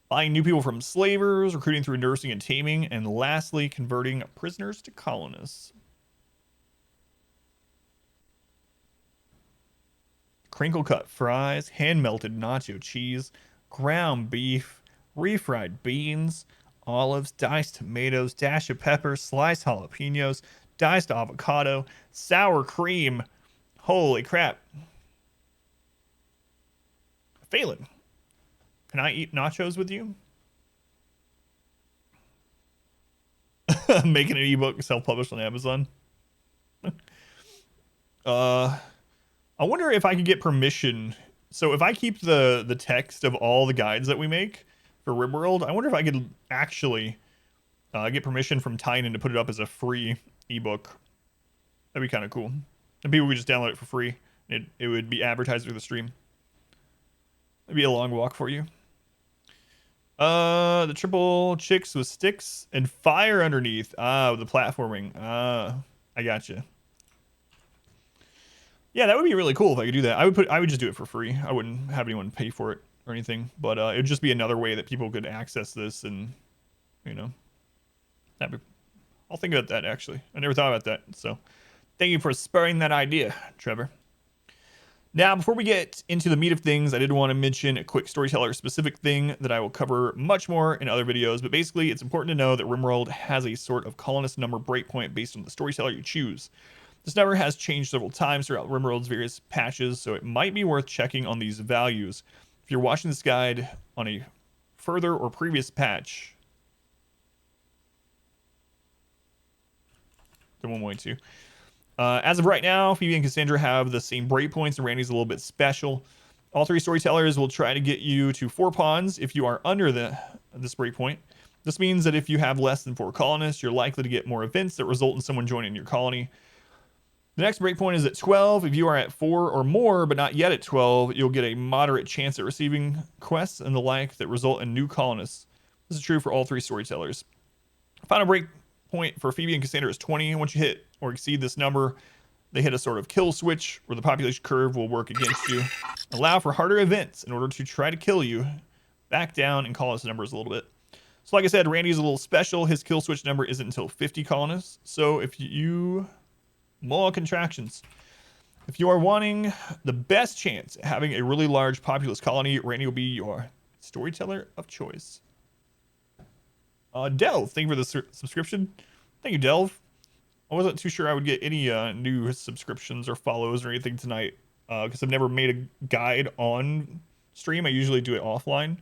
Buying new people from slavers, recruiting through nursing and taming, and lastly, converting prisoners to colonists. Crinkle cut fries, hand melted nacho cheese, ground beef, refried beans, olives, diced tomatoes, dash of pepper, sliced jalapenos, diced avocado, sour cream. Holy crap. Phelan, can I eat nachos with you? Making an ebook self-published on Amazon. I wonder if I could get permission. So if I keep the text of all the guides that we make for RimWorld, I wonder if I could actually get permission from Tynan to put it up as a free ebook. That'd be kind of cool. And people would just download it for free. It would be advertised through the stream. It'd be a long walk for you. The triple chicks with sticks and fire underneath. Ah, with the platforming. I gotcha. Yeah, that would be really cool if I could do that. I would just do it for free. I wouldn't have anyone pay for it or anything. But it would just be another way that people could access this, and you know, I'll think about that actually. I never thought about that. So, thank you for spurring that idea, Trevor. Now, before we get into the meat of things, I did want to mention a quick storyteller-specific thing that I will cover much more in other videos. But basically, it's important to know that RimWorld has a sort of colonist number breakpoint based on the storyteller you choose. This number has changed several times throughout RimWorld's various patches, so it might be worth checking on these values. If you're watching this guide on a further or previous patch, the 1.2. As of right now, Phoebe and Cassandra have the same breakpoints, and Randy's a little bit special. All 3 storytellers will try to get you to 4 pawns if you are under this breakpoint. This means that if you have less than 4 colonists, you're likely to get more events that result in someone joining your colony. The next breakpoint is at 12. If you are at 4 or more, but not yet at 12, you'll get a moderate chance at receiving quests and the like that result in new colonists. This is true for all 3 storytellers. Final breakpoint for Phoebe and Cassandra is 20. Once you hit or exceed this number, they hit a sort of kill switch where the population curve will work against you. Allow for harder events in order to try to kill you. Back down and colonist numbers a little bit. So like I said, Randy's a little special. His kill switch number isn't until 50 colonists. So if you... more contractions. If you are wanting the best chance at having a really large populous colony, Randy will be your storyteller of choice. Delve, thank you for the subscription. Thank you, Delve. I wasn't too sure I would get any new subscriptions or follows or anything tonight because I've never made a guide on stream. I usually do it offline.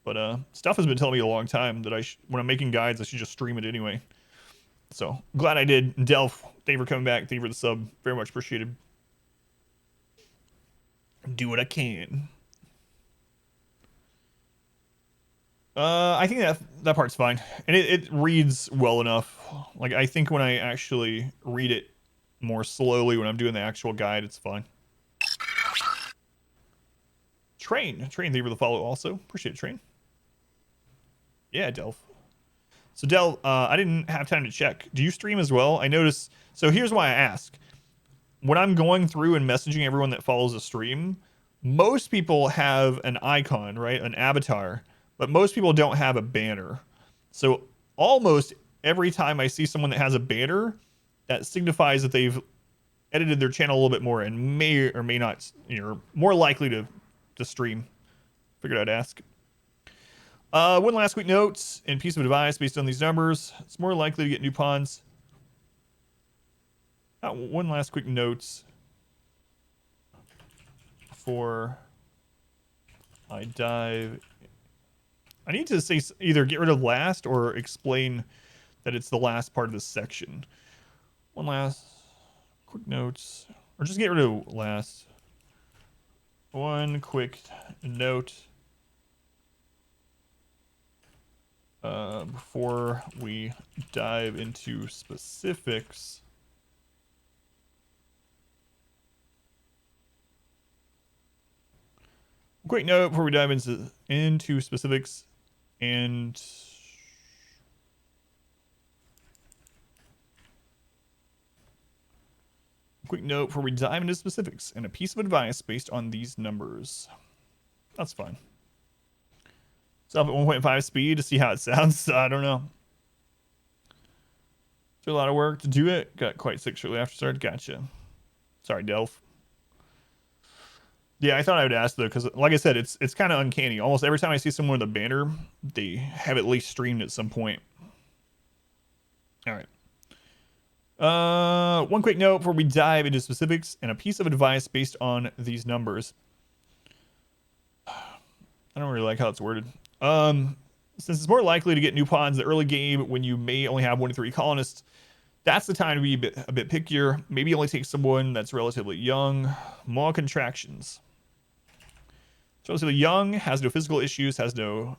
But stuff has been telling me a long time that when I'm making guides, I should just stream it anyway. So glad I did. Delph, thank you for coming back. Thank you for the sub. Very much appreciated. Do what I can. I think that part's fine. And it reads well enough. Like, I think when I actually read it more slowly when I'm doing the actual guide, it's fine. Train, thank you for the follow also. Appreciate it, Train. Yeah, Delph. So Del, I didn't have time to check. Do you stream as well? I noticed. So here's why I ask. When I'm going through and messaging everyone that follows the stream, most people have an icon, right? An avatar, but most people don't have a banner. So almost every time I see someone that has a banner, that signifies that they've edited their channel a little bit more and may or may not, more likely to stream. Figured I'd ask. One last quick note and piece of advice based on these numbers. It's more likely to get new pawns. One last quick note before I dive I need to say either get rid of last or explain that it's the last part of this section. One last quick notes, or just get rid of last. One quick note before we dive into specifics. Quick note before we dive into specifics, and quick note before we dive into specifics, and a piece of advice based on these numbers. That's fine. It's up at 1.5 speed to see how it sounds. I don't know. It's a lot of work to do it. Got quite sick shortly after start. Gotcha. Sorry, Delph. Yeah, I thought I would ask though, because like I said, it's kind of uncanny. Almost every time I see someone with a banner, they have at least streamed at some point. All right. One quick note before we dive into specifics, and a piece of advice based on these numbers. I don't really like how it's worded. Since it's more likely to get new pawns in the early game when you may only have 1 to 3 colonists, that's the time to be a bit pickier. Maybe only take someone that's relatively young. More contractions. So relatively young, has no physical issues, has no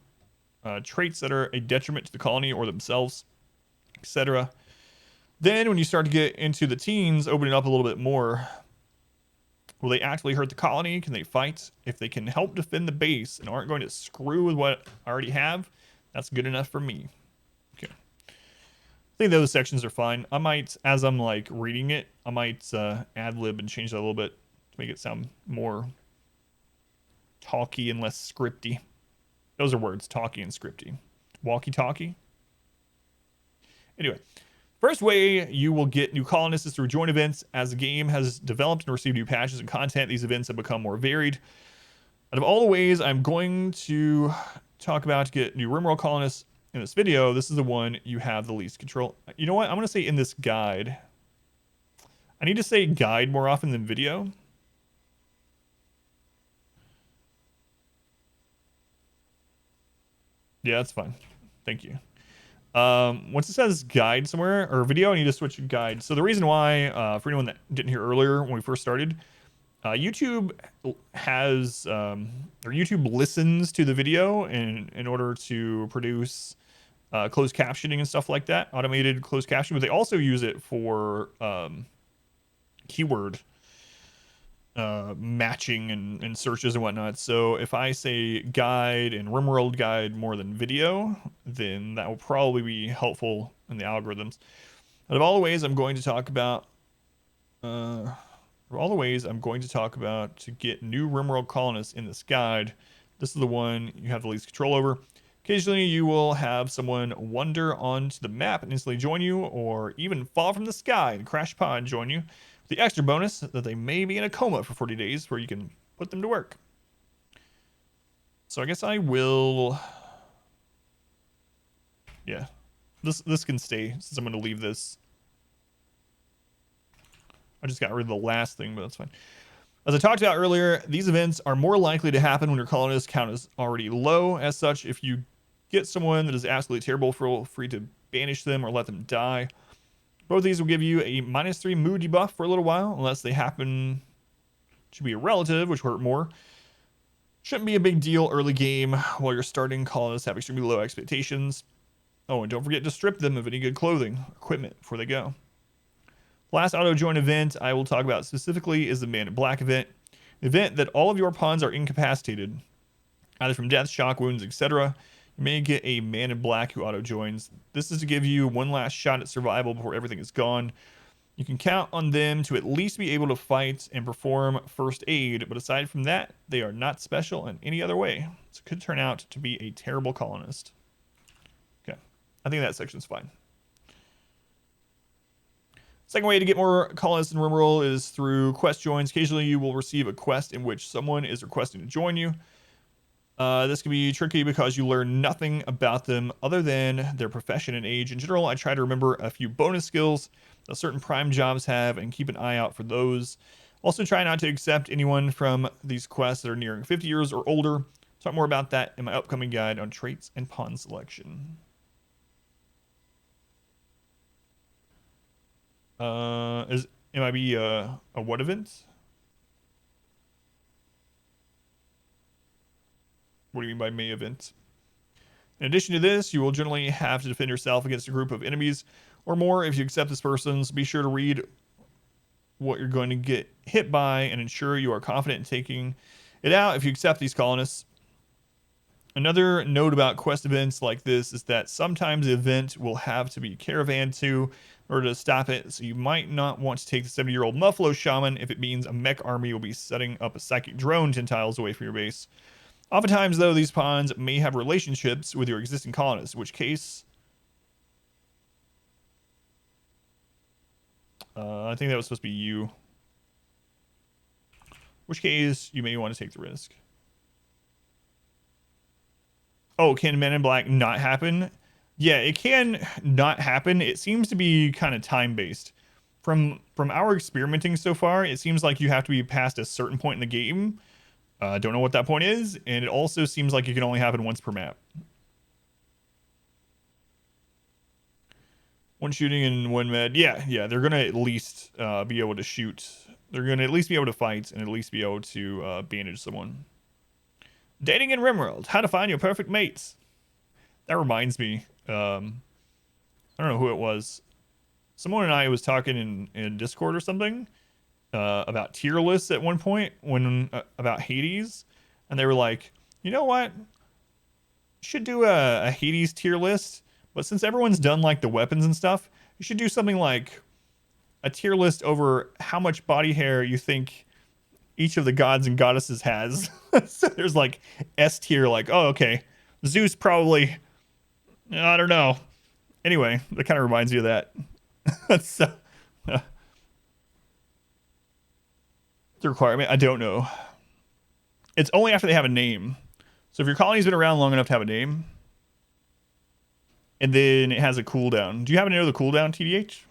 traits that are a detriment to the colony or themselves, etc. Then when you start to get into the teens, open it up a little bit more. Will they actively hurt the colony? Can they fight? If they can help defend the base and aren't going to screw with what I already have, that's good enough for me. Okay. I think those sections are fine. I might, as I'm like reading it, I might ad-lib and change that a little bit to make it sound more talky and less scripty. Those are words, talky and scripty. Walkie-talkie. Anyway, first way you will get new colonists is through join events. As the game has developed and received new patches and content, these events have become more varied. Out of all the ways I'm going to talk about to get new RimWorld colonists in this video, this is the one you have the least control. You know what? I'm going to say in this guide. I need to say guide more often than video. Yeah, that's fine. Thank you. Once it says guide somewhere or video, I need to switch to guide. So the reason why, for anyone that didn't hear earlier when we first started, YouTube has or YouTube listens to the video in order to produce closed captioning and stuff like that, automated closed captioning. But they also use it for keyword matching and searches and whatnot. So if I say guide and RimWorld guide more than video, then that will probably be helpful in the algorithms. Out of all the ways I'm going to talk about, to get new RimWorld colonists in this guide, this is the one you have the least control over. Occasionally you will have someone wander onto the map and instantly join you, or even fall from the sky and crash pod and join you. The extra bonus that they may be in a coma for 40 days where you can put them to work. So I guess I will... Yeah. This can stay since I'm going to leave this. I just got rid of the last thing, but that's fine. As I talked about earlier, these events are more likely to happen when your colonist count is already low. As such, if you get someone that is absolutely terrible, feel free to banish them or let them die. Both of these will give you a -3 mood debuff for a little while, unless they happen to be a relative, which hurt more. Shouldn't be a big deal early game while you're starting. Colonists have extremely low expectations. Oh, and don't forget to strip them of any good clothing, equipment before they go. Last auto join event I will talk about specifically is the Man in Black event. The event that all of your pawns are incapacitated, either from death, shock, wounds, etc. You may get a Man in Black who auto joins. This is to give you one last shot at survival before everything is gone. You can count on them to at least be able to fight and perform first aid, but aside from that, they are not special in any other way. So it could turn out to be a terrible colonist. Okay, I think that section's fine. Second way to get more colonists in RimWorld is through quest joins. Occasionally you will receive a quest in which someone is requesting to join you. This can be tricky because you learn nothing about them other than their profession and age. In general, I try to remember a few bonus skills that certain prime jobs have and keep an eye out for those. Also try not to accept anyone from these quests that are nearing 50 years or older. Talk more about that in my upcoming guide on traits and pawn selection. Is MIB a what event? What do you mean by May event? In addition to this, you will generally have to defend yourself against a group of enemies or more. If you accept this person's, be sure to read what you're going to get hit by and ensure you are confident in taking it out if you accept these colonists. Another note about quest events like this is that sometimes the event will have to be caravanned to in order to stop it, so you might not want to take the 70-year-old Muffalo Shaman if it means a mech army will be setting up a psychic drone 10 tiles away from your base. Oftentimes, though, these pawns may have relationships with your existing colonists, in which case... I think that was supposed to be you. In which case, you may want to take the risk. Oh, can Men in Black not happen? Yeah, it can not happen. It seems to be kind of time-based. From our experimenting so far, it seems like you have to be past a certain point in the game. Don't know what that point is, and it also seems like it can only happen once per map. One shooting and one med. Yeah, they're gonna at least be able to shoot. They're gonna at least be able to fight and at least be able to bandage someone. Dating in RimWorld. How to find your perfect mates. That reminds me. I don't know who it was. Someone and I was talking in Discord or something about tier lists at one point when about Hades, and they were like, you know what? You should do a Hades tier list, but since everyone's done like the weapons and stuff, you should do something like a tier list over how much body hair you think each of the gods and goddesses has. So there's like S tier, like, oh, okay, Zeus probably, I don't know. Anyway, that kind of reminds me of that. That's the requirement. I don't know. It's only after they have a name. So if your colony's been around long enough to have a name, and then it has a cooldown. Do you happen to know the cooldown, TDH?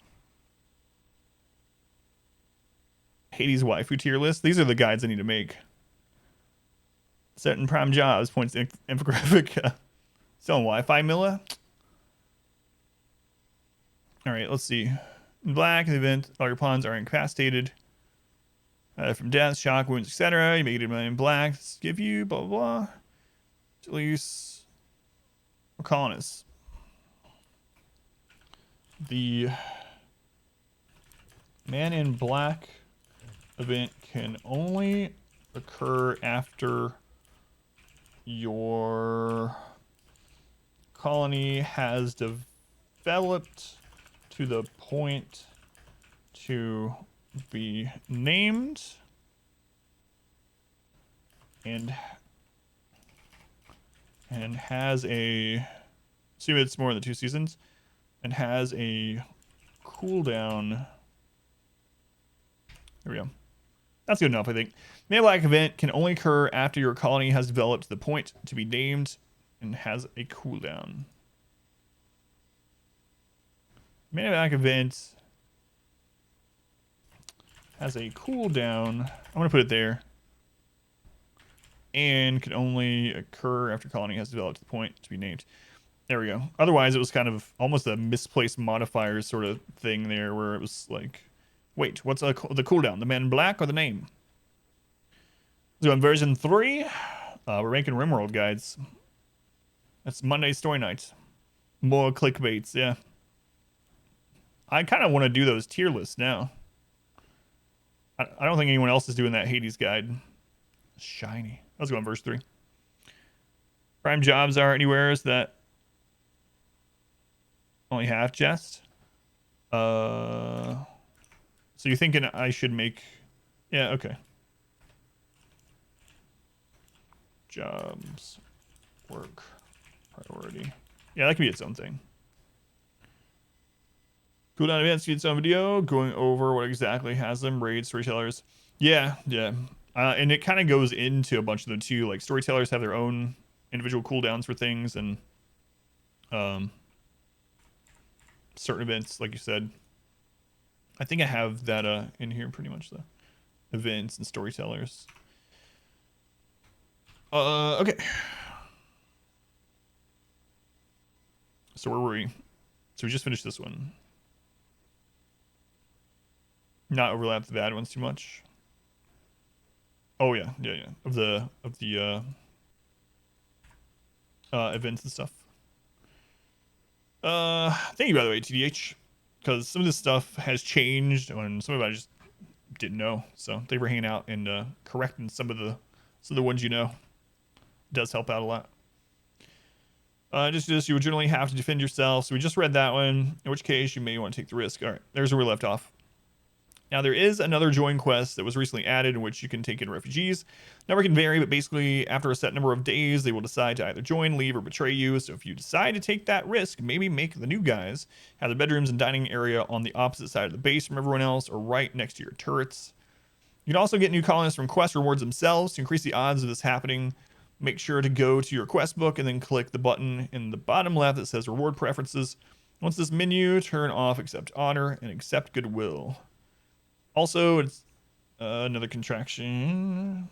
Hades waifu tier list. These are the guides I need to make. Certain prime jobs. Points infographic. Still on Wi-Fi, Milla. All right, let's see. In black, in the event, all your pawns are incapacitated from death, shock, wounds, etc. You make it in black. Let's give you blah, blah, blah. Release colonists. The Man in Black event can only occur after your colony has developed to the point to be named and has a, assume it's more than 2 seasons, and has a cooldown. There we go. That's good enough, I think. Man in Black event can only occur after your colony has developed to the point to be named and has a cooldown. Man in Black event has a cooldown. I'm going to put it there. And can only occur after colony has developed to the point to be named. There we go. Otherwise, it was kind of almost a misplaced modifiers sort of thing there, where it was like, wait, what's the cooldown? The Man in Black or the name? So on version 3, we're ranking RimWorld guides. That's Monday story night. More clickbaits, yeah. I kind of want to do those tier lists now. I don't think anyone else is doing that Hades guide. Shiny. Let's go on verse 3. Prime jobs are anywhere is that only half jest. So you're thinking I should make, yeah, okay. Jobs, work, priority. Yeah, that could be its own thing. Cooldown events, its own video, going over what exactly has them, raids, storytellers. Yeah. And it kind of goes into a bunch of them too. Like storytellers have their own individual cooldowns for things, and certain events, like you said. I think I have that in here pretty much, the events and storytellers. Okay. So where were we? So we just finished this one. Not overlap the bad ones too much. Oh yeah. Of the events and stuff. Thank you, by the way, TDH, because some of this stuff has changed and some of it I just didn't know. So they were hanging out and correcting some of the ones you know. It does help out a lot. Just this, you would generally have to defend yourself. So we just read that one, in which case you may want to take the risk. All right, there's where we left off. Now, there is another join quest that was recently added in which you can take in refugees. Number can vary, but basically after a set number of days, they will decide to either join, leave, or betray you. So if you decide to take that risk, maybe make the new guys have the bedrooms and dining area on the opposite side of the base from everyone else or right next to your turrets. You can also get new colonists from quest rewards themselves to increase the odds of this happening. Make sure to go to your quest book and then click the button in the bottom left that says reward preferences. Once this menu, turn off accept honor and accept goodwill. Also, it's another contraction.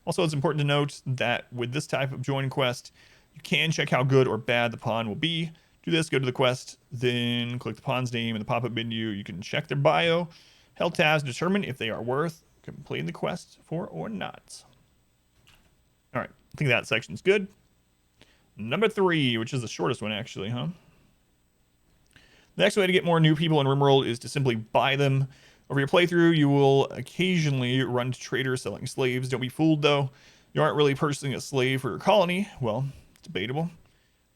Also, it's important to note that with this type of join quest, you can check how good or bad the pawn will be. Do this, go to the quest, then click the pawn's name in the pop-up menu. You can check their bio, held tabs to determine if they are worth completing the quest for or not. All right, I think that section's good. Number 3, which is the shortest one actually, huh? The next way to get more new people in RimWorld is to simply buy them. Over your playthrough, you will occasionally run into traders selling slaves. Don't be fooled, though. You aren't really purchasing a slave for your colony. Well, it's debatable.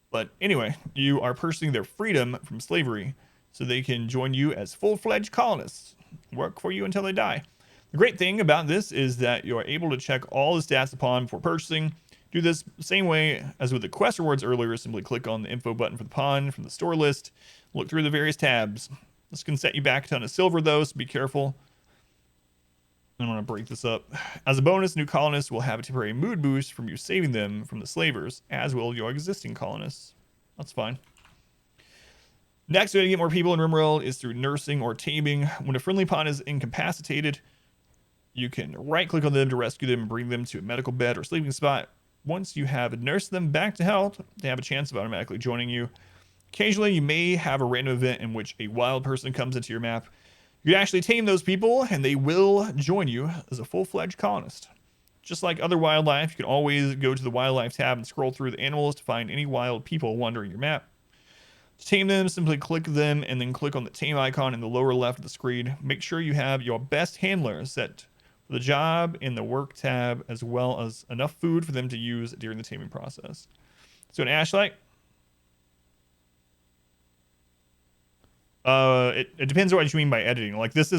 But anyway, you are purchasing their freedom from slavery so they can join you as full-fledged colonists. Work for you until they die. The great thing about this is that you are able to check all the stats upon before purchasing. Do this the same way as with the quest rewards earlier. Simply click on the info button for the pawn from the store list. Look through the various tabs. This can set you back a ton of silver, though, so be careful. I'm going to break this up. As a bonus, new colonists will have a temporary mood boost from you saving them from the slavers, as will your existing colonists. That's fine. Next way to get more people in RimWorld is through nursing or taming. When a friendly pawn is incapacitated, you can right-click on them to rescue them and bring them to a medical bed or sleeping spot. Once you have nursed them back to health, they have a chance of automatically joining you. Occasionally, you may have a random event in which a wild person comes into your map. You can actually tame those people, and they will join you as a full-fledged colonist. Just like other wildlife, you can always go to the wildlife tab and scroll through the animals to find any wild people wandering your map. To tame them, simply click them and then click on the tame icon in the lower left of the screen. Make sure you have your best handler set for the job in the work tab, as well as enough food for them to use during the taming process. So an Ashlight. It depends on what you mean by editing. Like, this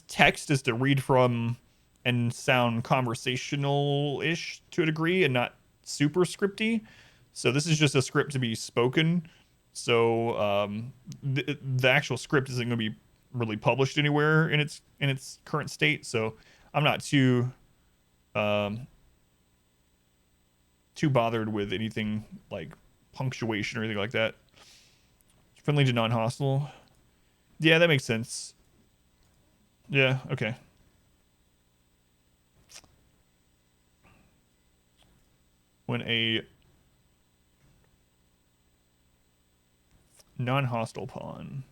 text is to read from and sound conversational-ish to a degree and not super scripty. So this is just a script to be spoken. So the actual script isn't going to be really published anywhere in its current state. So I'm not too bothered with anything like punctuation or anything like that. Friendly to non-hostile. Yeah, that makes sense. Yeah, okay. When a non-hostile pawn.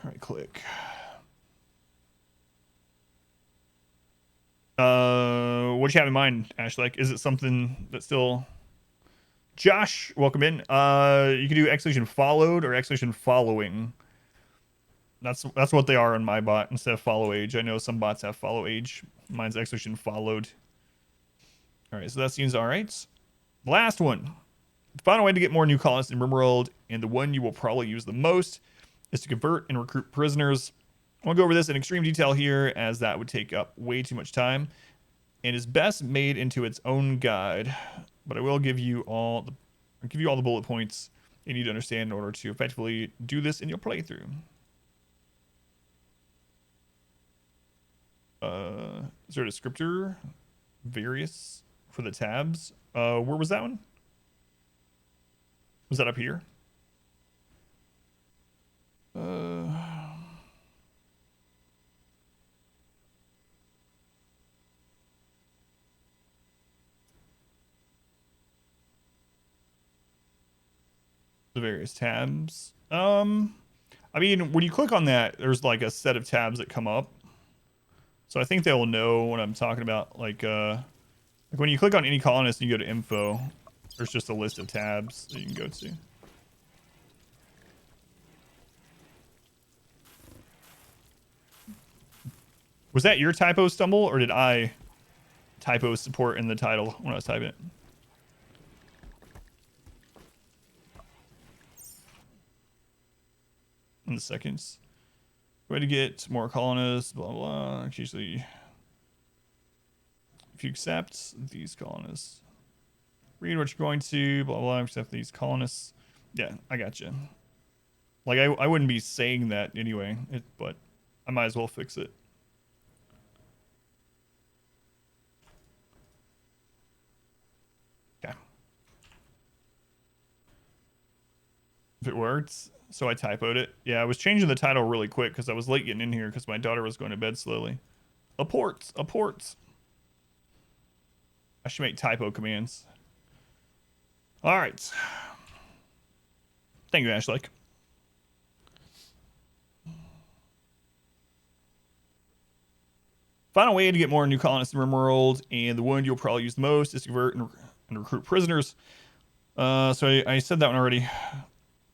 Right click. What do you have in mind, Ash? Like, is it something that's still... Josh, welcome in. You can do exclamation followed or exclamation following. That's what they are on my bot instead of follow age. I know some bots have follow age. Mine's exclamation followed. All right, so that seems all right. Last one. The final way to get more new colonists in RimWorld, and the one you will probably use the most, is to convert and recruit prisoners. I won't go over this in extreme detail here, as that would take up way too much time, and is best made into its own guide. But I will give you all the bullet points you need to understand in order to effectively do this in your playthrough. Is there a descriptor? Various for the tabs. Where was that one? Was that up here? the various tabs. I mean, when you click on that, there's like a set of tabs that come up. So I think they'll know what I'm talking about. Like when you click on any colonist and you go to info, there's just a list of tabs that you can go to. Was that your typo, Stumble, or did I typo support in the title when I was typing it? In the seconds. Way to get more colonists, blah, blah. It's usually, if you accept these colonists, read what you're going to, blah, blah, accept these colonists. Yeah, I got you. Like, I wouldn't be saying that anyway, but I might as well fix it. Okay. If it works. So I typoed it. Yeah, I was changing the title really quick because I was late getting in here because my daughter was going to bed slowly. Apports. I should make typo commands. All right. Thank you, Ashley. Final way to get more new colonists in RimWorld, and the one you'll probably use the most, is to convert and recruit prisoners. So I said that one already.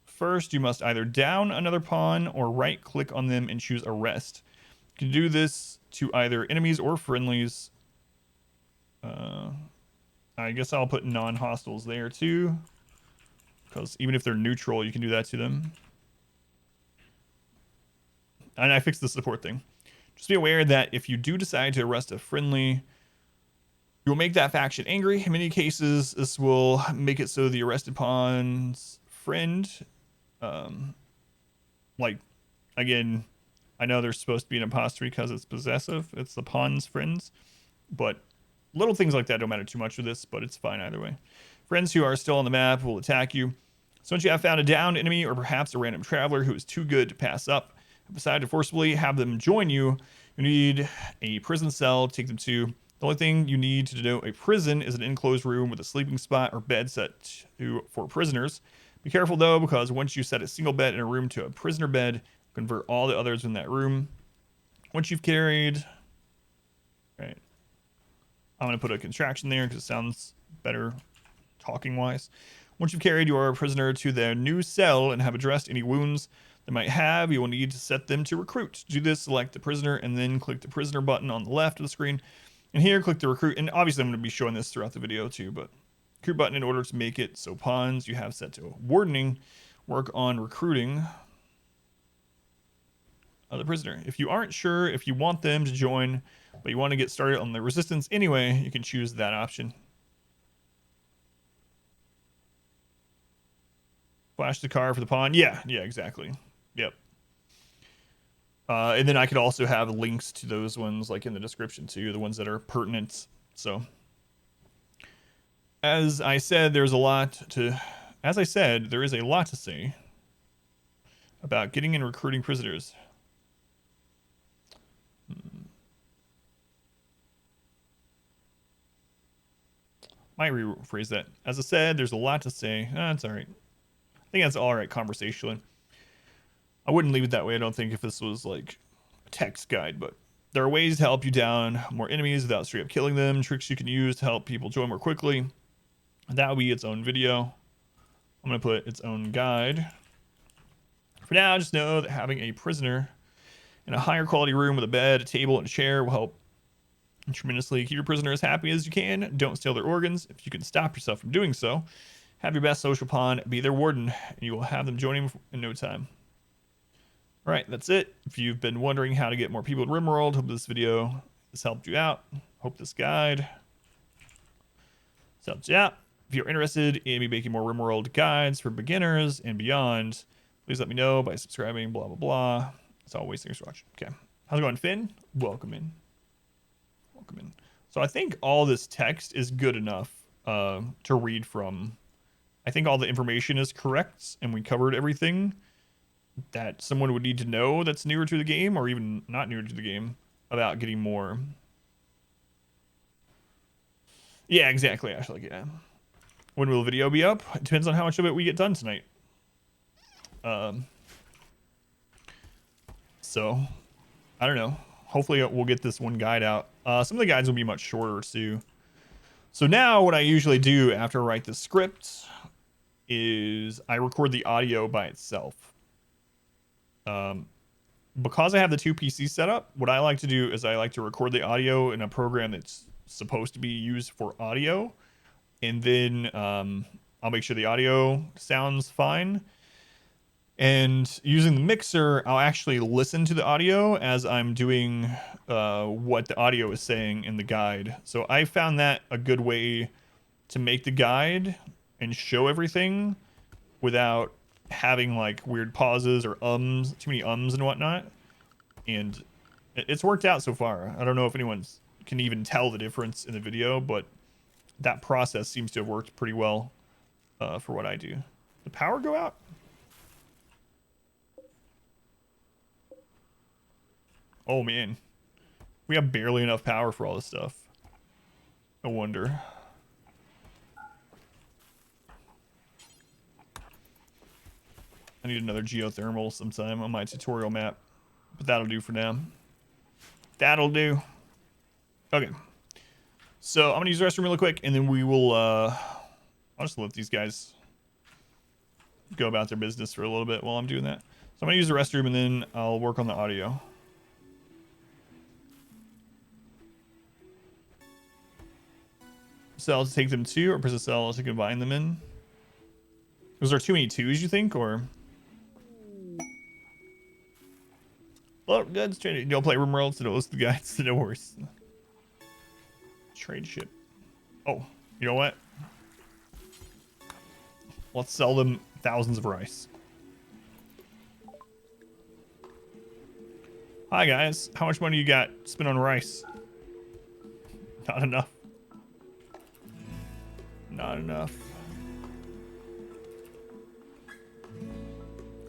First, you must either down another pawn or right-click on them and choose Arrest. You can do this to either enemies or friendlies. I guess I'll put non-hostiles there too, because even if they're neutral, you can do that to them. And I fixed the support thing. Just be aware that if you do decide to arrest a friendly, you will make that faction angry. In many cases, this will make it so the arrested pawn's friend, like, again, I know there's supposed to be an imposter because it's possessive. It's the pawn's friends, but little things like that don't matter too much with this, but it's fine either way. Friends who are still on the map will attack you. So once you have found a downed enemy or perhaps a random traveler who is too good to pass up, and decide to forcibly have them join you, you need a prison cell to take them to. The only thing you need to denote a prison is an enclosed room with a sleeping spot or bed set for prisoners. Be careful though, because once you set a single bed in a room to a prisoner bed, convert all the others in that room. Once you've carried, right, I'm going to put a contraction there because it sounds better talking wise. Once you've carried your prisoner to their new cell and have addressed any wounds they might have, you will need to set them to recruit. To do this, select the prisoner and then click the prisoner button on the left of the screen. And here, click the recruit. And obviously, I'm going to be showing this throughout the video too, but recruit button in order to make it so pawns you have set to wardening work on recruiting the prisoner. If you aren't sure if you want them to join, but you want to get started on the resistance anyway, you can choose that option. Flash the car for the pawn. Yeah, exactly. Yep. And then I could also have links to those ones like in the description too, the ones that are pertinent. So as I said, there is a lot to say about getting and recruiting prisoners. Might rephrase that. As I said, there's a lot to say. That's all right. I think that's all right conversationally. I wouldn't leave it that way, I don't think, if this was like a text guide, but there are ways to help you down more enemies without straight up killing them, tricks you can use to help people join more quickly. That will be its own video. I'm going to put its own guide. For now, just know that having a prisoner in a higher quality room with a bed, a table, and a chair will help tremendously. Keep your prisoner as happy as you can. Don't steal their organs. If you can stop yourself from doing so, have your best social pawn be their warden, and you will have them joining in no time. All right, that's it. If you've been wondering how to get more people in RimWorld, hope this video has helped you out. Hope this guide has helped you out. If you're interested in me making more RimWorld guides for beginners and beyond, please let me know by subscribing, blah, blah, blah. As always, thanks for watching. Okay. How's it going, Finn? Welcome in. Welcome in. So I think all this text is good enough to read from. I think all the information is correct, and we covered everything that someone would need to know that's newer to the game, or even not newer to the game, about getting more. Yeah, exactly, Ashley. Yeah. When will the video be up? It depends on how much of it we get done tonight. So I don't know. Hopefully we'll get this one guide out. Some of the guides will be much shorter too. So now what I usually do after I write the script is I record the audio by itself. Because I have the two PCs set up, what I like to do is I like to record the audio in a program that's supposed to be used for audio. And then I'll make sure the audio sounds fine. And using the mixer, I'll actually listen to the audio as I'm doing what the audio is saying in the guide. So I found that a good way to make the guide and show everything without having like weird pauses or too many ums and whatnot. And it's worked out so far. I don't know if anyone can even tell the difference in the video, but that process seems to have worked pretty well for what I do. Did the power go out? Oh man, we have barely enough power for all this stuff. No wonder. I need another geothermal sometime on my tutorial map, but that'll do for now. That'll do. Okay. So I'm gonna use the restroom really quick, and then we will, I'll just let these guys go about their business for a little bit while I'm doing that. So I'm gonna use the restroom, and then I'll work on the audio. Cell to take them to, or press a cell to combine them in? Was there too many twos, you think, or? Well, good. You'll play RimWorld, so don't listen to the guides to know worse. Trade ship. Oh, you know what? Let's sell them thousands of rice. Hi guys, how much money you got spent on rice? Not enough. Not enough.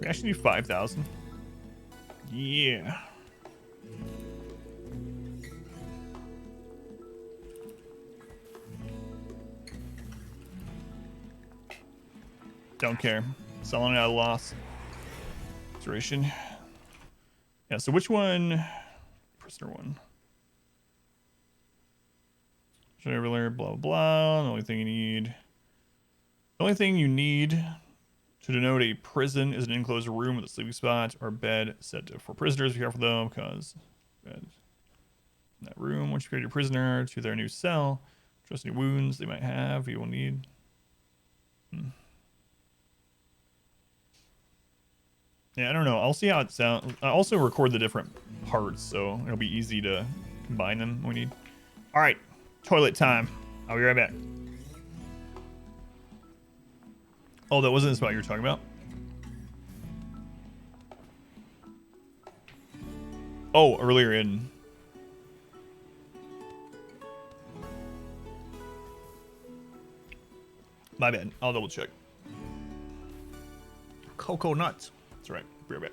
We actually need 5,000. Yeah. Don't care. Selling at a loss. Duration. Yeah, so which one? Prisoner one. Should I ever blah, blah, blah. The only thing you need to denote a prison is an enclosed room with a sleeping spot or bed set for prisoners. Be careful though, because bed in that room, once you carry your prisoner to their new cell, trust any wounds they might have, you will need. Yeah, I don't know. I'll see how it sounds. I also record the different parts, so it'll be easy to combine them when we need. All right, toilet time. I'll be right back. Oh, that wasn't the spot you were talking about? Oh, earlier in... My bad. I'll double check. Cocoa nuts. That's right. Be right back.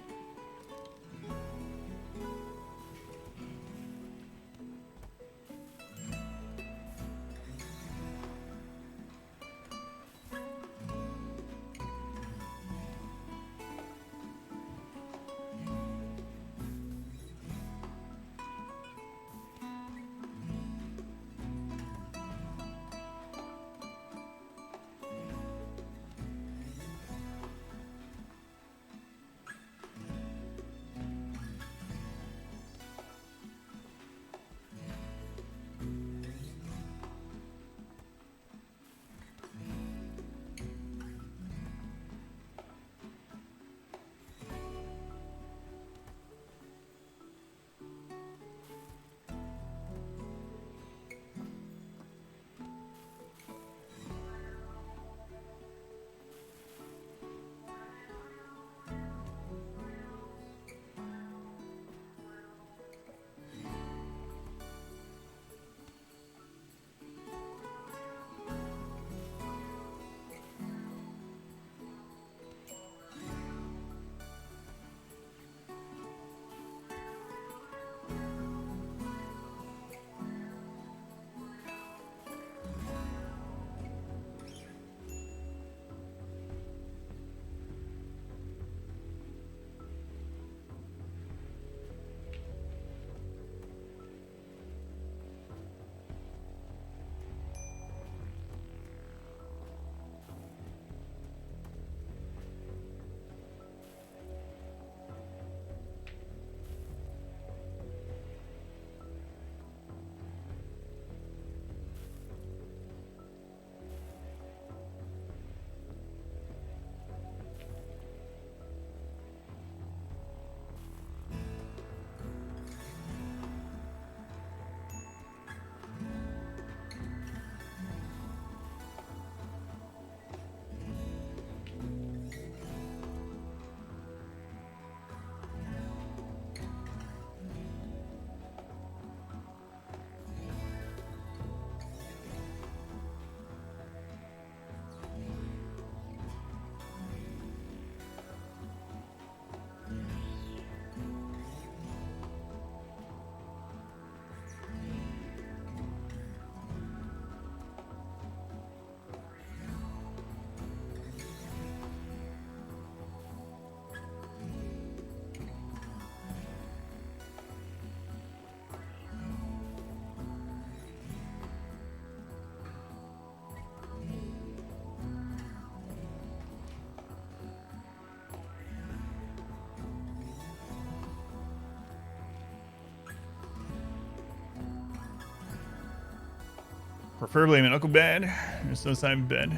Preferably a medical bed. There's no sign bed.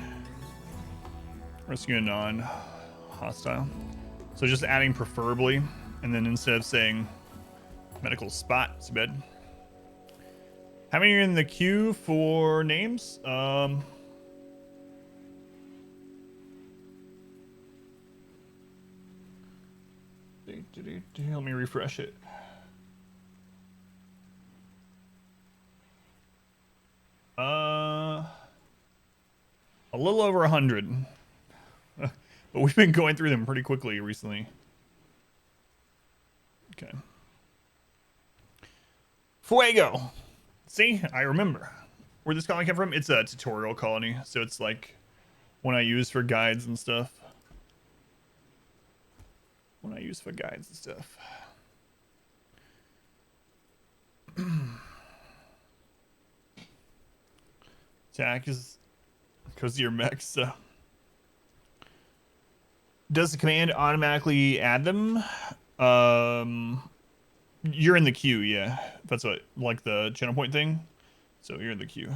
Rescue a non-hostile. So just adding preferably, and then instead of saying medical spot, it's a bed. How many are in the queue for names? Let me refresh it. A little over 100. But we've been going through them pretty quickly recently. Okay. Fuego. See, I remember where this colony came from. It's a tutorial colony, so it's like one I use for guides and stuff. Attack is cozier mech, so. Does the command automatically add them? You're in the queue, yeah. That's what, like the channel point thing. So you're in the queue.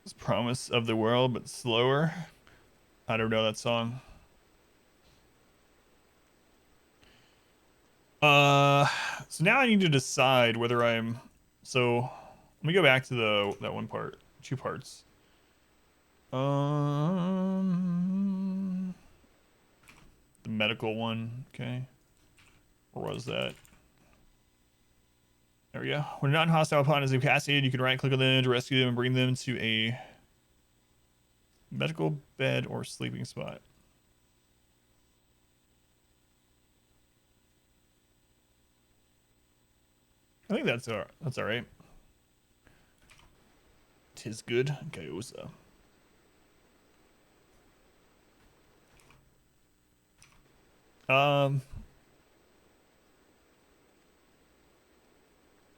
It's promise of the world, but slower. I don't know that song. So now I need to decide whether I'm. So let me go back to that one part, 2 parts. The medical one, okay. Where was that? There we go. When a non-hostile opponent is incapacitated, you can right-click on them to rescue them and bring them to a medical bed or sleeping spot. I think that's all right. Tis good. Okay, what's up? All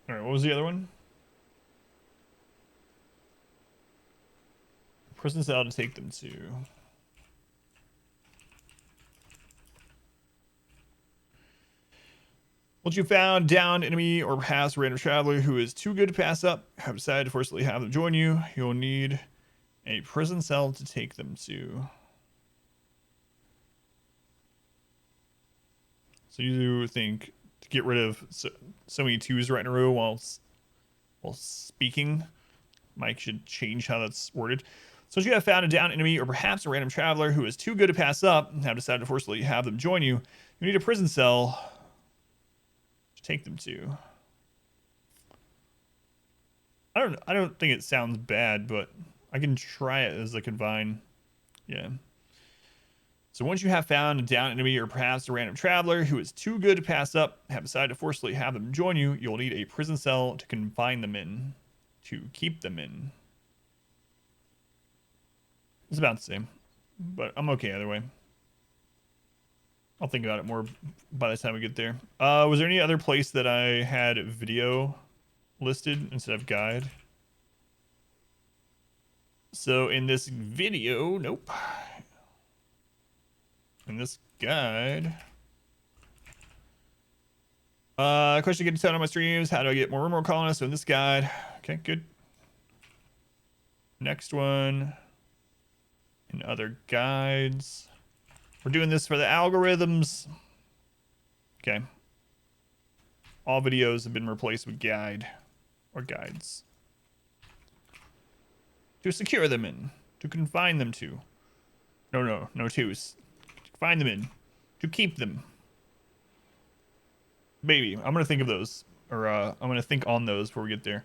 right, what was the other one? Prison cell to take them to. Once you found down enemy or perhaps a random traveler who is too good to pass up, have decided to forcibly have them join you, you'll need a prison cell to take them to. So you think to get rid of so many 2s right in a row while speaking, Mike should change how that's worded. So you have found a down enemy or perhaps a random traveler who is too good to pass up and have decided to forcibly have them join you, you need a prison cell to take them to. I don't think it sounds bad, but I can try it as a confine. Yeah. So once you have found a down enemy or perhaps a random traveler who is too good to pass up, have decided to forcibly have them join you, you'll need a prison cell to confine them in, to keep them in. It's about the same, but I'm okay either way. I'll think about it more by the time we get there. Was there any other place that I had video listed instead of guide? So in this video, nope. In this guide, question I get to tell on my streams: how do I get more RimWorld colonists? So in this guide, okay, good. Next one, in other guides, we're doing this for the algorithms. Okay. All videos have been replaced with guide or guides to secure them in, to confine them to. No twos. Find them in, to keep them. Maybe I'm gonna think of those, or I'm gonna think on those before we get there.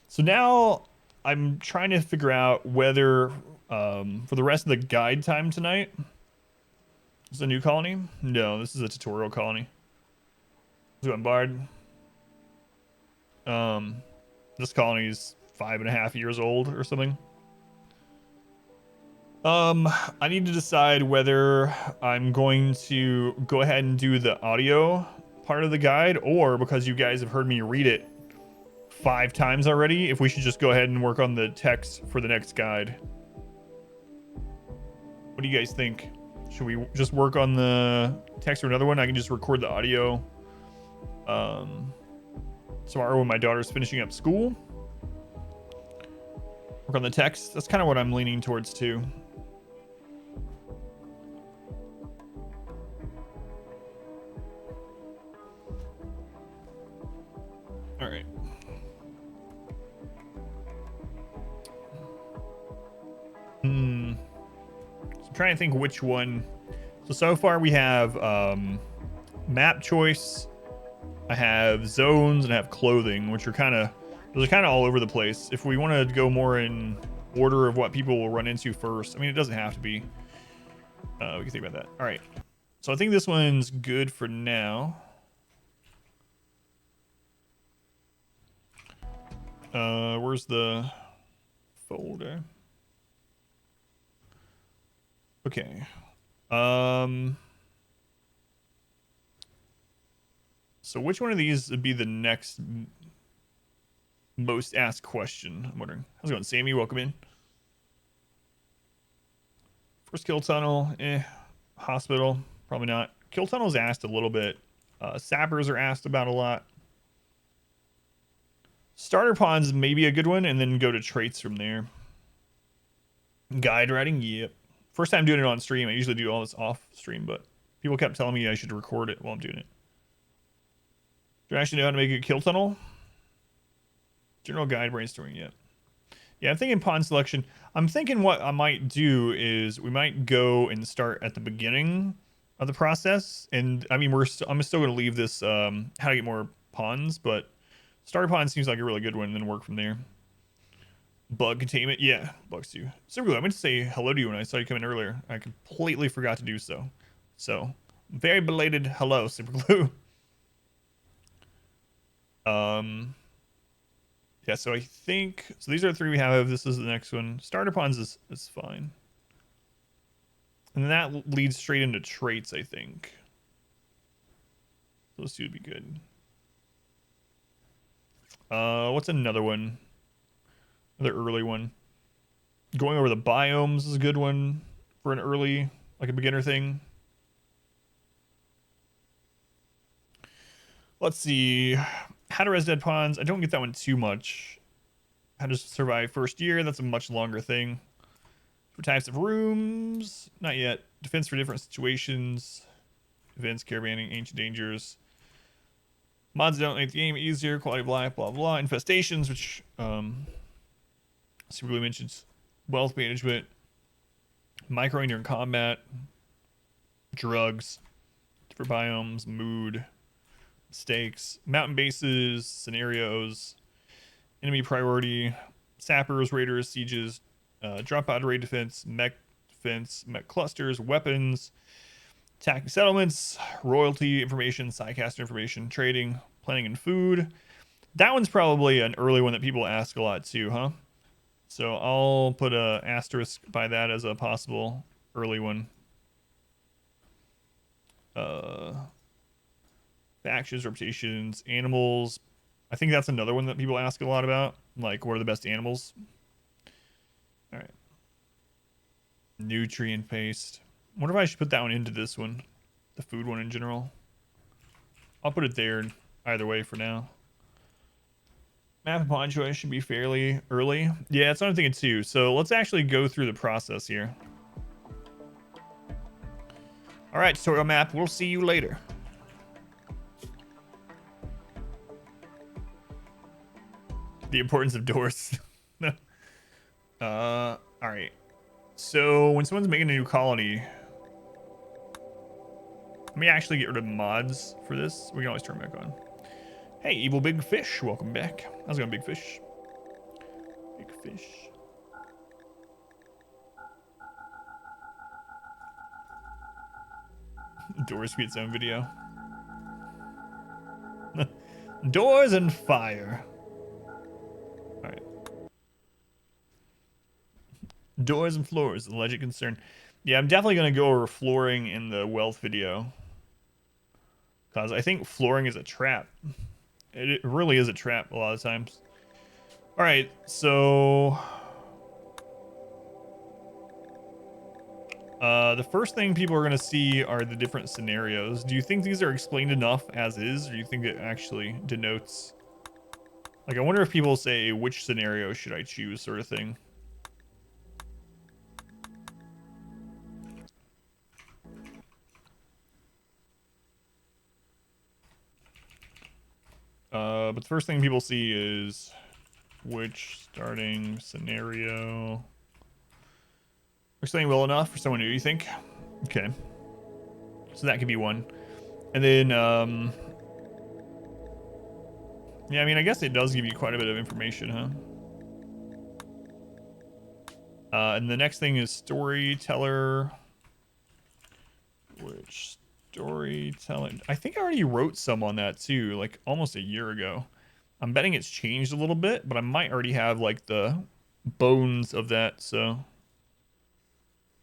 So now I'm trying to figure out whether for the rest of the guide time tonight, is this a new colony? No, this is a tutorial colony. Let's go Bard. This colony is 5.5 years old or something. I need to decide whether I'm going to go ahead and do the audio part of the guide, or because you guys have heard me read it 5 times already, if we should just go ahead and work on the text for the next guide. What do you guys think? Should we just work on the text for another one? I can just record the audio tomorrow when my daughter's finishing up school. Work on the text. That's kind of what I'm leaning towards too. All right. So I'm trying to think which one. So far we have map choice. I have zones and I have clothing, which are those are kind of all over the place. If we want to go more in order of what people will run into first, I mean, it doesn't have to be. We can think about that. All right. So I think this one's good for now. Where's the folder? Okay. So which one of these would be the next most asked question? I'm wondering. How's it going, Sammy? Welcome in. First kill tunnel, hospital, probably not. Kill tunnel's asked a little bit. Sappers are asked about a lot. Starter ponds may be a good one, and then go to traits from there. Guide writing, yep. First time doing it on stream. I usually do all this off stream, but people kept telling me I should record it while I'm doing it. Do you actually know how to make a kill tunnel? General guide brainstorming, yep. Yeah, I'm thinking pond selection. I'm thinking what I might do is we might go and start at the beginning of the process. And I mean, I'm still going to leave this how to get more ponds, but starter pond seems like a really good one, and then work from there. Bug containment, yeah, bugs too. Super Glue, I meant to say hello to you when I saw you come in earlier. I completely forgot to do so. So, very belated hello, Super Glue. Yeah, so I think so. These are the three we have. This is the next one. Starter ponds is fine, and then that leads straight into traits. I think those two would be good. What's another one? Another early one. Going over the biomes is a good one for an early, like a beginner thing. Let's see. How to res dead ponds. I don't get that one too much. How to survive first year. That's a much longer thing. For types of rooms. Not yet. Defense for different situations. Events, caravanning, ancient dangers. Mods don't make the game easier. Quality of life, blah, blah. Infestations, which Super Glue mentions. Wealth management. Microing during combat. Drugs. Different biomes. Mood. Stakes, mountain bases, scenarios, enemy priority, sappers, raiders, sieges, drop out raid defense, mech clusters, weapons, attacking settlements, royalty information, sidecaster information, trading, planning and food. That one's probably an early one that people ask a lot too, huh? So I'll put a asterisk by that as a possible early one. Factions, reputations, animals. I think that's another one that people ask a lot about. Like, what are the best animals? All right. Nutrient paste. I wonder if I should put that one into this one. The food one in general. I'll put it there either way for now. Map and pond choice should be fairly early. Yeah, that's what I'm thinking too. So let's actually go through the process here. All right, tutorial map. We'll see you later. The importance of doors. All right. So when someone's making a new colony, let me actually get rid of mods for this. We can always turn back on. Hey, evil big fish, welcome back. How's it going, big fish? Big fish. Doors be its own video. Doors and fire. All right. Doors and floors, the legit concern. Yeah, I'm definitely going to go over flooring in the wealth video. Because I think flooring is a trap. It really is a trap a lot of times. All right, so... the first thing people are going to see are the different scenarios. Do you think these are explained enough as is, or do you think it actually denotes Like, I wonder if people say, which scenario should I choose, sort of thing. But the first thing people see is which starting scenario. We're saying well enough for someone new, you think? Okay. So that could be one. And then, yeah, I mean, I guess it does give you quite a bit of information, huh? And the next thing is storyteller. Which storytelling? I think I already wrote some on that too, like almost a year ago. I'm betting it's changed a little bit, but I might already have like the bones of that, so.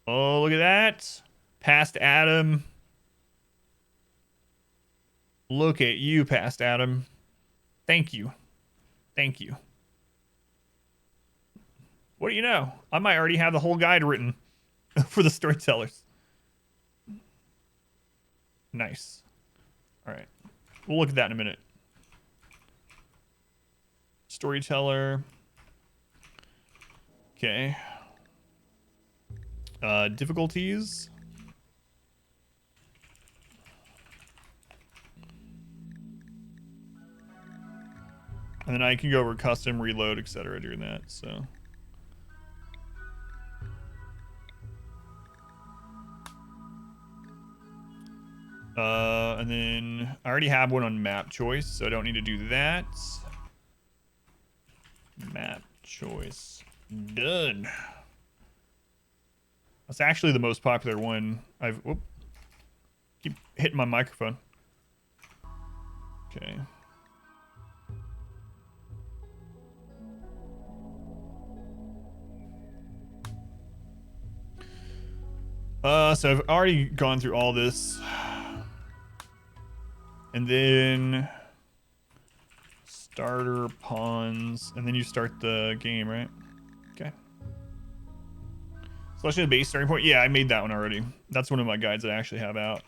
Oh, look at that. Past Adam. Look at you, Past Adam. Thank you. Thank you. What do you know? I might already have the whole guide written for the storytellers. Nice. All right. We'll look at that in a minute. Storyteller. Okay. Difficulties. And then I can go over custom, reload, etc. during that, so. And then I already have one on map choice, so I don't need to do that. Map choice. Done. That's actually the most popular one. Whoop. Keep hitting my microphone. Okay. So I've already gone through all this. And then starter pawns, and then you start the game, right? Okay. Selection of the base starting point. Yeah, I made that one already. That's one of my guides that I actually have out.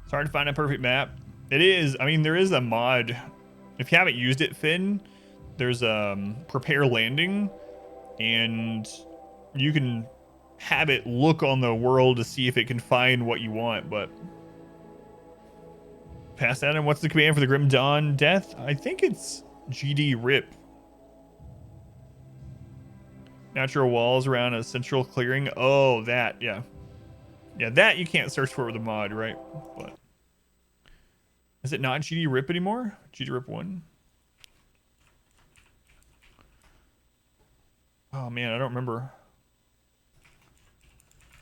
It's hard to find a perfect map. It is. I mean, there is a mod. If you haven't used it, Finn, there's prepare landing, and you can have it look on the world to see if it can find what you want, but past Adam, what's the command for the Grim Dawn death? I think it's GD rip. Natural walls around a central clearing. Oh, that, yeah. Yeah, that you can't search for with a mod, right? But is it not GD rip anymore? GD rip 1? Oh man, I don't remember.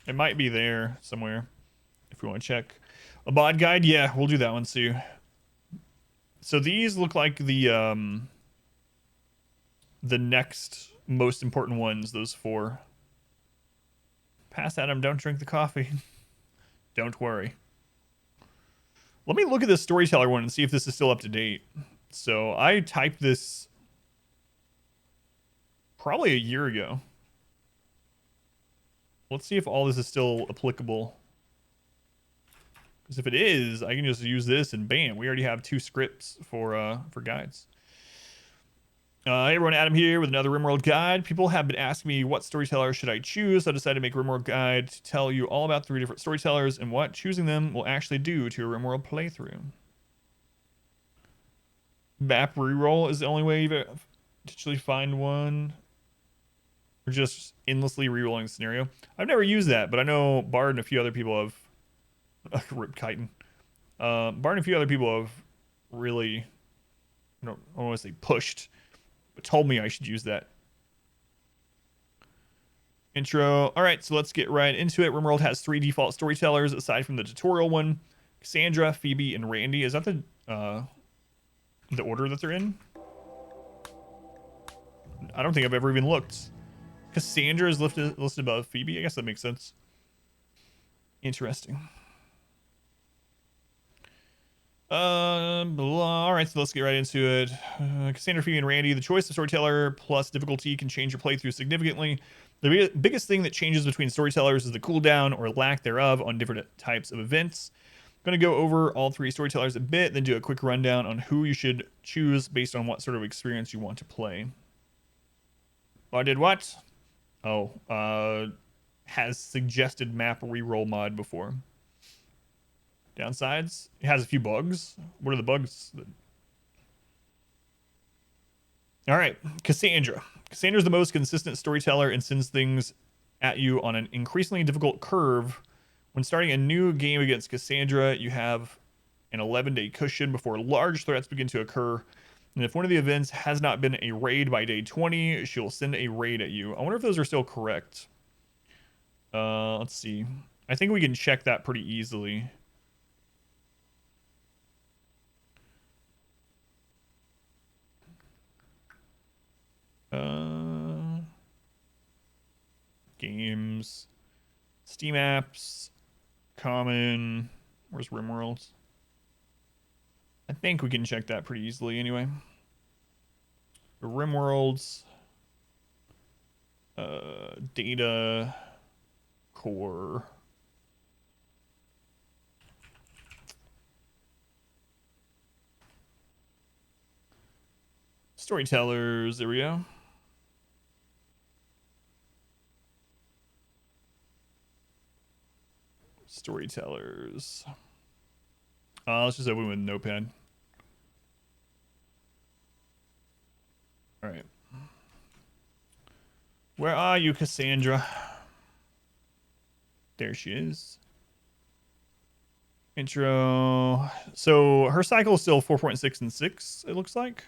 It might be there somewhere if we want to check. A mod guide? Yeah, we'll do that one too. So these look like the next most important ones, those 4. Past Adam, don't drink the coffee. Don't worry. Let me look at this storyteller one and see if this is still up to date. So I typed this probably a year ago. Let's see if all this is still applicable. Because if it is, I can just use this and bam, we already have 2 scripts for guides. Hey everyone, Adam here with another RimWorld guide. People have been asking me what storyteller should I choose. So I decided to make a RimWorld guide to tell you all about 3 different storytellers and what choosing them will actually do to a RimWorld playthrough. Map reroll is the only way you potentially find one. Or just endlessly rerolling the scenario. I've never used that, but I know Bard and a few other people have Rip Chitin. Bard and a few other people have really, I don't want to say pushed, but told me I should use that. Intro. All right, so let's get right into it. RimWorld has 3 default storytellers aside from the tutorial one. Cassandra, Phoebe, and Randy. Is that the order that they're in? I don't think I've ever even looked. Cassandra is listed above Phoebe. I guess that makes sense. Interesting. All right, so let's get right into it. Cassandra, Phoebe, and Randy. The choice of storyteller plus difficulty can change your playthrough significantly. The biggest thing that changes between storytellers is the cooldown or lack thereof on different types of events. Going to go over all three storytellers a bit, then do a quick rundown on who you should choose based on what sort of experience you want to play. Oh, I did what? Oh, has suggested map reroll mod before. Downsides? It has a few bugs. What are the bugs? All right, Cassandra. Cassandra's the most consistent storyteller and sends things at you on an increasingly difficult curve. When starting a new game against Cassandra, you have an 11-day cushion before large threats begin to occur. And if one of the events has not been a raid by day 20, she'll send a raid at you. I wonder if those are still correct. Let's see. I think we can check that pretty easily. Games, Steam apps, common. Where's RimWorld? I think we can check that pretty easily anyway. RimWorld's data core. Storytellers, there we go. Storytellers. Let's just open with Notepad. All right. Where are you, Cassandra? There she is. Intro. So her cycle is still 4.6 and 6, it looks like.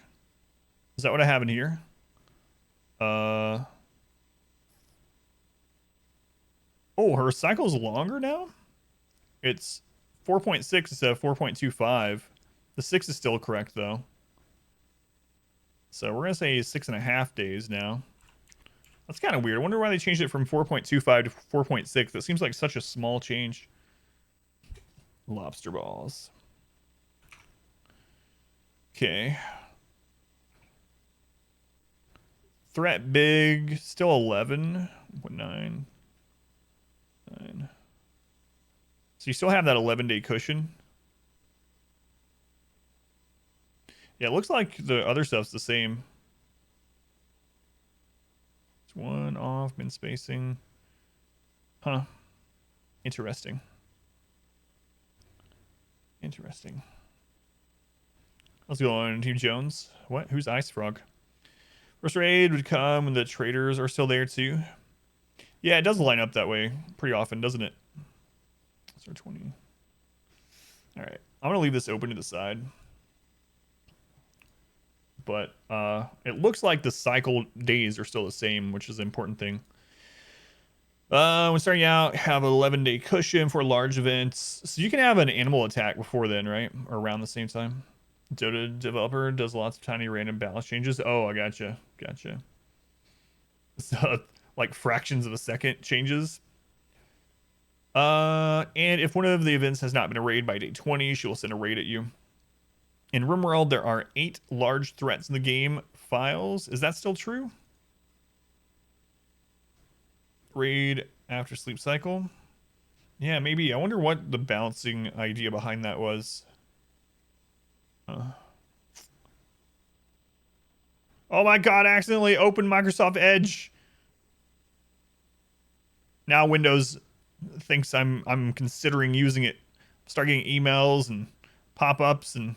Is that what I have in here? Oh, her cycle's longer now? It's 4.6 instead of 4.25. The 6 is still correct, though. So we're going to say 6.5 days now. That's kind of weird. I wonder why they changed it from 4.25 to 4.6. That seems like such a small change. Lobster balls. Okay. Threat big. Still 11. 9. 9. So you still have that 11-day cushion. Yeah, it looks like the other stuff's the same. It's 1 off, min spacing. Huh. Interesting. Interesting. Let's go on to Jones. What? Who's Ice Frog? First raid would come when the traders are still there too. Yeah, it does line up that way pretty often, doesn't it? So 20. All right, I'm gonna leave this open to the side. But it looks like the cycle days are still the same, which is the important thing. When starting out, have an 11-day cushion for large events. So you can have an animal attack before then, right? Or around the same time. Dota developer does lots of tiny random balance changes. Oh, I gotcha. Gotcha. So, like fractions of a second changes. And if one of the events has not been a raid by day 20, she will send a raid at you. In RimWorld, there are 8 large threats in the game files. Is that still true? Raid after sleep cycle. Yeah, maybe. I wonder what the balancing idea behind that was. Oh my god, I accidentally opened Microsoft Edge. Now Windows thinks I'm considering using it. Start getting emails and pop-ups and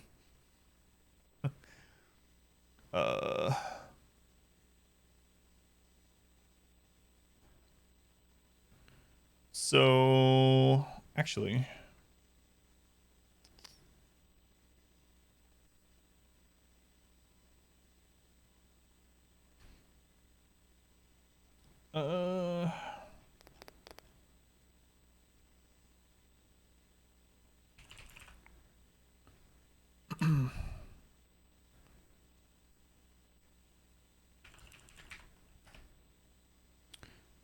so actually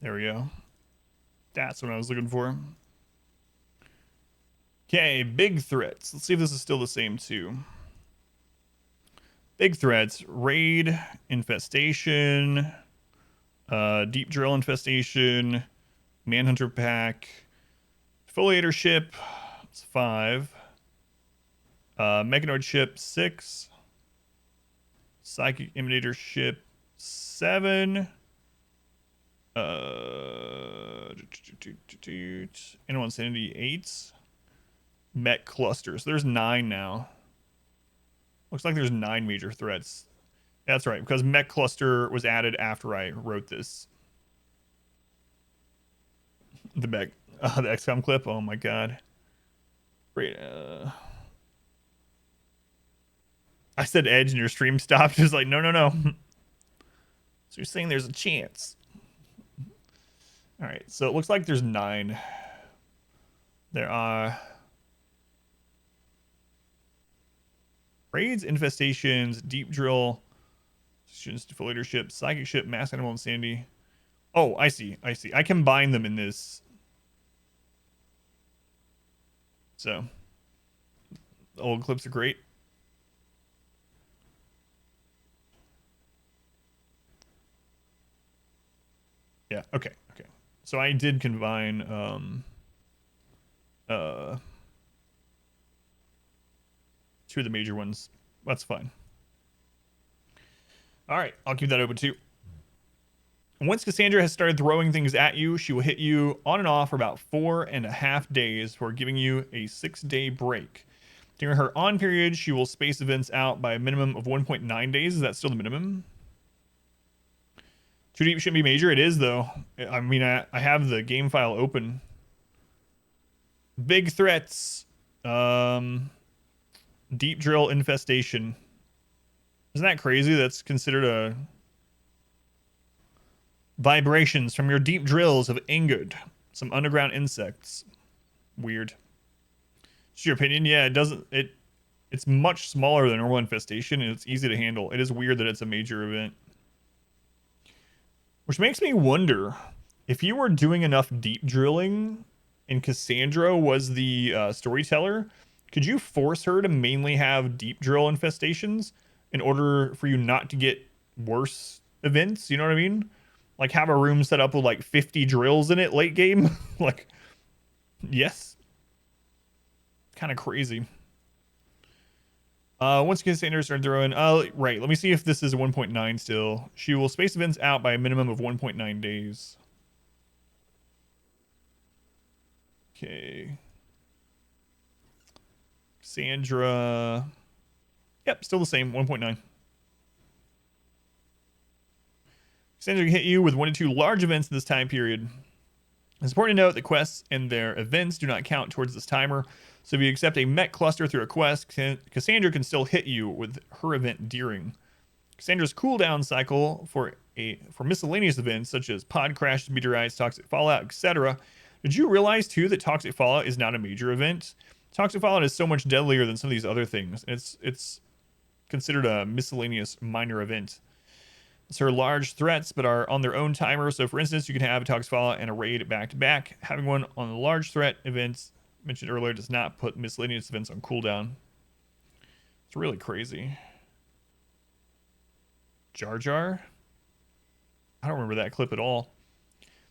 there we go. That's what I was looking for. Okay, big threats. Let's see if this is still the same too. Big threats: raid, infestation, deep drill infestation, manhunter pack, foliator ship. It's 5. Mechanoid ship 6. Psychic Imitator ship 7. Animal Insanity 8. Mech clusters. There's 9 now. Looks like there's 9 major threats. That's right, because Mech Cluster was added after I wrote this. The XCOM clip. Oh my god. Great. I said Edge and your stream stopped. It was like, no. So you're saying there's a chance. All right, so it looks like there's 9. There are raids, infestations, deep drill, defoliator ship, psychic ship, mass animal insanity. Oh, I see. I combine them in this. So, the old clips are great. Yeah, okay. So I did combine two of the major ones. That's fine. All right, I'll keep that open too. Once Cassandra has started throwing things at you, she will hit you on and off for about 4.5 days before giving you a 6-day break. During her on period, she will space events out by a minimum of 1.9 days. Is that still the minimum? Too deep shouldn't be major. It is, though. I mean, I have the game file open. Big threats. Deep drill infestation. Isn't that crazy? That's considered a... Vibrations from your deep drills have angered some underground insects. Weird. Just your opinion? Yeah, it doesn't... It's much smaller than normal infestation, and it's easy to handle. It is weird that it's a major event. Which makes me wonder, if you were doing enough deep drilling and Cassandra was the storyteller, could you force her to mainly have deep drill infestations in order for you not to get worse events? You know what I mean? Like, have a room set up with like 50 drills in it late game? Like, yes. Kind of crazy. Once Cassandra started throwing... right. Let me see if this is a 1.9 still. She will space events out by a minimum of 1.9 days. Okay. Cassandra... Yep, still the same. 1.9. Cassandra can hit you with 1 to 2 large events in this time period. It's important to note that quests and their events do not count towards this timer. So if you accept a mech cluster through a quest, Cassandra can still hit you with her event during. Cassandra's cooldown cycle for miscellaneous events such as pod crashes, meteorites, toxic fallout, etc. Did you realize too that toxic fallout is not a major event? Toxic fallout is so much deadlier than some of these other things. It's considered a miscellaneous minor event. It's her large threats, but are on their own timer. So, for instance, you can have a toxic fallout and a raid back to back. Having one on the large threat events mentioned earlier does not put miscellaneous events on cooldown. It's really crazy. Jar Jar? I don't remember that clip at all.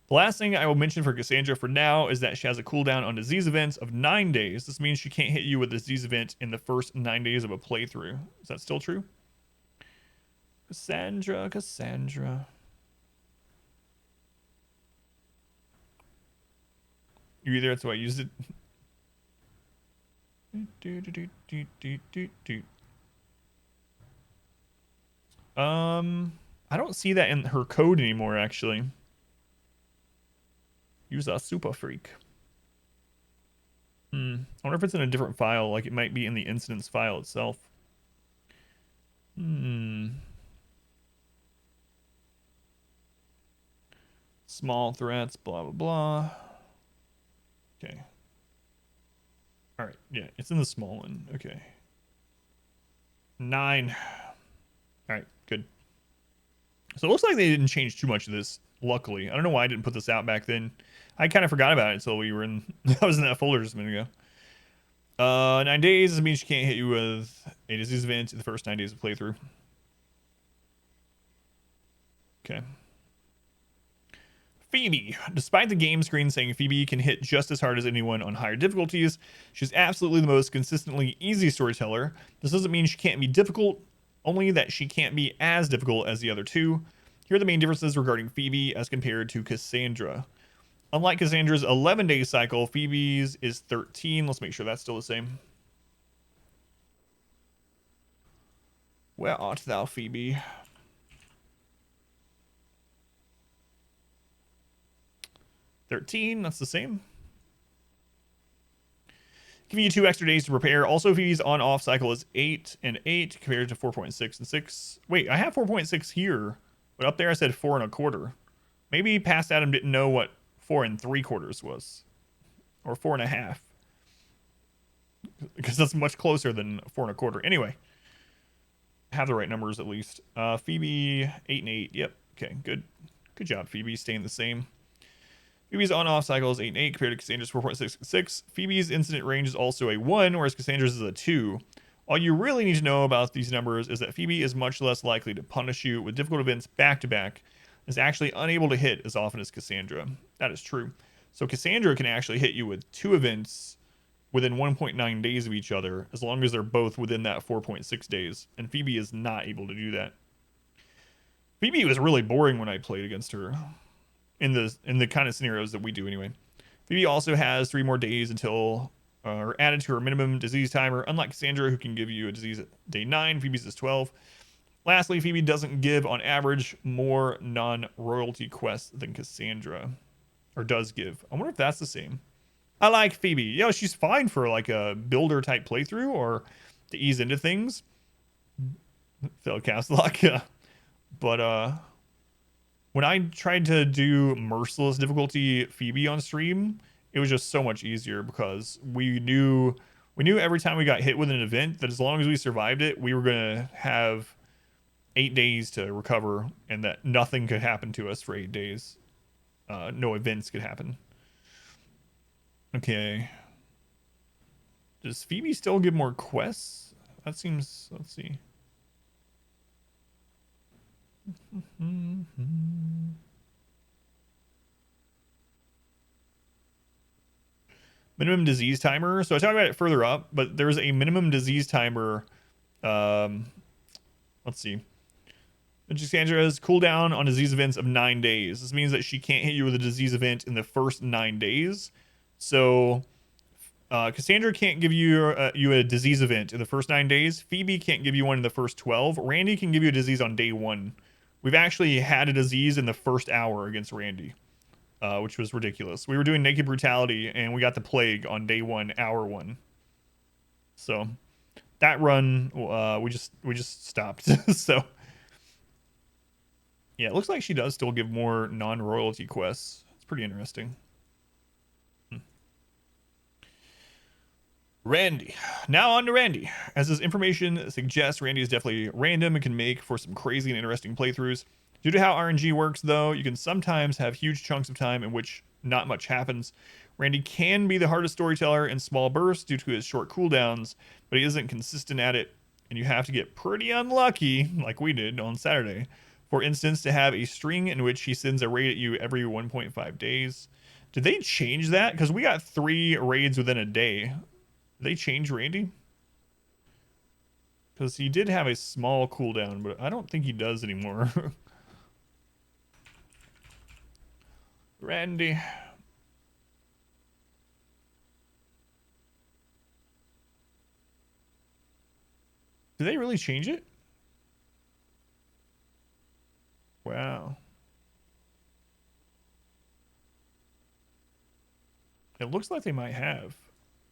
The last thing I will mention for Cassandra for now is that she has a cooldown on disease events of 9 days. This means she can't hit you with a disease event in the first 9 days of a playthrough. Is that still true? Cassandra. You either, that's why I used it. I don't see that in her code anymore, actually. Use a super freak. I wonder if it's in a different file, like it might be in the incidents file itself. Small threats, blah, blah, blah. Okay. All right. Yeah, it's in the small one. Okay. 9. All right, good. So it looks like they didn't change too much of this, luckily. I don't know why I didn't put this out back then. I kind of forgot about it until we were in... I was in that folder just a minute ago. 9 days. This means she can't hit you with a disease event in the first 9 days of playthrough. Phoebe. Despite the game screen saying Phoebe can hit just as hard as anyone on higher difficulties, she's absolutely the most consistently easy storyteller. This doesn't mean she can't be difficult, only that she can't be as difficult as the other two. Here are the main differences regarding Phoebe as compared to Cassandra. Unlike Cassandra's 11-day cycle, Phoebe's is 13. Let's make sure that's still the same. Where art thou, Phoebe? $13, that's the same. Giving you 2 extra days to prepare. Also, Phoebe's on-off cycle is 8 and 8 compared to 4.6 and 6. Wait, I have 4.6 here, but up there I said 4 1/4. Maybe past Adam didn't know what 4 3/4 was, or 4 1/2, because that's much closer than 4 1/4. Anyway, have the right numbers at least. Phoebe 8 and 8. Yep. Okay. Good job, Phoebe. Staying the same. Phoebe's on-off cycle is 8 and 8 compared to Cassandra's 4.6 and 6. Phoebe's incident range is also a 1, whereas Cassandra's is a 2. All you really need to know about these numbers is that Phoebe is much less likely to punish you with difficult events back-to-back, is actually unable to hit as often as Cassandra. That is true. So Cassandra can actually hit you with 2 events within 1.9 days of each other, as long as they're both within that 4.6 days, and Phoebe is not able to do that. Phoebe was really boring when I played against her. In the kind of scenarios that we do anyway. Phoebe also has 3 more days until are added to her minimum disease timer, unlike Cassandra, who can give you a disease at day 9. Phoebe's is 12. Lastly, Phoebe doesn't give on average more non-royalty quests than Cassandra, or does give. I wonder if that's the same. I like Phoebe. You know, she's fine for like a builder type playthrough or to ease into things. Phil Castlock, yeah. But when I tried to do merciless difficulty Phoebe on stream, it was just so much easier because we knew every time we got hit with an event that as long as we survived it, we were gonna have 8 days to recover, and that nothing could happen to us for 8 days. No events could happen. Okay. Does Phoebe still give more quests? That seems. Let's see. Minimum disease timer. So I talked about it further up, but there's a minimum disease timer. Let's see. Cassandra's cooldown on disease events of 9 days. This means that she can't hit you with a disease event in the first 9 days. So Cassandra can't give you a disease event in the first 9 days. Phoebe can't give you one in the first 12. Randy can give you a disease on day 1. We've actually had a disease in the first hour against Randy, which was ridiculous. We were doing naked brutality, and we got the plague on day 1, hour 1. So that run, we just stopped. So yeah, it looks like she does still give more non-royalty quests. It's pretty interesting. Randy. Now on to Randy. As his information suggests, Randy is definitely random and can make for some crazy and interesting playthroughs. Due to how RNG works, though, you can sometimes have huge chunks of time in which not much happens. Randy can be the hardest storyteller in small bursts due to his short cooldowns, but he isn't consistent at it, and you have to get pretty unlucky, like we did on Saturday. For instance, to have a string in which he sends a raid at you every 1.5 days. Did they change that? Because we got 3 raids within a day. Did they change Randy? Because he did have a small cooldown, but I don't think he does anymore. Randy. Did they really change it? Wow. It looks like they might have.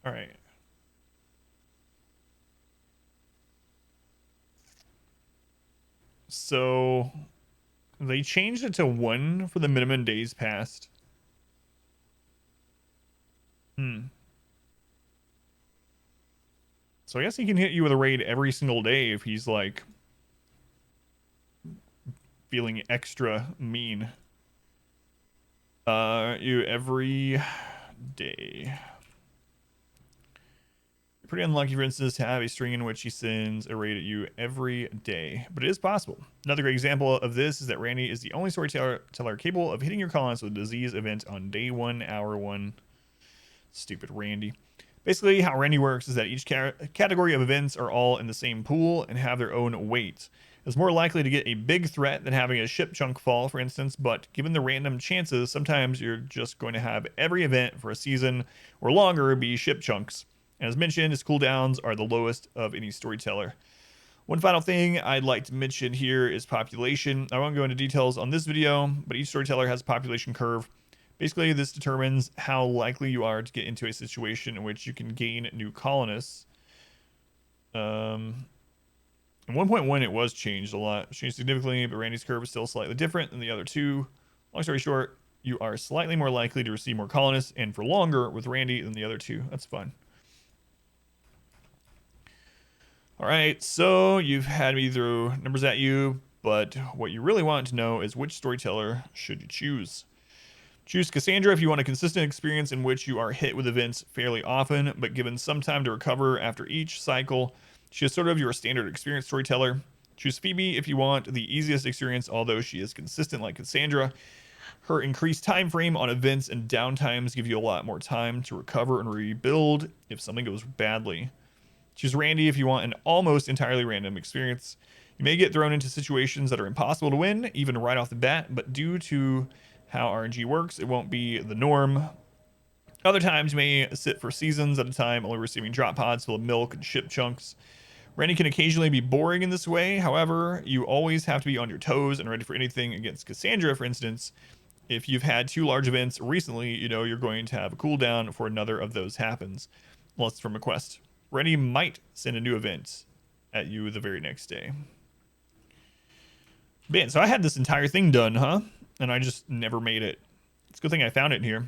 All right. So they changed it to 1 for the minimum days passed. So I guess he can hit you with a raid every single day if he's like feeling extra mean. You every day. pretty unlucky, for instance, to have a string in which he sends a raid at you every day, but it is possible. Another great example of this is that Randy is the only storyteller capable of hitting your colonists with a disease event on day 1, hour 1. Stupid Randy. Basically, how Randy works is that each category of events are all in the same pool and have their own weight. It's more likely to get a big threat than having a ship chunk fall, for instance, but given the random chances, sometimes you're just going to have every event for a season or longer be ship chunks. And as mentioned, his cooldowns are the lowest of any storyteller. One final thing I'd like to mention here is population. I won't go into details on this video, but each storyteller has a population curve. Basically, this determines how likely you are to get into a situation in which you can gain new colonists. In 1.1, it was changed a lot. It changed significantly, but Randy's curve is still slightly different than the other two. Long story short, you are slightly more likely to receive more colonists and for longer with Randy than the other two. That's fun. All right, so you've had me throw numbers at you, but what you really want to know is which storyteller should you choose. Choose Cassandra if you want a consistent experience in which you are hit with events fairly often, but given some time to recover after each cycle. She is sort of your standard experience storyteller. Choose Phoebe if you want the easiest experience, although she is consistent like Cassandra. Her increased time frame on events and downtimes give you a lot more time to recover and rebuild if something goes badly. Choose Randy if you want an almost entirely random experience. You may get thrown into situations that are impossible to win, even right off the bat, but due to how RNG works, it won't be the norm. Other times you may sit for seasons at a time, only receiving drop pods full of milk and ship chunks. Randy can occasionally be boring in this way. However, you always have to be on your toes and ready for anything against Cassandra, for instance. If you've had 2 large events recently, you know you're going to have a cooldown before another of those happens, unless it's from a quest. Randy might send a new event at you the very next day. Man, so I had this entire thing done, huh? And I just never made it. It's a good thing I found it in here.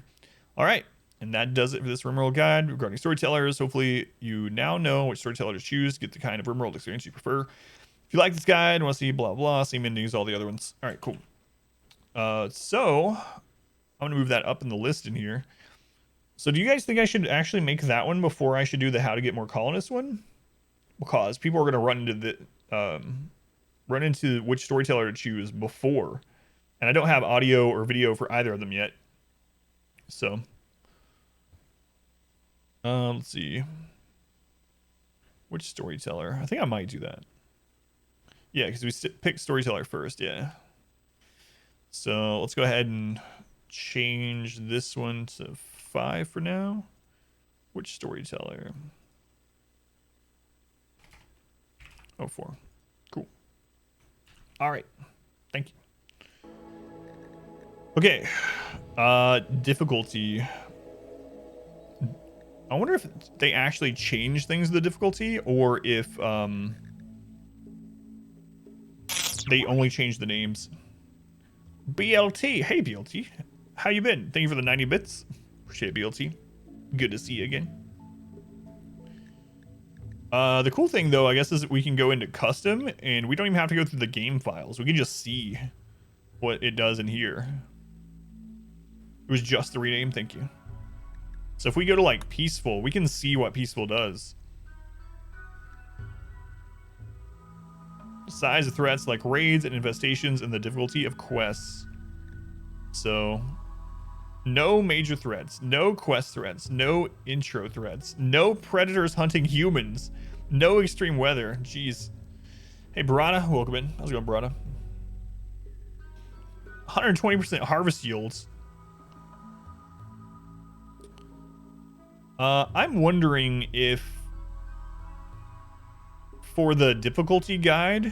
All right. And that does it for this RimWorld guide regarding storytellers. Hopefully you now know which storyteller to choose to get the kind of RimWorld experience you prefer. If you like this guide and want to see blah, blah, same endings, all the other ones. All right, cool. So I'm going to move that up in the list in here. So do you guys think I should actually make that one before I should do the how to get more colonists one? Because people are going to run into which storyteller to choose before. And I don't have audio or video for either of them yet. So let's see. Which storyteller? I think I might do that. Yeah, because we picked storyteller first. Yeah. So let's go ahead and change this one to 5 for now. Which storyteller? Oh, 4. Cool. All right. Thank you. Okay. Difficulty. I wonder if they actually change things to the difficulty or if they only change the names. BLT. Hey, BLT. How you been? Thank you for the 90 bits. Appreciate it, BLT. Good to see you again. The cool thing, though, I guess, is that we can go into custom, and we don't even have to go through the game files. We can just see what it does in here. It was just the rename. Thank you. So if we go to, like, peaceful, we can see what peaceful does. Size of threats like raids and infestations and the difficulty of quests. So no major threats, no quest threats, no intro threats, no predators hunting humans, no extreme weather. Jeez. Hey, Barada, welcome in. How's it going, Barada? 120% harvest yields. I'm wondering if for the difficulty guide,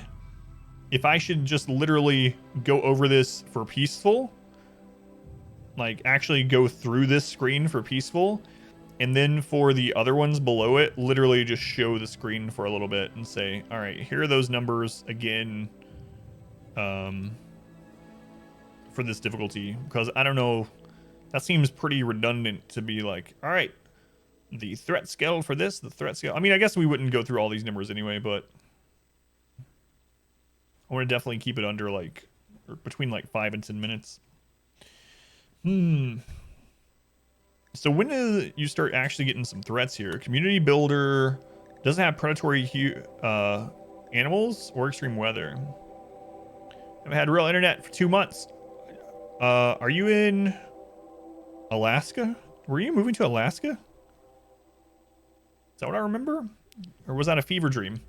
if I should just literally go over this for peaceful, like actually go through this screen for peaceful, and then for the other ones below it, literally just show the screen for a little bit and say, all right, here are those numbers again, for this difficulty, because I don't know, that seems pretty redundant to be like, all right, the threat scale for this, the threat scale. I mean, I guess we wouldn't go through all these numbers anyway, but I want to definitely keep it under like, or between like 5 and 10 minutes. So when do you start actually getting some threats here? Community builder doesn't have predatory animals or extreme weather. I've had real internet for 2 months. Are you in Alaska? Were you moving to Alaska? Is that what I remember? Or was that a fever dream?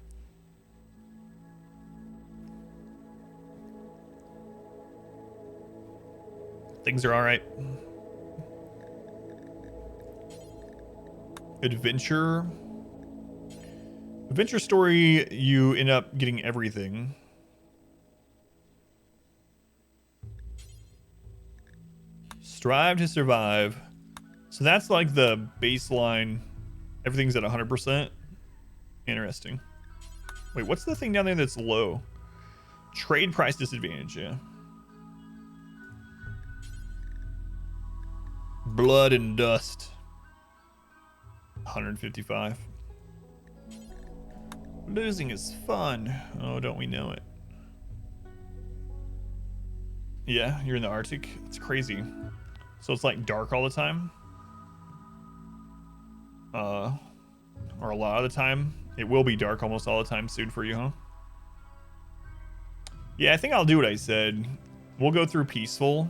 Things are all right. Adventure story, you end up getting everything. Strive to survive. So that's like the baseline. Everything's at 100%. Interesting. Wait, what's the thing down there that's low? Trade price disadvantage, yeah. Blood and dust. 155. Losing is fun. Oh, don't we know it? Yeah, you're in the Arctic. It's crazy. So it's like dark all the time. Or a lot of the time. It will be dark almost all the time soon for you, huh? Yeah, I think I'll do what I said. We'll go through peaceful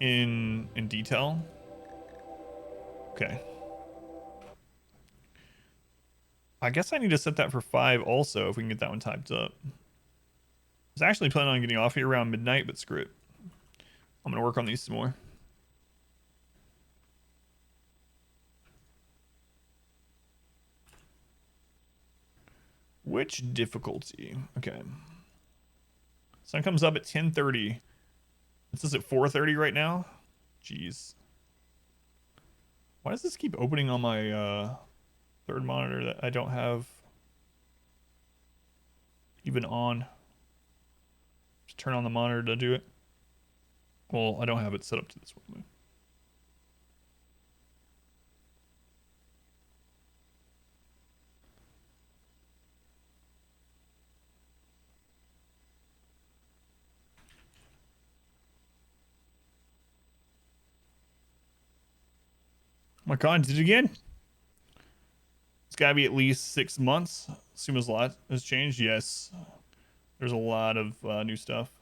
in detail. Okay. I guess I need to set that for 5 also if we can get that one typed up. I was actually planning on getting off here around midnight, but screw it. I'm gonna work on these some more. Which difficulty? Okay. Sun comes up at 10:30. This is at 4:30 right now. Jeez. Why does this keep opening on my third monitor that I don't have even on? Just turn on the monitor to do it. Well, I don't have it set up to this one. Oh my god, did it again? It's gotta be at least 6 months. Assume a lot has changed. Yes. There's a lot of new stuff.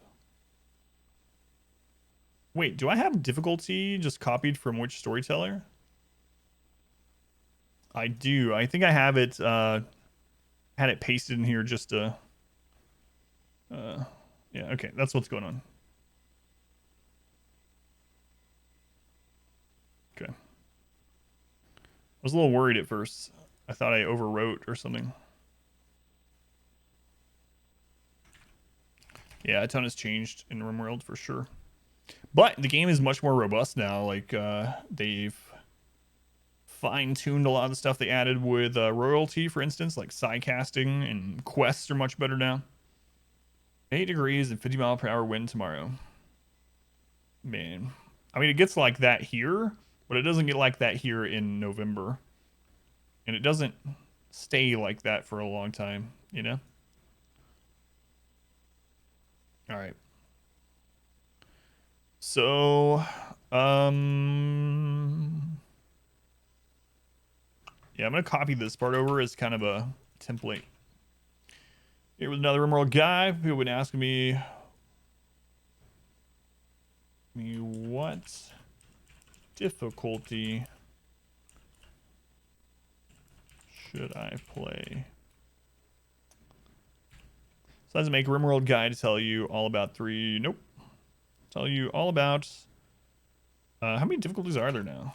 Wait, do I have difficulty just copied from which storyteller? I do. I think I have it, had it pasted in here just to... yeah, okay, that's what's going on. Okay. I was a little worried at first. I thought I overwrote or something. Yeah, a ton has changed in RimWorld for sure. But the game is much more robust now. Like, they've fine-tuned a lot of the stuff they added with royalty, for instance, like side casting and quests are much better now. 8 degrees and 50-mile-per-hour wind tomorrow. Man. I mean, it gets like that here, but it doesn't get like that here in November. And it doesn't stay like that for a long time, you know? All right. So, yeah, I'm going to copy this part over as kind of a template. Here was another RimWorld guy. People have been asking me what difficulty should I play? So I have to make a RimWorld guide to tell you all about 3. Nope. Tell you all about... how many difficulties are there now?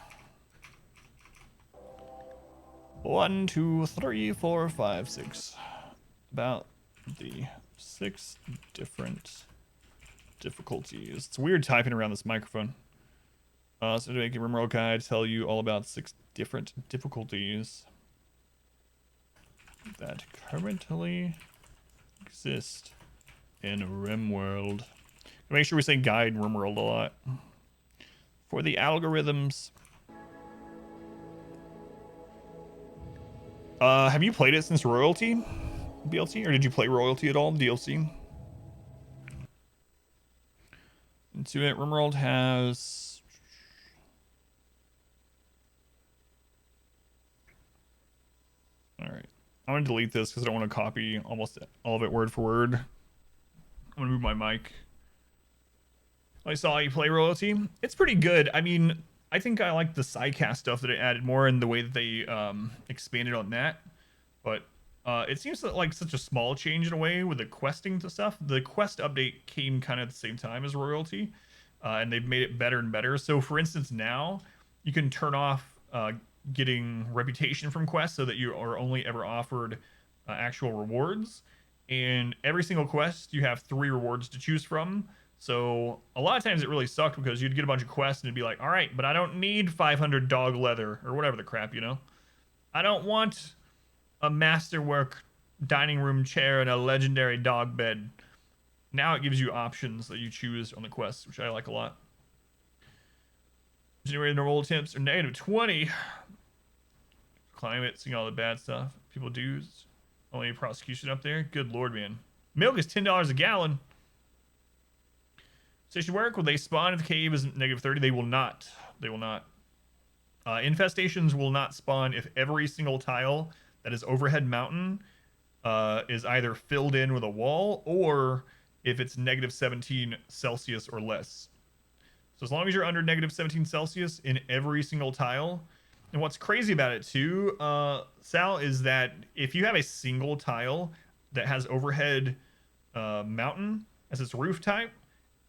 1, 2, 3, 4, 5, 6. About the 6 different difficulties. It's weird typing around this microphone. So to make a RimWorld guide to tell you all about 6 different difficulties that currently exist in RimWorld. Make sure we say guide in RimWorld a lot. For the algorithms. Have you played it since Royalty? DLC? Or did you play Royalty at all? DLC? Into it, RimWorld has I'm gonna delete this because I don't want to copy almost all of it word for word. I'm gonna move my mic. I saw you play royalty. It's pretty good. I mean, I think I like the sidecast stuff that it added more and the way that they expanded on that. But it seems like such a small change in a way with the questing stuff. The quest update came kind of at the same time as royalty, and they've made it better and better. So, for instance, now you can turn off getting reputation from quests so that you are only ever offered actual rewards. And every single quest, you have 3 rewards to choose from. So a lot of times it really sucked because you'd get a bunch of quests and it'd be like, all right, but I don't need 500 dog leather or whatever the crap, you know? I don't want a masterwork dining room chair and a legendary dog bed. Now it gives you options that you choose on the quests, which I like a lot. Generated normal attempts are -20. Climate, seeing all the bad stuff. People dues. Only prosecution up there. Good lord, man. Milk is $10 a gallon. Station work, will they spawn if the cave is -30? They will not. They will not. Infestations will not spawn if every single tile that is overhead mountain is either filled in with a wall or if it's -17 Celsius or less. So as long as you're under -17 Celsius in every single tile. And what's crazy about it too, Sal, is that if you have a single tile that has overhead mountain as its roof type,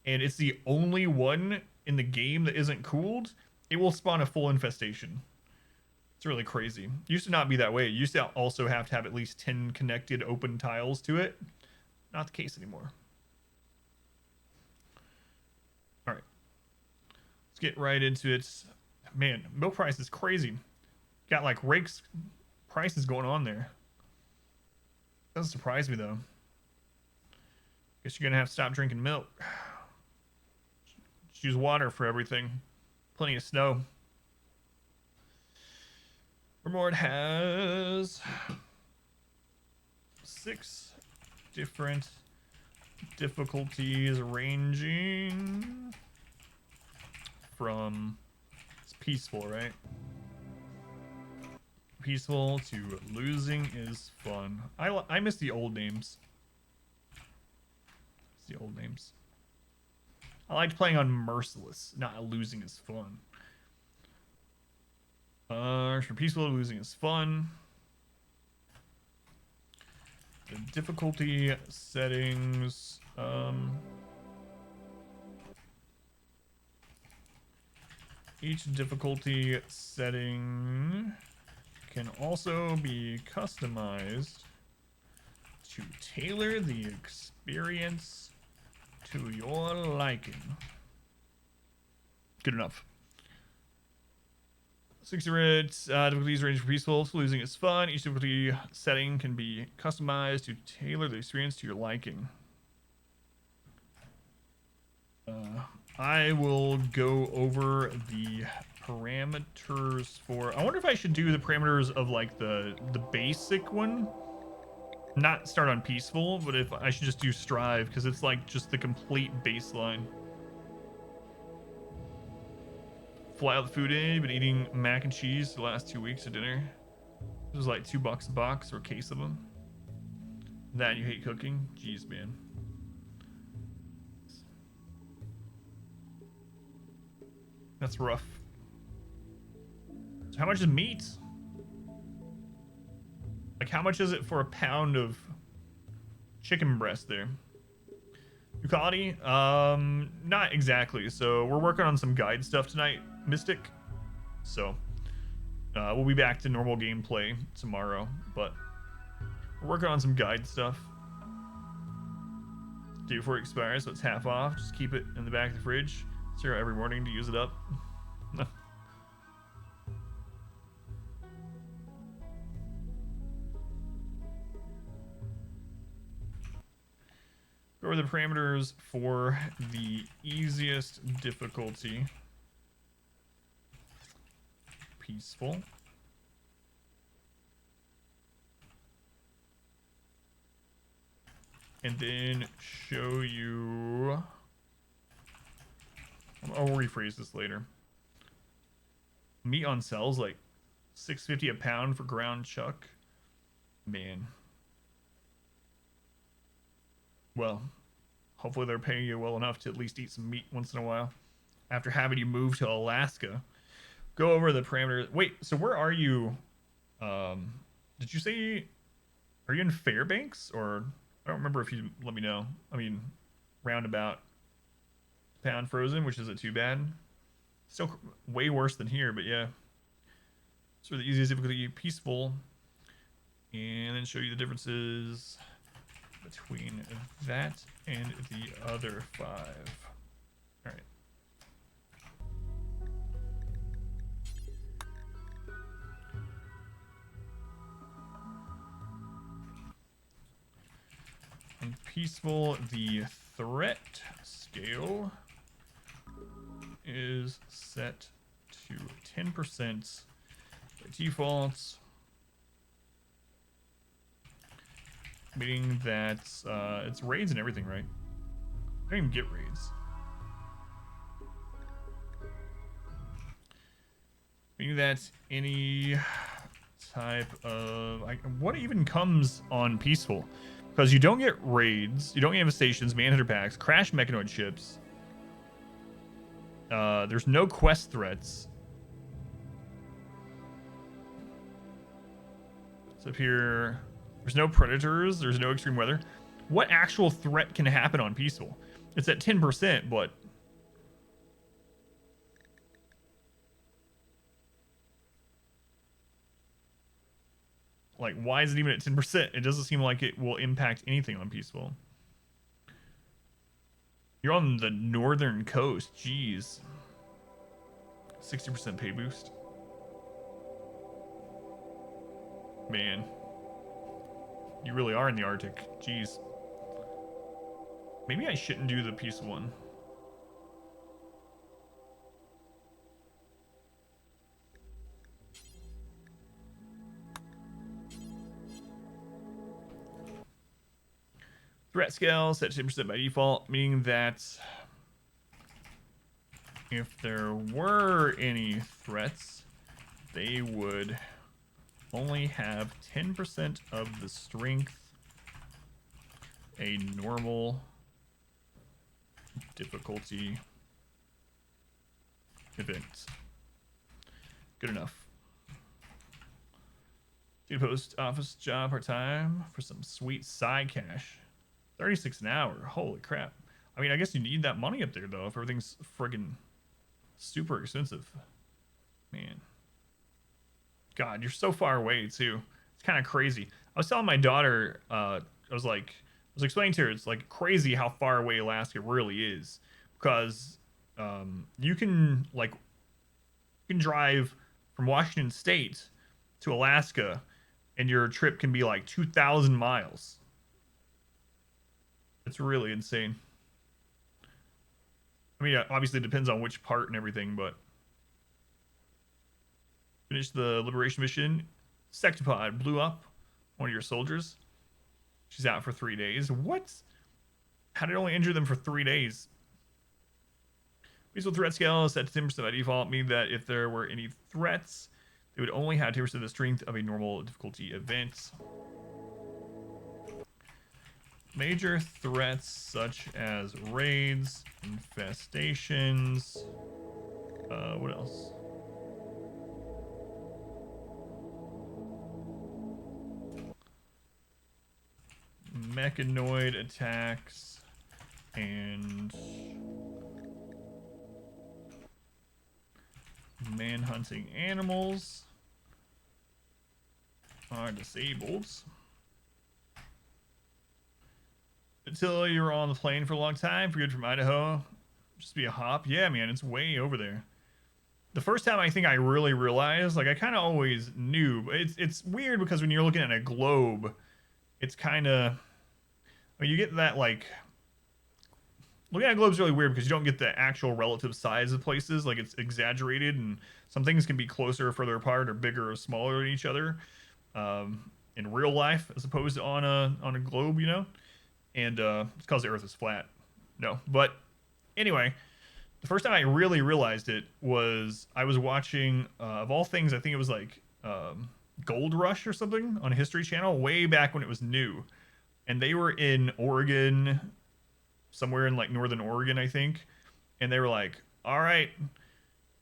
and it's the only one in the game that isn't cooled, it will spawn a full infestation. It's really crazy. It used to not be that way. It used to also have to have at least 10 connected open tiles to it. Not the case anymore. All right. Let's get right into it. Man, milk price is crazy. Got like rakes prices going on there. Doesn't surprise me though. Guess you're gonna have to stop drinking milk. Just use water for everything. Plenty of snow. RimWorld has 6 different difficulties ranging from it's peaceful, right? Peaceful to losing is fun. I miss the old names. It's the old names. I liked playing on merciless, not losing is fun. From peaceful to losing is fun. The difficulty settings. Each difficulty setting can also be customized to tailor the experience to your liking. Good enough. 60 reds, difficulties range from peaceful to losing is fun. Each difficulty setting can be customized to tailor the experience to your liking. I will go over the parameters for. I wonder if I should do the parameters of like the basic one. Not start on peaceful, but if I should just do strive because it's like just the complete baseline. Fly out the food in. Been eating mac and cheese the last 2 weeks of dinner. It was like $2 a box or a case of them. That and you hate cooking? Jeez, man. That's rough. So how much is meat? Like how much is it for a pound of chicken breast there? Ducati? Not exactly. So we're working on some guide stuff tonight, Mystic. So we'll be back to normal gameplay tomorrow, but we're working on some guide stuff. Day before it expires, so it's half off. Just keep it in the back of the fridge. Zero every morning to use it up. Go over the parameters for the easiest difficulty. Peaceful. And then show you. I'll rephrase this later. Meat on sale is like $6.50 a pound for ground chuck. Man. Well, hopefully they're paying you well enough to at least eat some meat once in a while. After having you move to Alaska. Go over the parameters. Wait, so where are you? Did you say... Are you in Fairbanks? Or... I don't remember if you let me know. I mean, roundabout. Pound frozen, which isn't too bad. Still way worse than here, but yeah. So the easiest difficulty, peaceful. And then show you the differences between that and the other 5. All right. And peaceful, the threat scale is set to 10% by default, meaning that it's raids and everything, right? I don't even get raids. Meaning that any type of... what even comes on peaceful? Because you don't get raids, you don't get infestations, manhunter packs, crash mechanoid ships. There's no quest threats. So up here, there's no predators, there's no extreme weather. What actual threat can happen on peaceful? It's at 10%, but... Like, why is it even at 10%? It doesn't seem like it will impact anything on peaceful. You're on the northern coast. Jeez. 60% pay boost. Man. You really are in the Arctic. Jeez. Maybe I shouldn't do the peaceful one. Threat scale set to 10% by default, meaning that if there were any threats, they would only have 10% of the strength, a normal difficulty event. Good enough. Do post office job part-time for some sweet side cash. 36 an hour. Holy crap. I mean, I guess you need that money up there, though, if everything's friggin' super expensive. Man. God, you're so far away, too. It's kind of crazy. I was telling my daughter, I was explaining to her, it's like crazy how far away Alaska really is. Because you can drive from Washington State to Alaska, and your trip can be like 2,000 miles. It's really insane. I mean, obviously it depends on which part and everything, but... Finish the liberation mission. Sectopod blew up one of your soldiers. She's out for 3 days. What? How did it only injure them for 3 days? Peaceful threat scale is set to 10% by default, meaning that if there were any threats, they would only have 10% of the strength of a normal difficulty event. Major threats such as raids, infestations, what else? Mechanoid attacks and manhunting animals are disabled. Until you're on the plane for a long time, if you're good from Idaho, just be a hop. Yeah, man, it's way over there. The first time I think I really realized, like I kind of always knew, but it's weird because when you're looking at a globe, it's kind of, I mean, you get that like, looking at a globe is really weird because you don't get the actual relative size of places. Like it's exaggerated, and some things can be closer or further apart or bigger or smaller than each other in real life as opposed to on a globe, you know. And it's because the Earth is flat. No, but anyway, the first time I really realized it was I was watching, of all things, I think it was like Gold Rush or something on History Channel way back when it was new, and they were in Oregon, somewhere in like northern Oregon, I think, and they were like, "All right,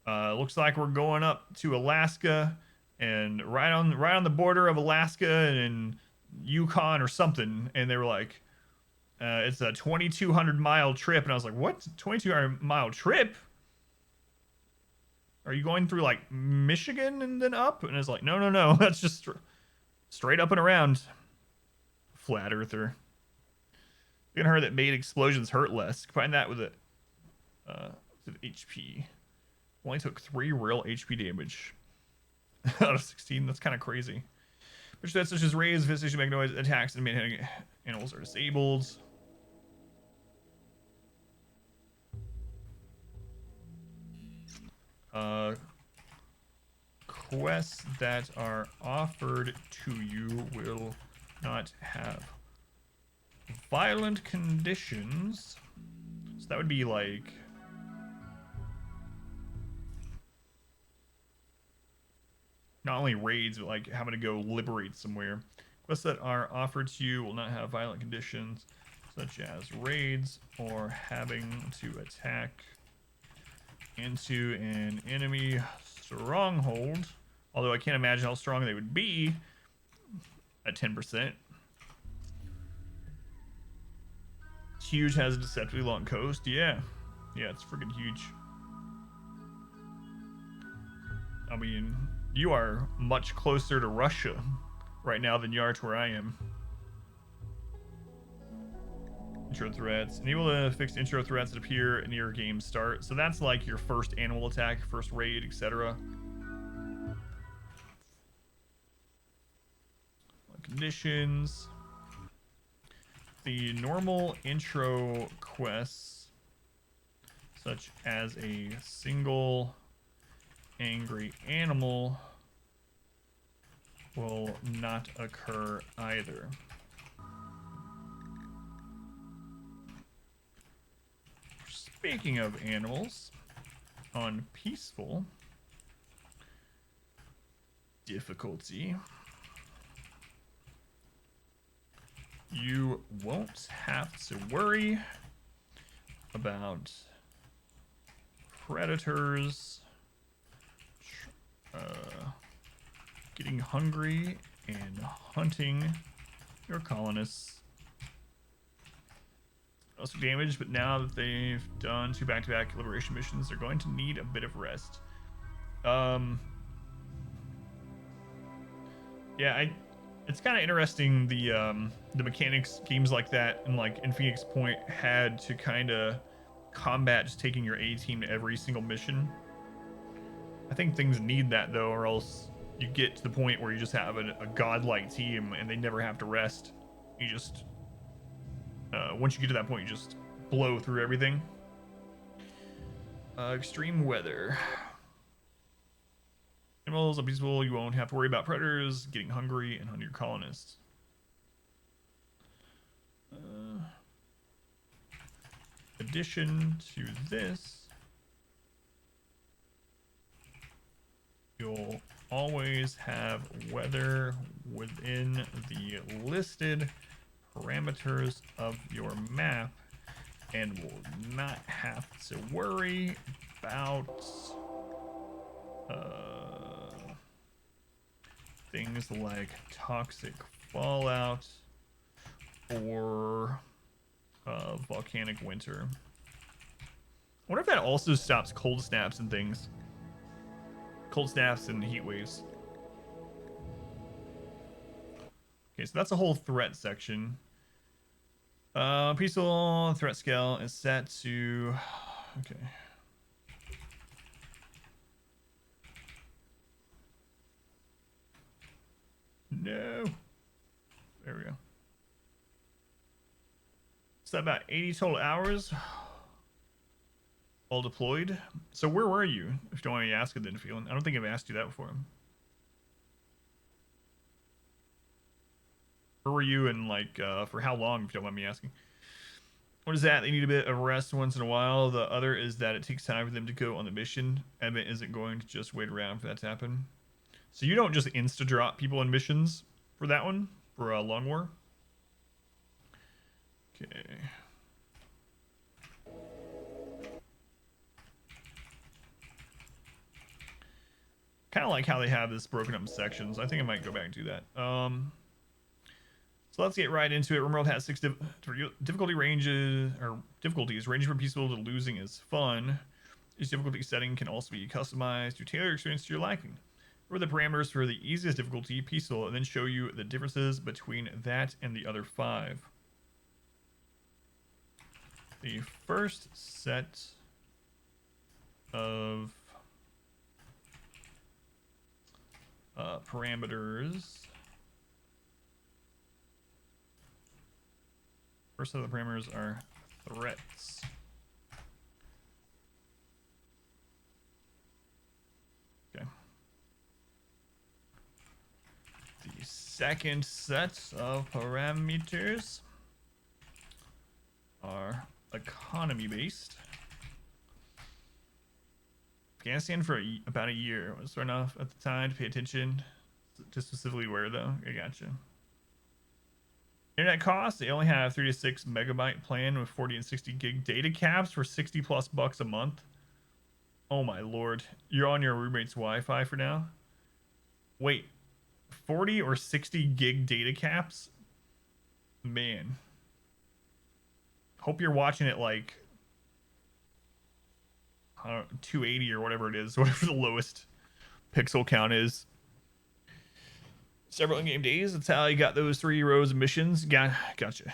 looks like we're going up to Alaska, and right on the border of Alaska and Yukon or something," and they were like, "It's a 2,200-mile trip," and I was like, "What? 2,200-mile trip? Are you going through like Michigan and then up?" And it's like, no, that's just straight up and around. Flat earther. You can heard that made explosions hurt less. Combine that with HP. Only took 3 real HP damage out of 16. That's kind of crazy. Which that's such as raise, visitation, make noise, attacks, and main animals are disabled. Quests that are offered to you will not have violent conditions. So that would be like not only raids, but like having to go liberate somewhere. Quests that are offered to you will not have violent conditions, such as raids or having to attack into an enemy stronghold. Although I can't imagine how strong they would be at 10%. It's huge, has a deceptively long coast. Yeah, it's freaking huge. I mean, you are much closer to Russia right now than you are to where I am. Intro threats. Enable the fixed intro threats that appear near game start. So that's like your first animal attack, first raid, etc. Conditions. The normal intro quests, such as a single angry animal, will not occur either. Speaking of animals, on peaceful difficulty, you won't have to worry about predators getting hungry and hunting your colonists. Also damaged, but now that they've done 2 back-to-back liberation missions, they're going to need a bit of rest. Yeah, it's kind of interesting the mechanics games like that and like in Phoenix Point had to kind of combat just taking your A team to every single mission. I think things need that though, or else you get to the point where you just have a godlike team and they never have to rest. You just once you get to that point, you just blow through everything. Extreme weather. Animals are peaceful. You won't have to worry about predators getting hungry and hunting your colonists. Addition to this, you'll always have weather within the listed parameters of your map and will not have to worry about things like toxic fallout or volcanic winter. I wonder if that also stops cold snaps and things. Cold snaps and heat waves. Okay, so that's a whole threat section. Peaceful threat scale is set to... Okay. No. There we go. So about 80 total hours all deployed. So where were you? If you don't want me to ask it then, Phelan. I don't think I've asked you that before. Where were you and like for how long, if you don't mind me asking? What is that? They need a bit of rest once in a while. The other is that it takes time for them to go on the mission. Emmett isn't going to just wait around for that to happen. So you don't just insta drop people in missions for that one, for Long War. Okay. Kind of like how they have this broken up in sections. I think I might go back and do that. So let's get right into it. RimWorld has 6 difficulty ranges, or difficulties ranging from peaceful to losing is fun. Each difficulty setting can also be customized to tailor your experience to your liking. Or the parameters for the easiest difficulty, peaceful, and then show you the differences between that and the other 5. The first set of parameters. First set of the parameters are threats. Okay. The second set of parameters are economy based. Afghanistan for about a year was fair enough at the time to pay attention to specifically where though. I gotcha. Internet costs, they only have 3 to 6 megabyte plan with 40 and 60 gig data caps for $60+ a month. Oh my lord. You're on your roommate's Wi-Fi for now? Wait, 40 or 60 gig data caps? Man. Hope you're watching it like 280 or whatever it is, whatever the lowest pixel count is. Several in-game days, that's how you got those 3 rows of missions. Gotcha.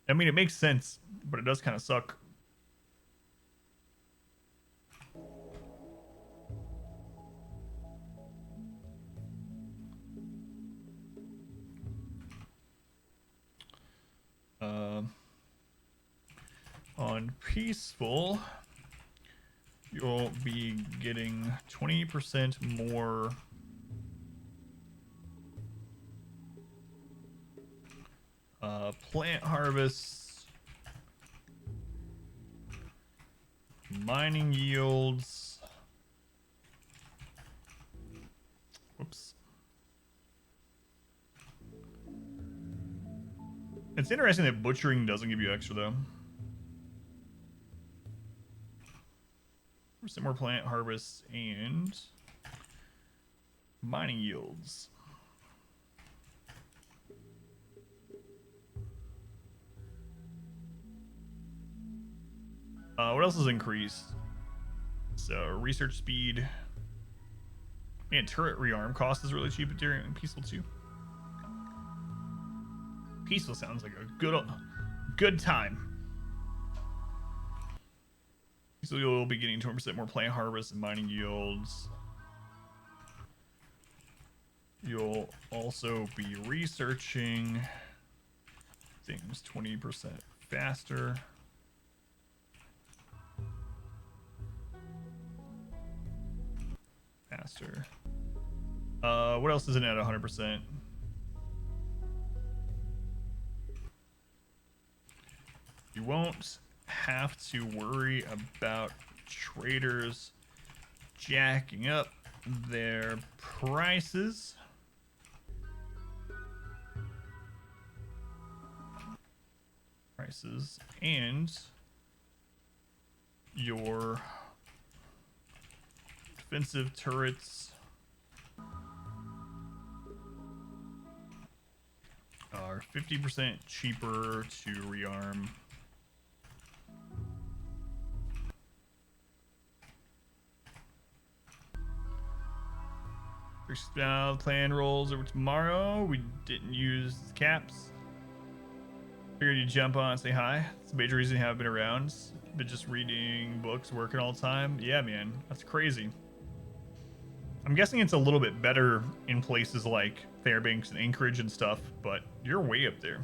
I mean, it makes sense, but it does kind of suck. On peaceful, you'll be getting 20% more plant harvests, mining yields. Whoops. It's interesting that butchering doesn't give you extra though. Some more plant harvests and mining yields. What else is increased? So research speed. Man, turret rearm cost is really cheap during peaceful too. Peaceful sounds like a good time. So you'll be getting 20% more plant harvest and mining yields. You'll also be researching things 20% faster. What else isn't at 100%? You won't have to worry about traders jacking up their prices. And your defensive turrets are 50% cheaper to rearm. Plan rolls over tomorrow. We didn't use caps. Figured you'd jump on and say hi. It's a major reason you haven't been around. Been just reading books, working all the time. Yeah, man, that's crazy. I'm guessing it's a little bit better in places like Fairbanks and Anchorage and stuff, but you're way up there.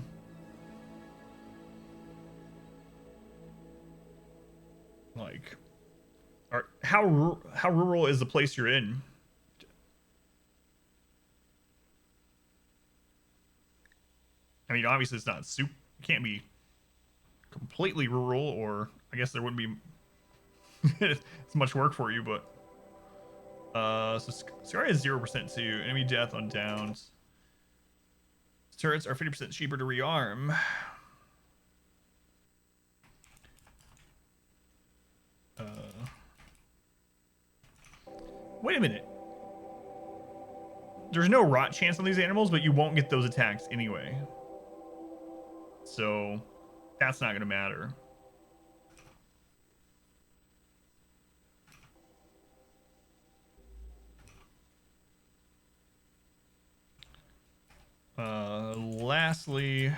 Like, how rural is the place you're in? I mean, obviously it's not super. It can't be completely rural, or I guess there wouldn't be it's much work for you, but So Scar is 0% too. Enemy death on downs. Turrets are 50% cheaper to rearm. Wait a minute. There's no rot chance on these animals, but you won't get those attacks anyway. So that's not going to matter. Lastly,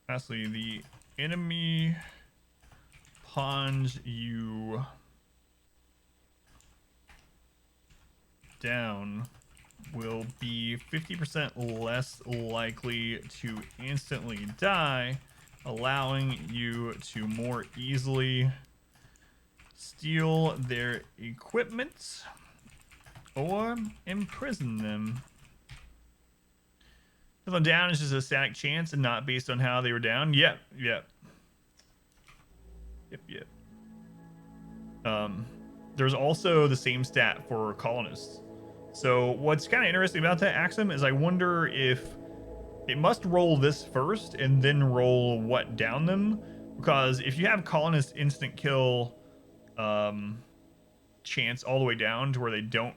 the enemy pawns you down will be 50% less likely to instantly die, allowing you to more easily steal their equipment or imprison them. If they're down is just a static chance and not based on how they were down. Yep. There's also the same stat for colonists. So what's kind of interesting about that, Axum, is I wonder if it must roll this first and then roll what down them, because if you have colonist instant kill chance all the way down to where they don't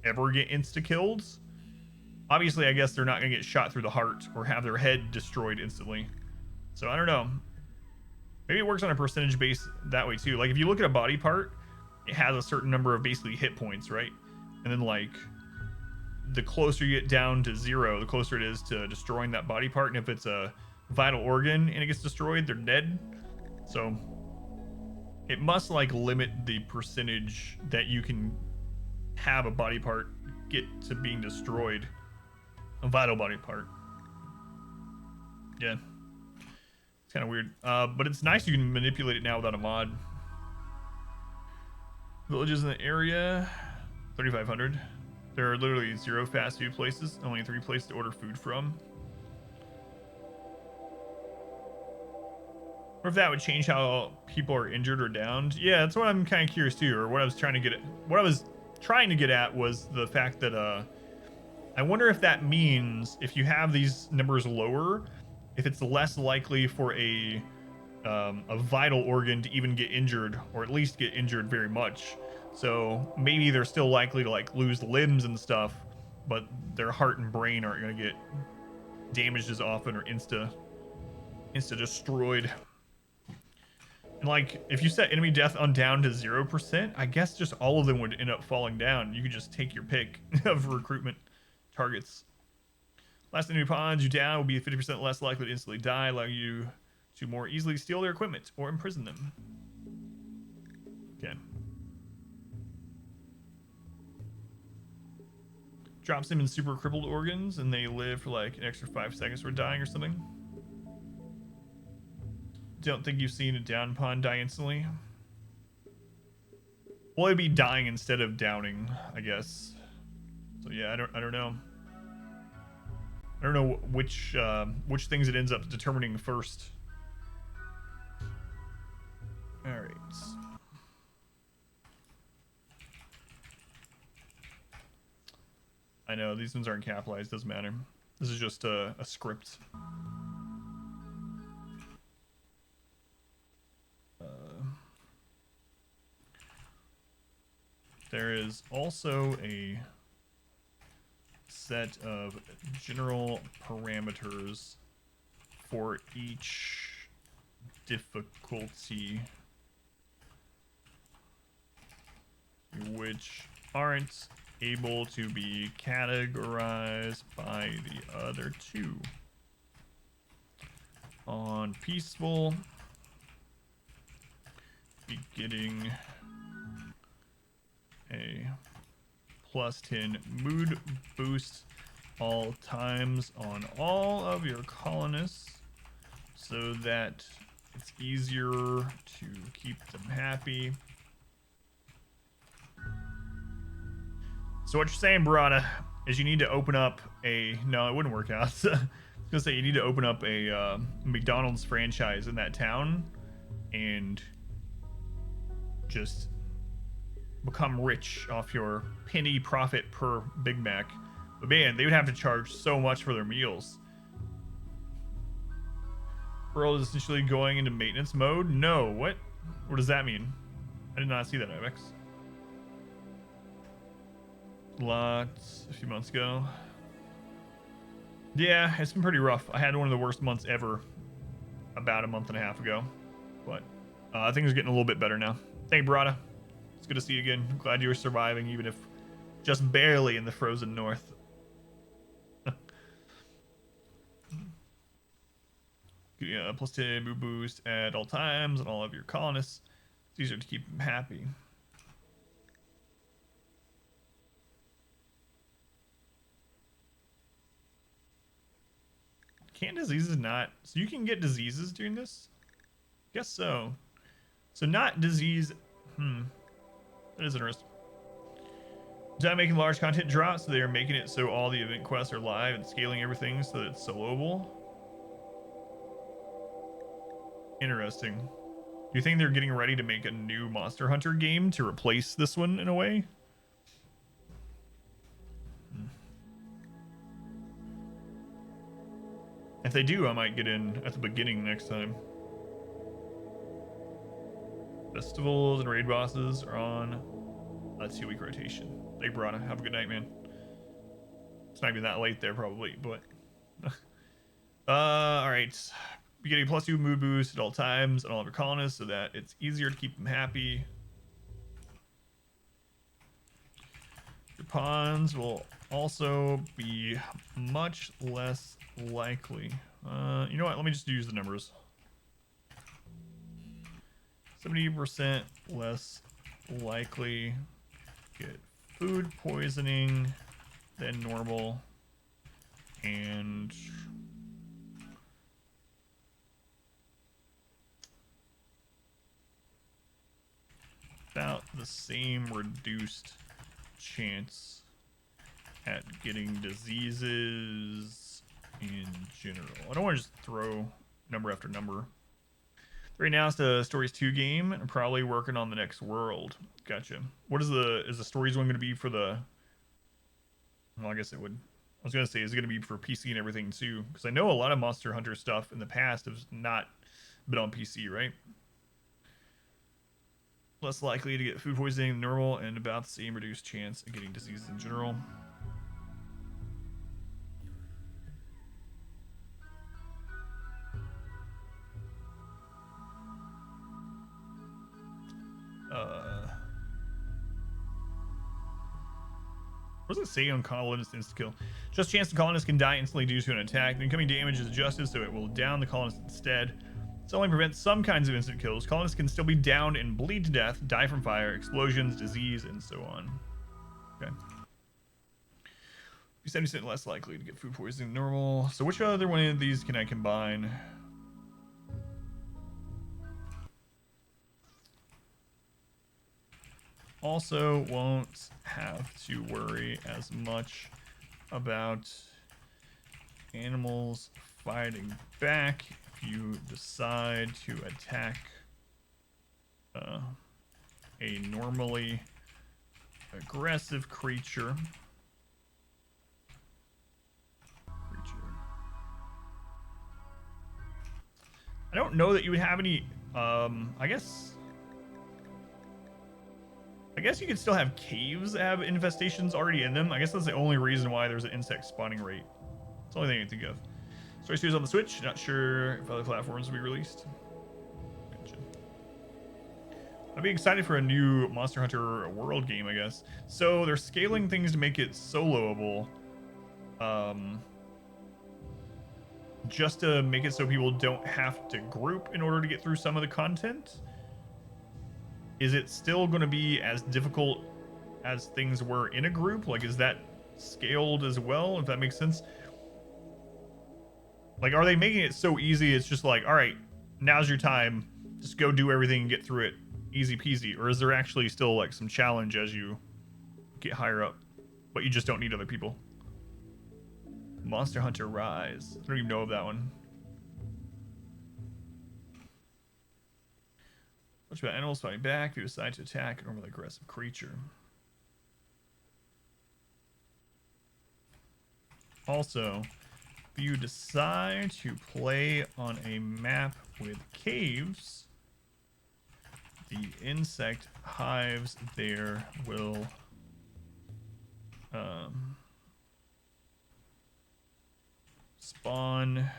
ever get insta kills, obviously I guess they're not gonna get shot through the heart or have their head destroyed instantly. So I don't know, maybe it works on a percentage base that way too. Like if you look at a body part, it has a certain number of basically hit points, right? And then like the closer you get down to 0, the closer it is to destroying that body part. And if it's a vital organ and it gets destroyed, they're dead. So it must like limit the percentage that you can have a body part get to being destroyed, a vital body part. Yeah, it's kind of weird, but it's nice you can manipulate it now without a mod. Villages in the area, 3,500. There are literally 0 fast food places, only 3 places to order food from. Or if that would change how people are injured or downed. Yeah, that's what I'm kind of curious too, or what I was trying to get at. What I was trying to get at was the fact that I wonder if that means if you have these numbers lower, if it's less likely for a vital organ to even get injured, or at least get injured very much. So maybe they're still likely to like lose limbs and stuff, but their heart and brain aren't going to get damaged as often or insta destroyed. And like if you set enemy death on down to 0%, I guess just all of them would end up falling down. You could just take your pick of recruitment targets. Last enemy pawns you down will be 50% less likely to instantly die, allowing you to more easily steal their equipment or imprison them. Okay. Drops them in super crippled organs and they live for like an extra 5 seconds for dying or something. Don't think you've seen a down pawn die instantly. Well, it'd be dying instead of downing, I guess. So yeah, I don't know. I don't know which things it ends up determining first. All right. I know these ones aren't capitalized. Doesn't matter. This is just a script. There is also a set of general parameters for each difficulty which aren't able to be categorized by the other two. On peaceful, be getting a +10 mood boost all times on all of your colonists so that it's easier to keep them happy. So what you're saying, Barada, is you need to open up a... No, it wouldn't work out. I was gonna say you need to open up a McDonald's franchise in that town and just become rich off your penny profit per Big Mac. But man, they would have to charge so much for their meals. World is essentially going into maintenance mode? No, what? What does that mean? I did not see that, Ibex. Lots a few months ago. Yeah, it's been pretty rough. I had one of the worst months ever about a month and a half ago. But things are getting a little bit better now. Thank you, Brada. It's good to see you again. Glad you were surviving, even if just barely in the frozen north. Plus 10 move boost at all times and all of your colonists. It's easier to keep them happy. Can diseases not? So you can get diseases doing this? Guess so. So not disease. That is interesting. Done making large content drops, so they are making it so all the event quests are live and scaling everything so that it's soloable. Interesting. Do you think they're getting ready to make a new Monster Hunter game to replace this one in a way? If they do, I might get in at the beginning next time. Festivals and raid bosses are on a 2-week rotation. Hey, Brana, have a good night, man. It's not even that late there, probably, but... Alright. Be getting +2 mood boost at all times and all of your colonists so that it's easier to keep them happy. Your pawns will also be much less likely. You know what? Let me just use the numbers. 70% less likely to get food poisoning than normal, and about the same reduced chance at getting diseases in general. I don't want to just throw number after number. Right now it's the Stories 2 game and probably working on the next world. Gotcha. What is the Stories one going to be for the... Well, I guess it would... I was going to say, is it going to be for PC and everything too? Because I know a lot of Monster Hunter stuff in the past has not been on PC, right? Less likely to get food poisoning than normal and about the same reduced chance of getting diseases in general. What does it say on Colonists insta-kill? Just chance the colonist can die instantly due to an attack. The incoming damage is adjusted so it will down the colonist instead. This only prevents some kinds of instant kills. Colonists can still be downed and bleed to death, die from fire, explosions, disease, and so on. Okay. Be 70% less likely to get food poisoning than normal. So which other one of these can I combine? Also won't have to worry as much about animals fighting back if you decide to attack a normally aggressive creature. I don't know that you would have any, I guess you could still have caves that have infestations already in them. I guess that's the only reason why there's an insect spawning rate. It's the only thing I can think of. Story 2 is on the Switch. Not sure if other platforms will be released. Gotcha. I'd be excited for a new Monster Hunter World game, I guess. So they're scaling things to make it soloable. Just to make it so people don't have to group in order to get through some of the content. Is it still going to be as difficult as things were in a group? Like, is that scaled as well, if that makes sense? Like, are they making it so easy it's just like, all right, now's your time, just go do everything and get through it, easy peasy? Or is there actually still like some challenge as you get higher up, but you just don't need other people? Monster Hunter Rise. I don't even know of that one. Much about animals fighting back if you decide to attack a normally aggressive creature. Also, if you decide to play on a map with caves, the insect hives there will spawn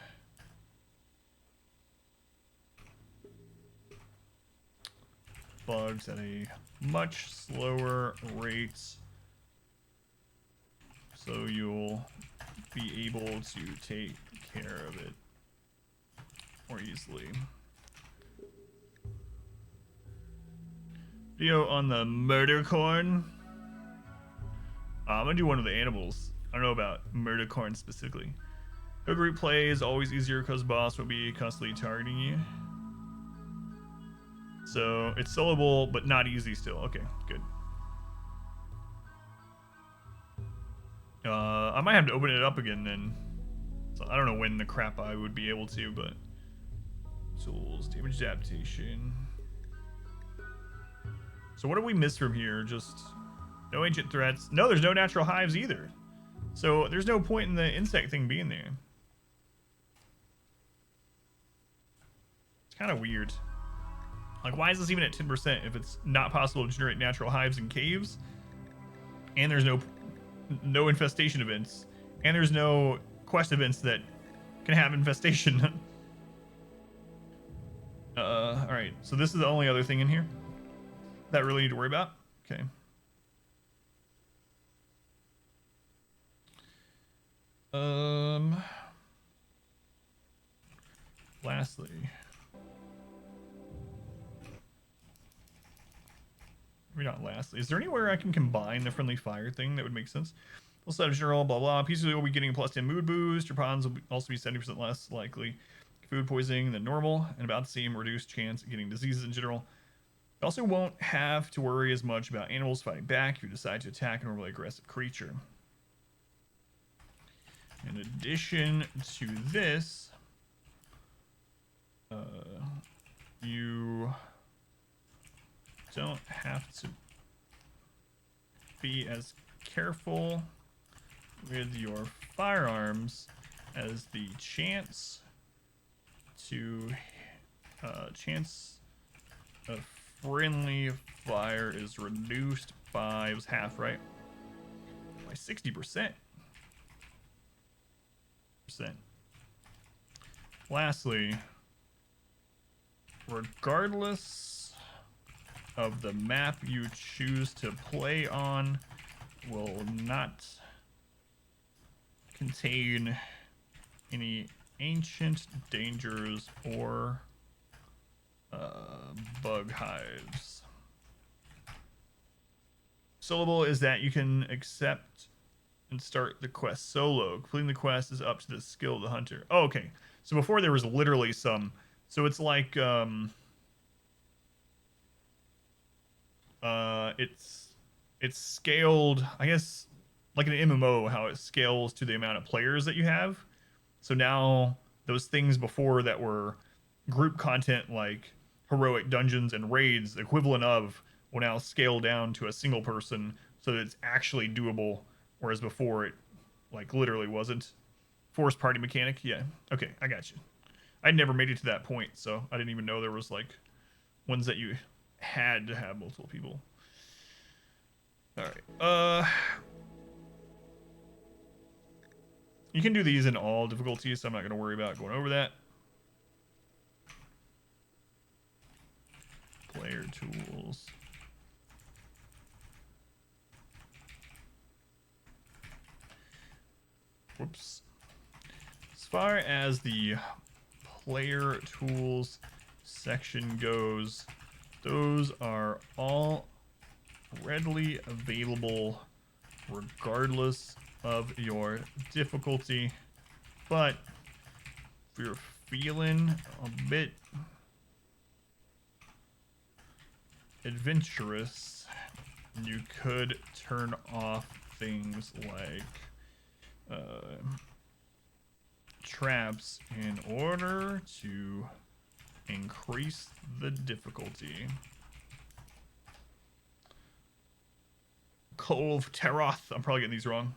bugs at a much slower rate, so you'll be able to take care of it more easily. Video on the murder corn. I'm gonna do one of the animals. I don't know about murder corn specifically. No group play is always easier because boss will be constantly targeting you. So it's soloable, but not easy still. Okay, good. I might have to open it up again then. So I don't know when the crap I would be able to, but tools, damage adaptation. So what do we miss from here? Just no ancient threats. No, there's no natural hives either. So there's no point in the insect thing being there. It's kind of weird. Like, why is this even at 10% if it's not possible to generate natural hives in caves? And there's no infestation events. And there's no quest events that can have infestation. Alright, so this is the only other thing in here that I really need to worry about. Okay. Lastly, maybe not lastly, is there anywhere I can combine the friendly fire thing that would make sense? Full set of general, blah blah. Pieces will be getting a +10 mood boost. Your pawns will also be 70% less likely food poisoning than normal, and about the same reduced chance of getting diseases in general. You also won't have to worry as much about animals fighting back if you decide to attack a normally aggressive creature. In addition to this, you don't have to be as careful with your firearms, as the chance of friendly fire is reduced by, it was half, right? By 60%. Lastly, regardless of the map you choose to play on, will not contain any ancient dangers or bug hives. Soloable is that you can accept and start the quest solo. Completing the quest is up to the skill of the hunter. Oh, okay. So before there was literally some. So it's like it's scaled, I guess, like an MMO, how it scales to the amount of players that you have. So now those things before that were group content like heroic dungeons and raids, the equivalent of, will now scale down to a single person so that it's actually doable, whereas before it like literally wasn't. Forced party mechanic, yeah. Okay, I got you. I'd never made it to that point, so I didn't even know there was like ones that you had to have multiple people. All right. You can do these in all difficulties, so I'm not going to worry about going over that. Player tools. Whoops. As far as the player tools section goes, those are all readily available regardless of your difficulty. But if you're feeling a bit adventurous, you could turn off things like traps in order to increase the difficulty. Kolv Teroth, I'm probably getting these wrong,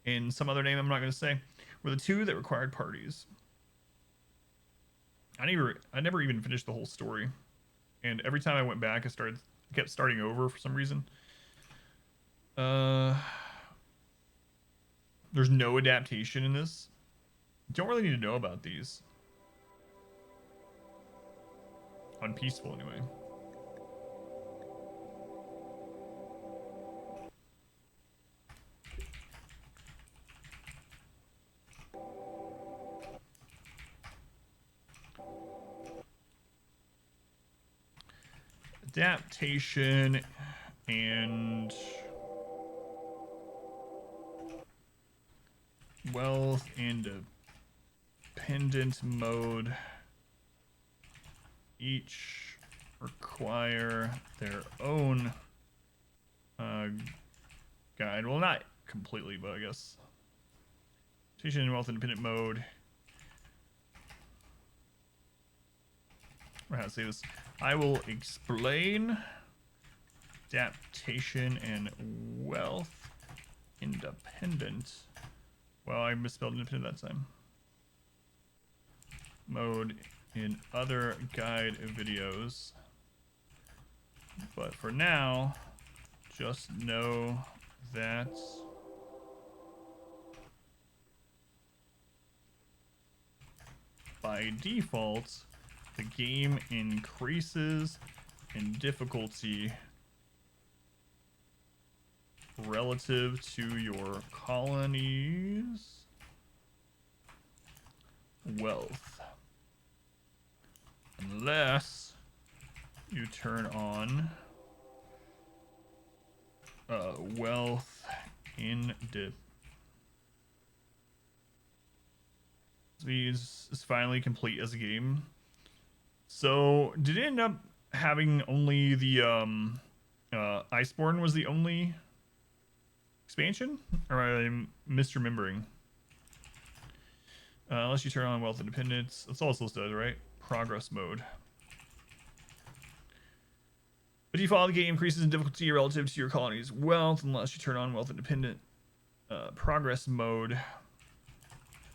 and some other name I'm not going to say, were the two that required parties. I never even finished the whole story, and every time I went back, I kept starting over for some reason. There's no adaptation in this. Don't really need to know about these. Unpeaceful, anyway. Adaptation and wealth independent mode each require their own guide. Well, not completely, but I guess. Adaptation and wealth independent mode. Or how to say this. I will explain adaptation and wealth independent. Well, I misspelled independent that time. Mode in other guide videos. But for now, just know that by default, the game increases in difficulty relative to your colony's wealth. Unless you turn on wealth is finally complete as a game. So did it end up having only the Iceborne was the only expansion, or am I misremembering? Unless you turn on wealth independence, that's all it's listed as, right? Progress mode. By default, the game increases in difficulty relative to your colony's wealth unless you turn on wealth independent progress mode,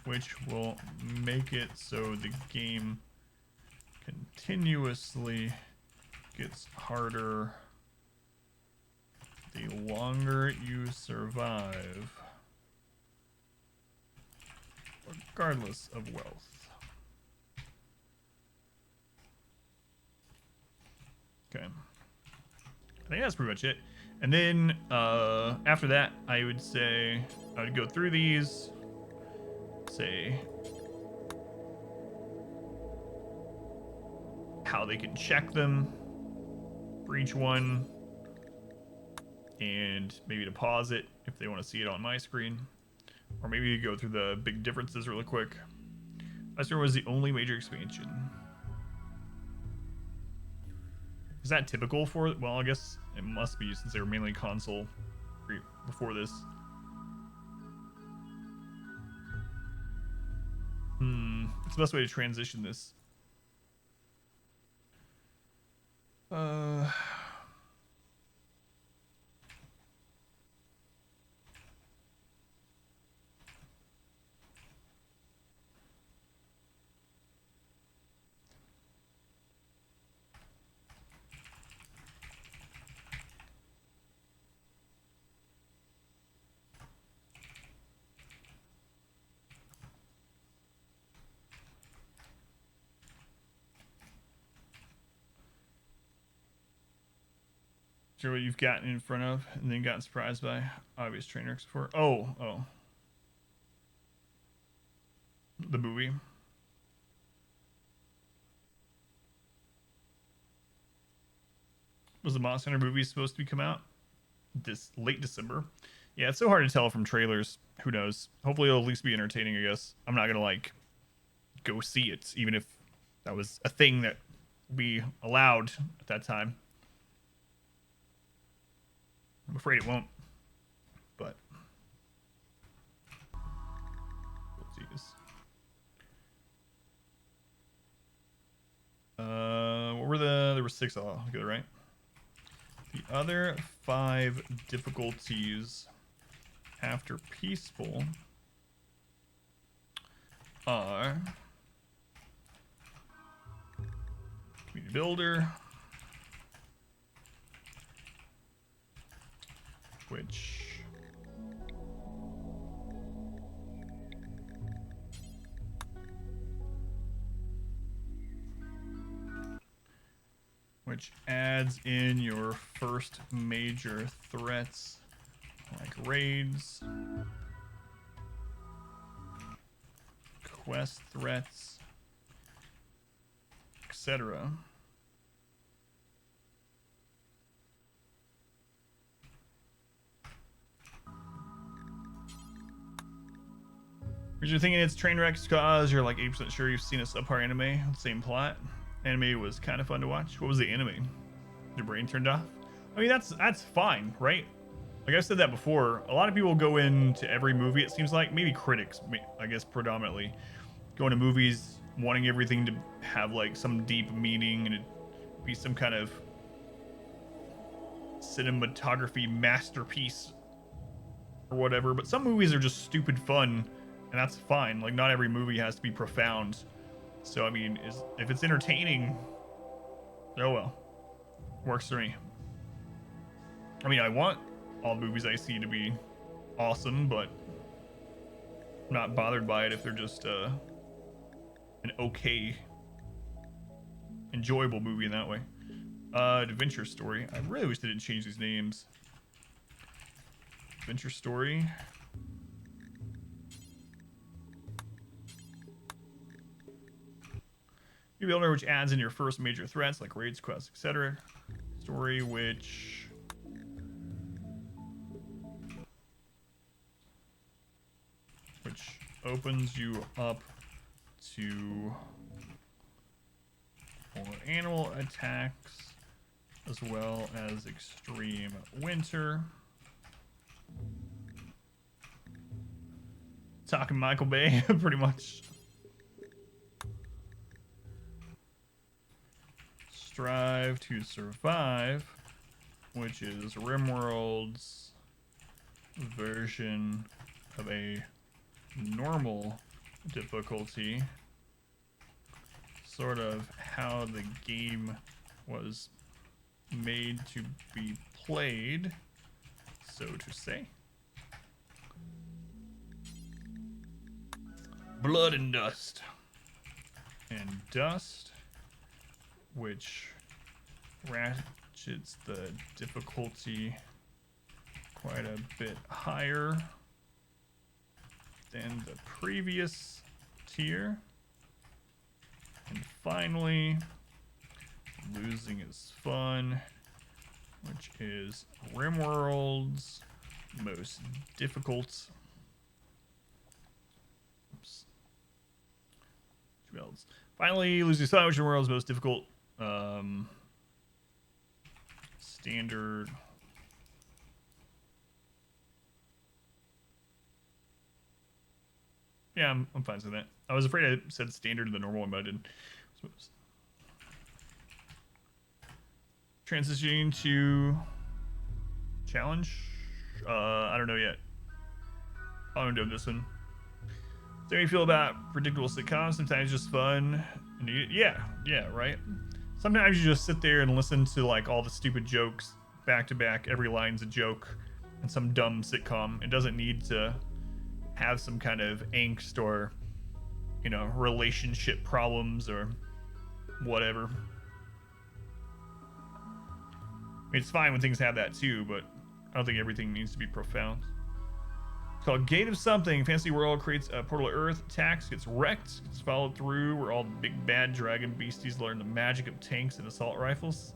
which will make it so the game continuously gets harder the longer you survive, regardless of wealth. Okay. I think that's pretty much it. And then after that, I would say I would go through these, say how they can check them for each one, and maybe to pause it if they want to see it on my screen, or maybe go through the big differences really quick. Iceborne was the only major expansion. Is that typical for? Well, I guess it must be since they were mainly console before this. What's the best way to transition this? Sure what you've gotten in front of and then gotten surprised by obvious train wrecks before. Oh. The movie. Was the Monster Hunter movie supposed to come out this late December? Yeah, it's so hard to tell from trailers. Who knows? Hopefully it'll at least be entertaining, I guess. I'm not gonna like go see it, even if that was a thing that we allowed at that time. I'm afraid it won't, but 6 altogether, right? The other 5 difficulties after peaceful are community builder, which adds in your first major threats like raids, quest threats, etc. If you're thinking it's train wrecks cause you're like 8% sure you've seen a subpar anime, same plot. Anime was kind of fun to watch. What was the anime? Your brain turned off? I mean, that's fine, right? Like I've said that before. A lot of people go into every movie, it seems like. Maybe critics, I guess predominantly, go into movies wanting everything to have like some deep meaning and it be some kind of cinematography masterpiece or whatever. But some movies are just stupid fun, and that's fine. Like not every movie has to be profound. So I mean, if it's entertaining, oh well, works for me. I mean, I want all movies I see to be awesome, but I'm not bothered by it if they're just an okay, enjoyable movie in that way. Adventure Story. I really wish they didn't change these names. Adventure Story. You builder, which adds in your first major threats like raids, quests, etc. Story, which opens you up to more animal attacks as well as extreme winter. Talking Michael Bay, pretty much. Strive to Survive, which is RimWorld's version of a normal difficulty, sort of how the game was made to be played, so to say. Blood and Dust. And Dust, which ratchets the difficulty quite a bit higher than the previous tier. And finally, Losing is Fun, which is RimWorld's most difficult. Oops. Finally, Losing is Fun, which is RimWorld's most difficult standard. Yeah, I'm fine with that. I was afraid I said standard in the normal one, but I didn't. Transitioning to challenge. I don't know yet. I'm doing this one. So how you feel about predictable sitcoms? Sometimes just fun. And yeah, right. Sometimes you just sit there and listen to like all the stupid jokes back to back. Every line's a joke in some dumb sitcom. It doesn't need to have some kind of angst or, you know, relationship problems or whatever. I mean, it's fine when things have that too, but I don't think everything needs to be profound. It's called Gate of Something. Fantasy World creates a portal to Earth, attacks, gets wrecked, gets followed through, where all the big bad dragon beasties learn the magic of tanks and assault rifles.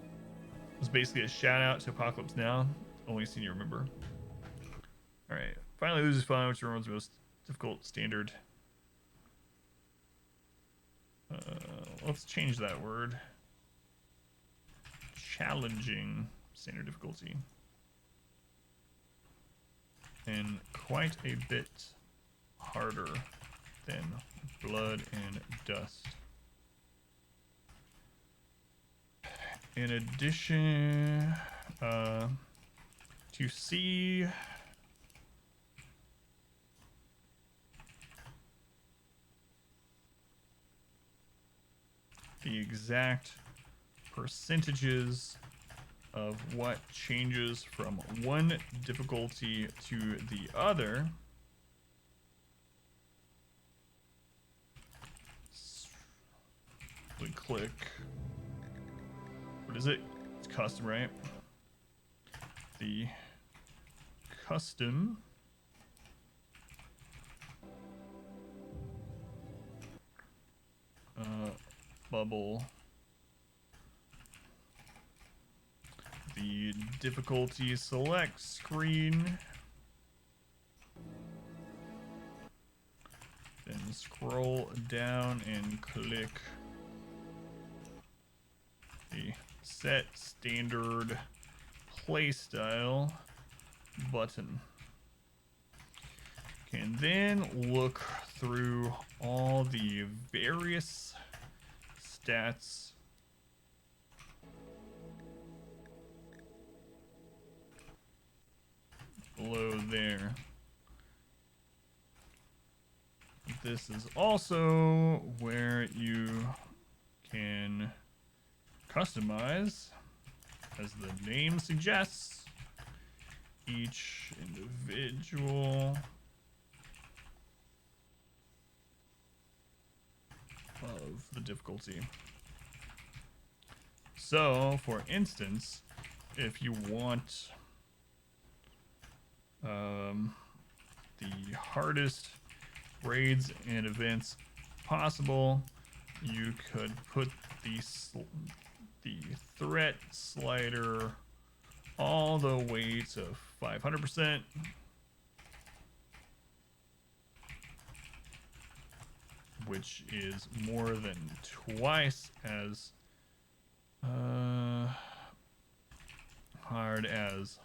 It was basically a shout out to Apocalypse Now. Only scene you remember. Alright. Finally Loses Fun, which is everyone's most difficult standard. Let's change that word. Challenging standard difficulty. And quite a bit harder than Blood and Dust. in addition, to see the exact percentages of what changes from one difficulty to the other, we click, what is it? It's custom, right? The custom bubble, the difficulty select screen, then scroll down and click the set standard playstyle button. Can then look through all the various stats below there. This is also where you can customize, as the name suggests, each individual of the difficulty. So, for instance, if you want the hardest raids and events possible, you could put the threat slider all the way to 500%. Which is more than twice as hard as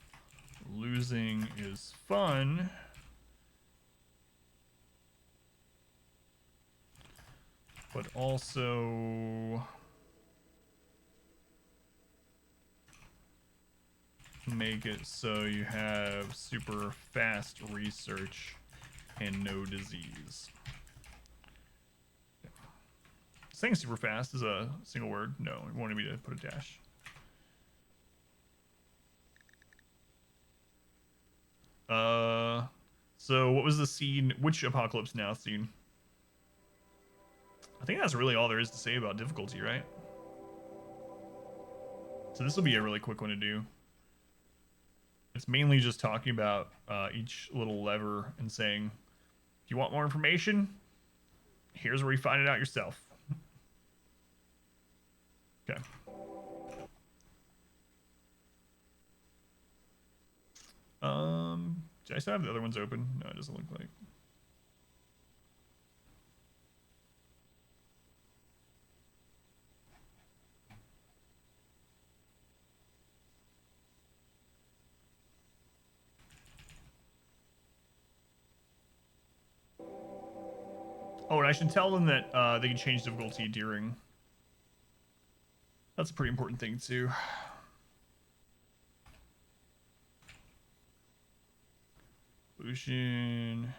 losing is fun. But also make it so you have super fast research and no disease. Saying super fast is a single word. No, it wanted me to put a dash. So what was the scene? Which Apocalypse Now scene? I think that's really all there is to say about difficulty, right? So this will be a really quick one to do. It's mainly just talking about each little lever and saying, if you want more information, here's where you find it out yourself. Okay. Do I still have the other ones open? No, it doesn't look like. Oh, and I should tell them that they can change difficulty during. That's a pretty important thing too. Solution.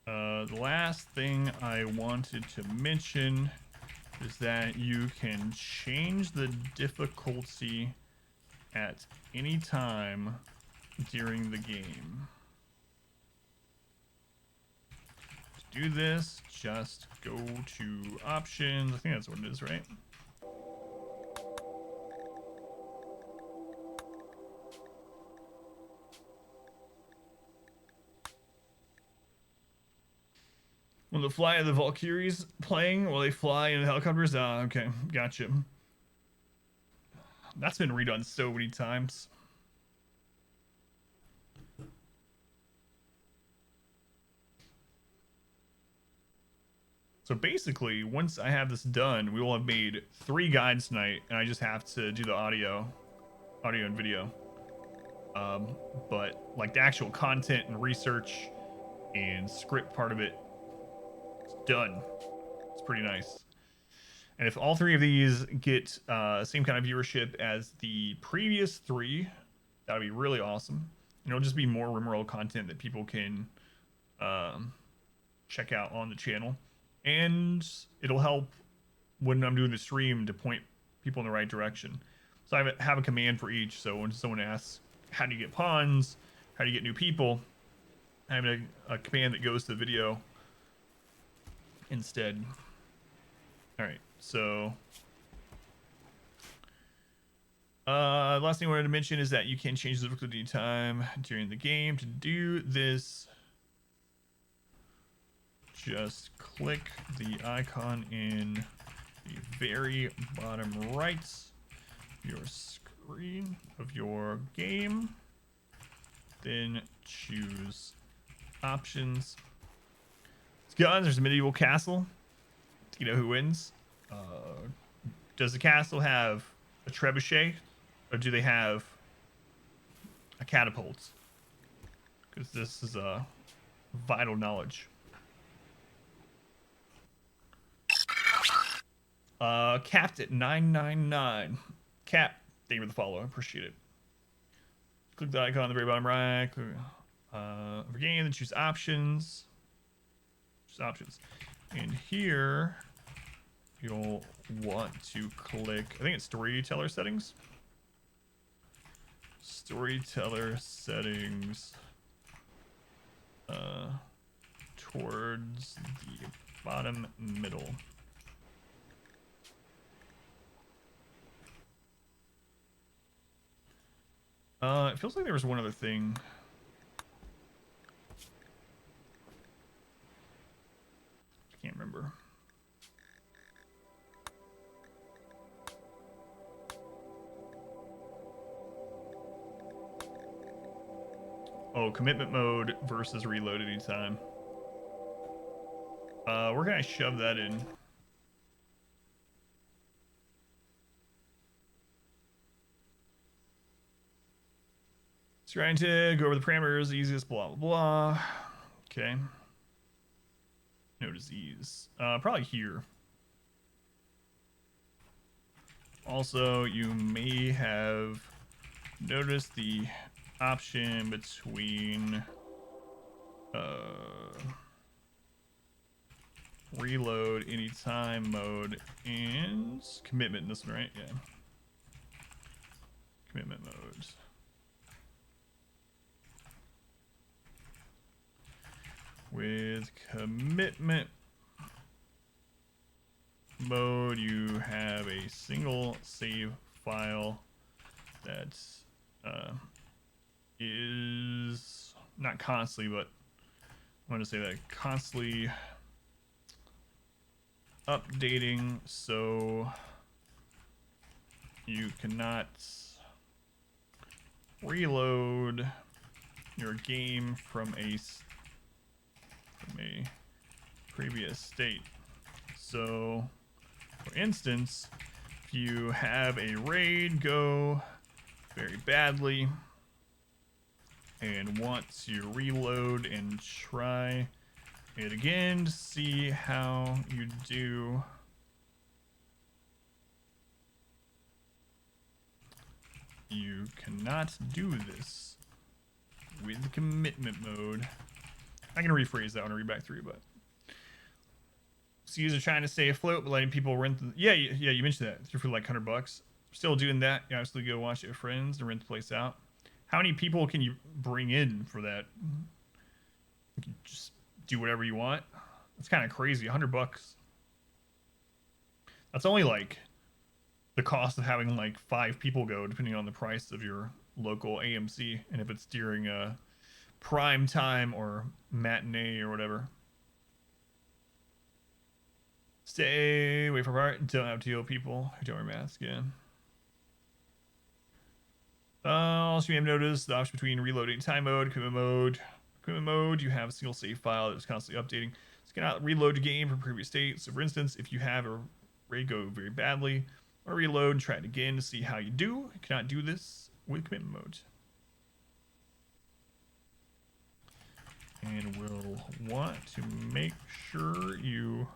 The last thing I wanted to mention is that you can change the difficulty at any time during the game. To do this, just go to options. I think that's what it is, right? When the fly of the Valkyries playing while they fly in the helicopters? Ah, okay, gotcha. That's been redone so many times. So basically, once I have this done, we will have made 3 guides tonight, and I just have to do the audio and video. But like the actual content and research and script part of it is done. It's pretty nice. And if all 3 of these get same kind of viewership as the previous 3, that would be really awesome. And it'll just be more RimWorld content that people can check out on the channel. And it'll help when I'm doing the stream to point people in the right direction. So I have a command for each. So when someone asks, how do you get pawns? How do you get new people? I have a command that goes to the video instead. All right, so last thing I wanted to mention is that you can change the difficulty time during the game. To do this, just click the icon in the very bottom right of your screen of your game, then choose options. It's guns. There's a medieval castle. You know who wins? Does the castle have a trebuchet, or do they have a catapult? Because this is a vital knowledge. Capped at 999. Cap, thank you for the follow. I appreciate it. Click the icon on the very bottom right. Click, for game, then choose options. Choose options. And here, you'll want to click, I think it's storyteller settings. Storyteller settings towards the bottom middle. It feels like there was one other thing. I can't remember. Oh, commitment mode versus reload anytime. Where can I shove that in? Trying to go over the parameters, easiest, blah, blah, blah. Okay. No disease. Probably here. Also, you may have noticed the option between reload anytime mode and commitment. This one, right? Yeah. Commitment mode. With commitment mode, you have a single save file that is not constantly, but I want to say that constantly updating, so you cannot reload your game from a previous state. So, for instance, if you have a raid go very badly and want to reload and try it again to see how you do, you cannot do this with commitment mode. I can rephrase that one and read back through, but CUs are trying to stay afloat, but letting people rent. Yeah, you mentioned that. Through for like $100. Still doing that. You absolutely go watch it with friends and rent the place out. How many people can you bring in for that? You can just do whatever you want. It's kind of crazy. $100. That's only like the cost of having like 5 people go, depending on the price of your local AMC, and if it's during a prime time or matinee or whatever. Stay away from art. Don't have to heal people who don't wear masks. Yeah. Also, you may have noticed the option between reloading time mode, commitment mode. Commitment mode, you have a single save file that's constantly updating. So you cannot reload your game from previous state. So, for instance, if you have a raid go very badly, or reload and try it again to see how you do, you cannot do this with commitment mode. and will want to make sure you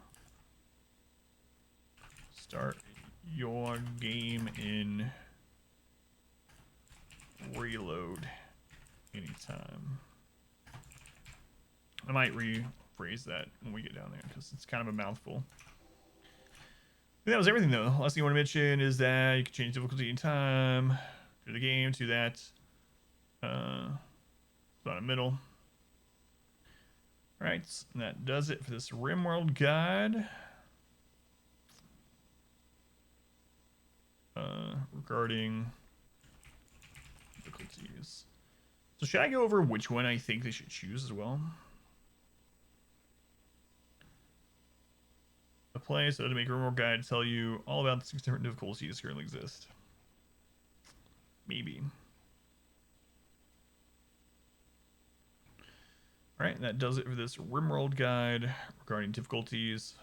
start your game in reload anytime. I might rephrase that when we get down there because it's kind of a mouthful. I think that was everything though. Last thing I want to mention is that you can change difficulty anytime through the game to that. About a middle. Alright, and that does it for this RimWorld guide. Regarding difficulties. So should I go over which one I think they should choose as well? A play so to make a RimWorld guide tell you all about the 6 different difficulties currently exist. Maybe. Alright, that does it for this RimWorld guide regarding difficulties.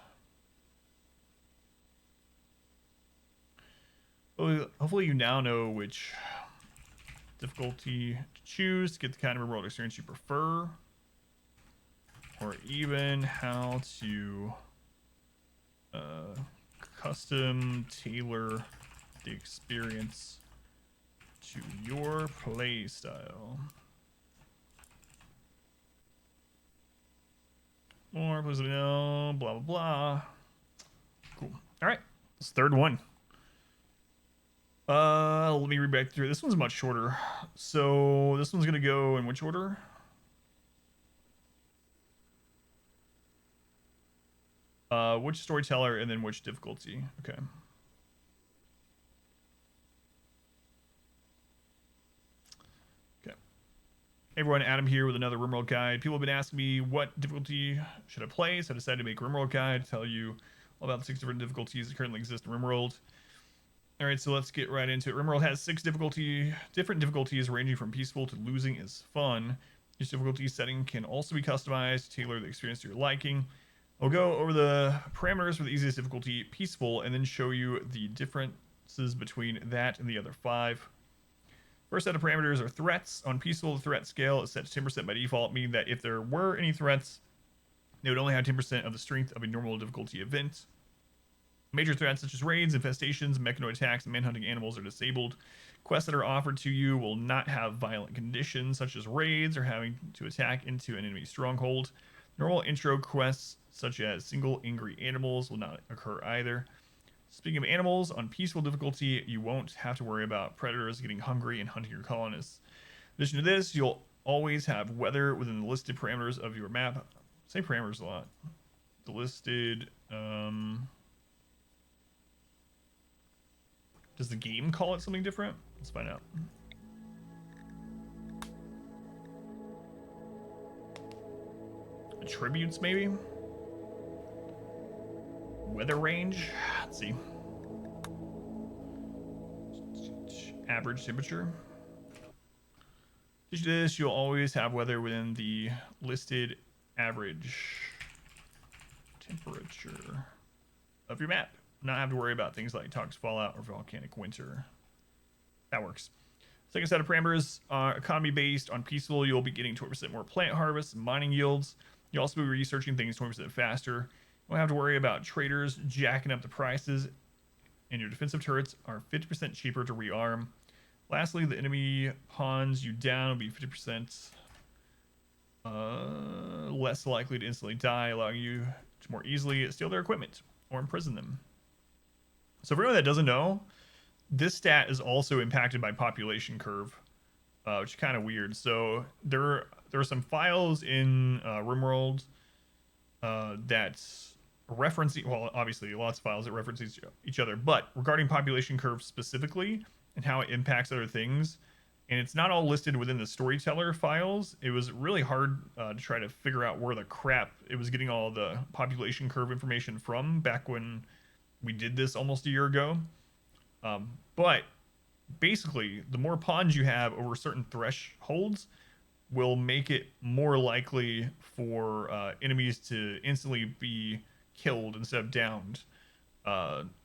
Hopefully you now know which difficulty to choose to get the kind of RimWorld experience you prefer. Or even how to custom tailor the experience to your play style. More, please let me know, blah, blah, blah. Cool. All right, this third one. Let me read back through. This one's much shorter. So this one's going to go in which order? Which storyteller and then which difficulty. Okay. Okay. Hey everyone, Adam here with another RimWorld guide. People have been asking me what difficulty should I play, so I decided to make a RimWorld guide to tell you all about the 6 different difficulties that currently exist in RimWorld. All right, so let's get right into it. RimWorld has 6 different difficulties ranging from peaceful to losing is fun. Each difficulty setting can also be customized to tailor the experience to your liking. I'll go over the parameters for the easiest difficulty, peaceful, and then show you the differences between that and the other 5. First set of parameters are threats. On peaceful, the threat scale is set to 10% by default, meaning that if there were any threats, they would only have 10% of the strength of a normal difficulty event. Major threats such as raids, infestations, mechanoid attacks, and manhunting animals are disabled. Quests that are offered to you will not have violent conditions such as raids or having to attack into an enemy stronghold. Normal intro quests such as single angry animals will not occur either. Speaking of animals, on peaceful difficulty, you won't have to worry about predators getting hungry and hunting your colonists. In addition to this, you'll always have weather within the listed parameters of your map. I say parameters a lot. The listed... Does the game call it something different? Let's find out. Attributes, maybe? Weather range? Let's see. Average temperature. Due to this, you'll always have weather within the listed average temperature of your map. Not have to worry about things like toxic fallout or volcanic winter. That works. Second set of parameters are economy based. On peaceful, you'll be getting 20% more plant harvest and mining yields. You'll also be researching things 20% faster. You won't have to worry about traders jacking up the prices, and your defensive turrets are 50% cheaper to rearm. Lastly, the enemy pawns you down will be 50% less likely to instantly die, allowing you to more easily steal their equipment or imprison them. So for anyone that doesn't know, this stat is also impacted by population curve, which is kind of weird. So there are some files in RimWorld that reference, well, obviously lots of files that reference each other, but regarding population curve specifically and how it impacts other things, and it's not all listed within the storyteller files. It was really hard to try to figure out where the crap it was getting all the population curve information from back when we did this almost a year ago. But basically, the more pawns you have over certain thresholds will make it more likely for enemies to instantly be killed instead of downed.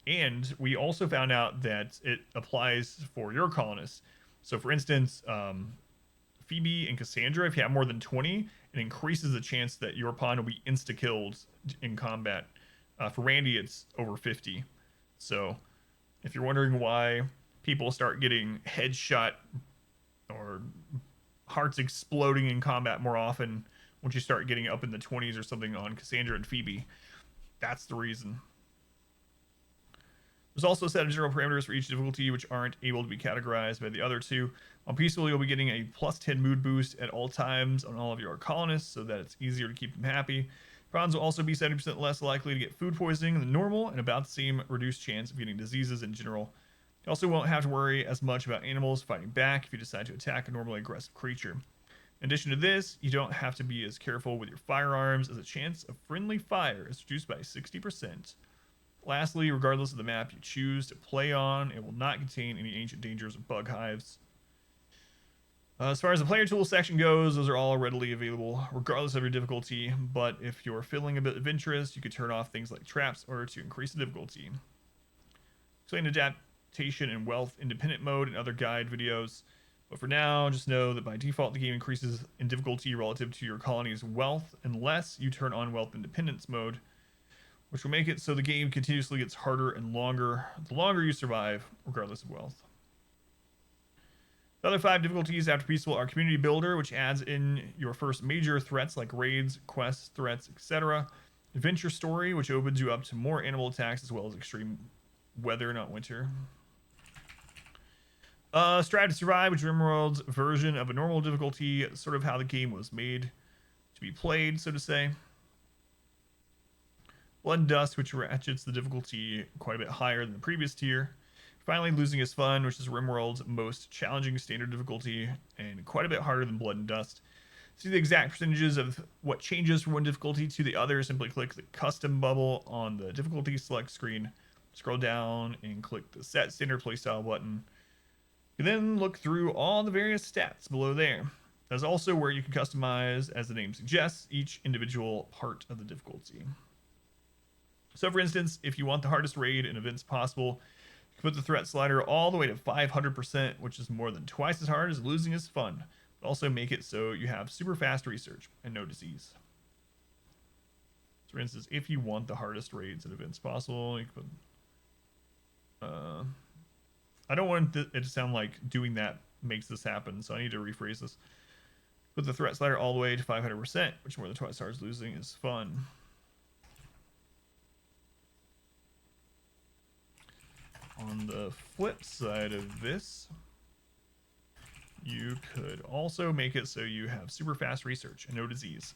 And we also found out that it applies for your colonists. So for instance, Phoebe and Cassandra, if you have more than 20, it increases the chance that your pawn will be insta-killed in combat. For Randy, it's over 50. So if you're wondering why people start getting headshot or hearts exploding in combat more often once you start getting up in the 20s or something on Cassandra and Phoebe, that's the reason. There's also a set of general parameters for each difficulty which aren't able to be categorized by the other two. On Peaceful, you'll be getting a plus 10 mood boost at all times on all of your colonists so that it's easier to keep them happy. Pawns will also be 70% less likely to get food poisoning than normal and about the same reduced chance of getting diseases in general. You also won't have to worry as much about animals fighting back if you decide to attack a normally aggressive creature. In addition to this, you don't have to be as careful with your firearms as a chance of friendly fire is reduced by 60%. Lastly, regardless of the map you choose to play on, it will not contain any ancient dangers or bug hives. As far as the player tools section goes, those are all readily available regardless of your difficulty, but if you're feeling a bit adventurous, you could turn off things like traps in order to increase the difficulty. Explain adaptation and wealth independent mode and other guide videos, but for now, just know that by default the game increases in difficulty relative to your colony's wealth unless you turn on wealth independence mode, which will make it so the game continuously gets harder and longer the longer you survive, regardless of wealth. The other 5 difficulties after Peaceful are Community Builder, which adds in your first major threats like raids, quests, threats, etc. Adventure Story, which opens you up to more animal attacks as well as extreme weather, not winter. Strive to Survive, which is RimWorld's version of a normal difficulty, sort of how the game was made to be played, so to say. Blood and Dust, which ratchets the difficulty quite a bit higher than the previous tier. Finally, Losing is Fun, which is RimWorld's most challenging standard difficulty and quite a bit harder than Blood and Dust. To see the exact percentages of what changes from one difficulty to the other, simply click the custom bubble on the difficulty select screen, scroll down and click the Set Standard Playstyle button. You then look through all the various stats below there. That's also where you can customize, as the name suggests, each individual part of the difficulty. So for instance, if you want the hardest raid and events possible, you can put the threat slider all the way to 500%, which is more than twice as hard as Losing is Fun, but also make it so you have super fast research and no disease. So for instance, if you want the hardest raids and events possible, you can put... I don't want it to sound like doing that makes this happen, so I need to rephrase this. Put the threat slider all the way to 500%, which more than twice as hard as Losing is Fun. On the flip side of this, you could also make it so you have super fast research and no disease.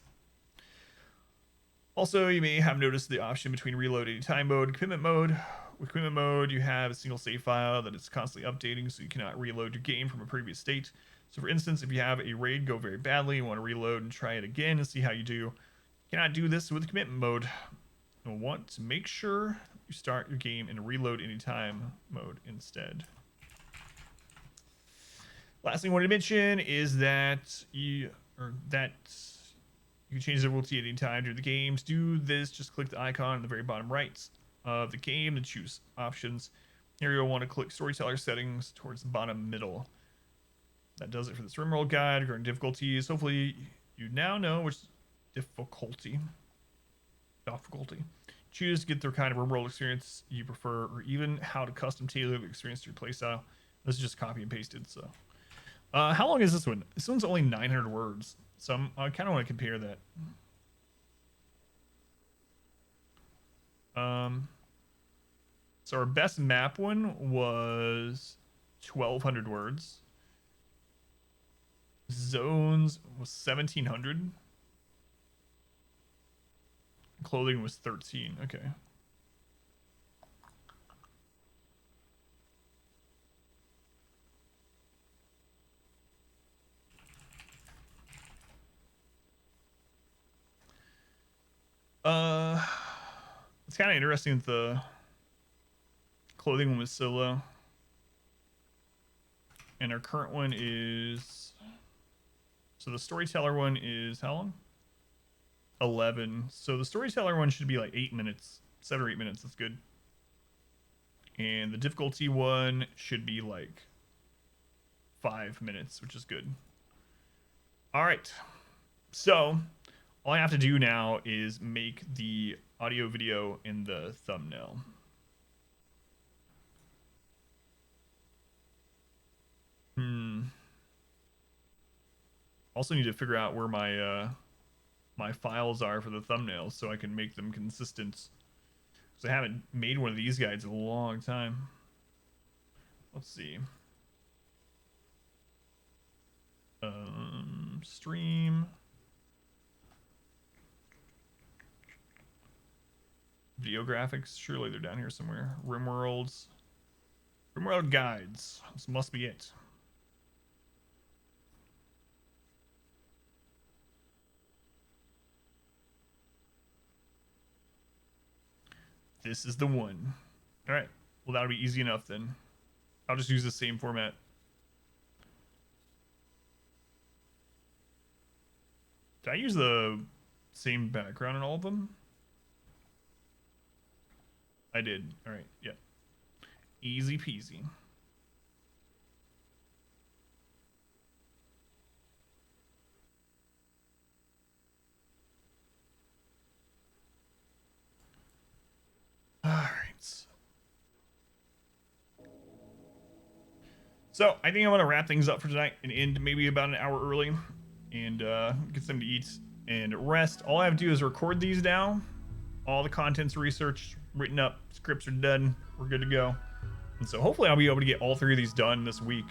Also, you may have noticed the option between reload anytime mode and commitment mode. With commitment mode, you have a single save file that is constantly updating, so you cannot reload your game from a previous state. So for instance, if you have a raid go very badly and want to reload and try it again and see how you do, you cannot do this with commitment mode. You'll want to make sure you start your game in reload anytime mode instead. Last thing I wanted to mention is that you can change the difficulty at any time during the game. To do this, just click the icon in the very bottom right of the game and choose options. Here you'll want to click Storyteller Settings towards the bottom middle. That does it for this RimWorld guide regarding difficulties. Hopefully you now know which difficulty choose to get the kind of RimWorld experience you prefer, or even how to custom tailor the experience to your playstyle. This is just copy and pasted. So how long is this one? This one's only 900 words, so I kind of want to compare that. So our best map one was 1200 words. Zones was 1700. Clothing was 13. Okay. It's kind of interesting that the clothing one was so low. And our current one is... So the storyteller one is how long? 11. So the storyteller one should be like 8 minutes. 7 or 8 minutes. That's good. And the difficulty one should be like 5 minutes, which is good. All right. So all I have to do now is make the audio, video, and the thumbnail. Also need to figure out where my files are for the thumbnails so I can make them consistent. Because I haven't made one of these guides in a long time. Let's see. Stream. Video graphics. Surely they're down here somewhere. RimWorlds. RimWorld guides. This must be it. This is the one. All right. Well, that'll be easy enough then. I'll just use the same format. Did I use the same background in all of them? I did. All right. Yeah. Easy peasy. All right. So I think I'm gonna wrap things up for tonight and end maybe about an hour early, and get something to eat and rest. All I have to do is record these now. All the content's researched, written up, scripts are done. We're good to go. And so hopefully I'll be able to get all 3 of these done this week.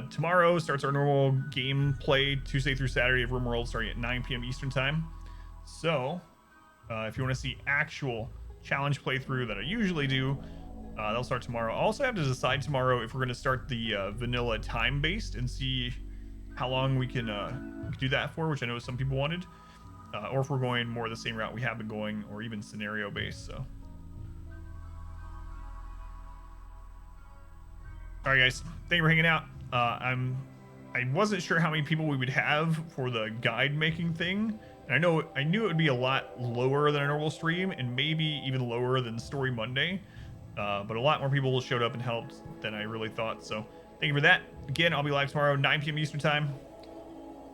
Tomorrow starts our normal gameplay, Tuesday through Saturday of RimWorld, starting at 9 p.m. Eastern time. So if you want to see actual challenge playthrough that I usually do, that'll start tomorrow. I also have to decide tomorrow if we're going to start the vanilla time-based and see how long we can do that for, which I know some people wanted, or if we're going more the same route we have been going, or even scenario-based. So, all right, guys, thank you for hanging out. I wasn't sure how many people we would have for the guide making thing, and I knew it would be a lot lower than a normal stream, and maybe even lower than Story Monday. But a lot more people showed up and helped than I really thought. So thank you for that. Again, I'll be live tomorrow, 9 p.m. Eastern time.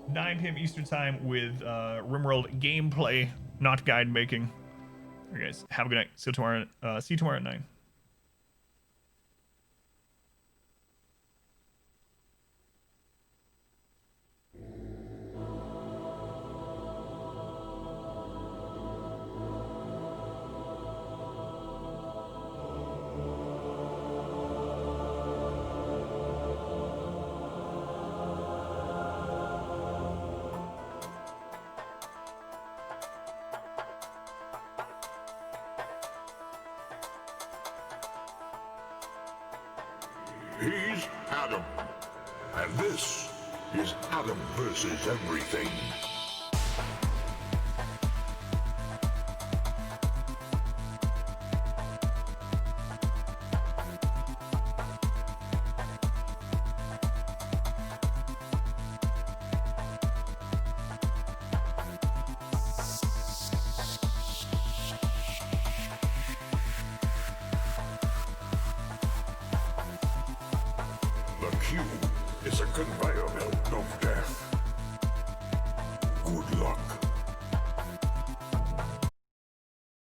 9 p.m. Eastern time with RimWorld gameplay, not guide making. All right, guys, have a good night. See you tomorrow at 9. He's Adam. And this is Adam versus Everything. The cube is a conveyor belt of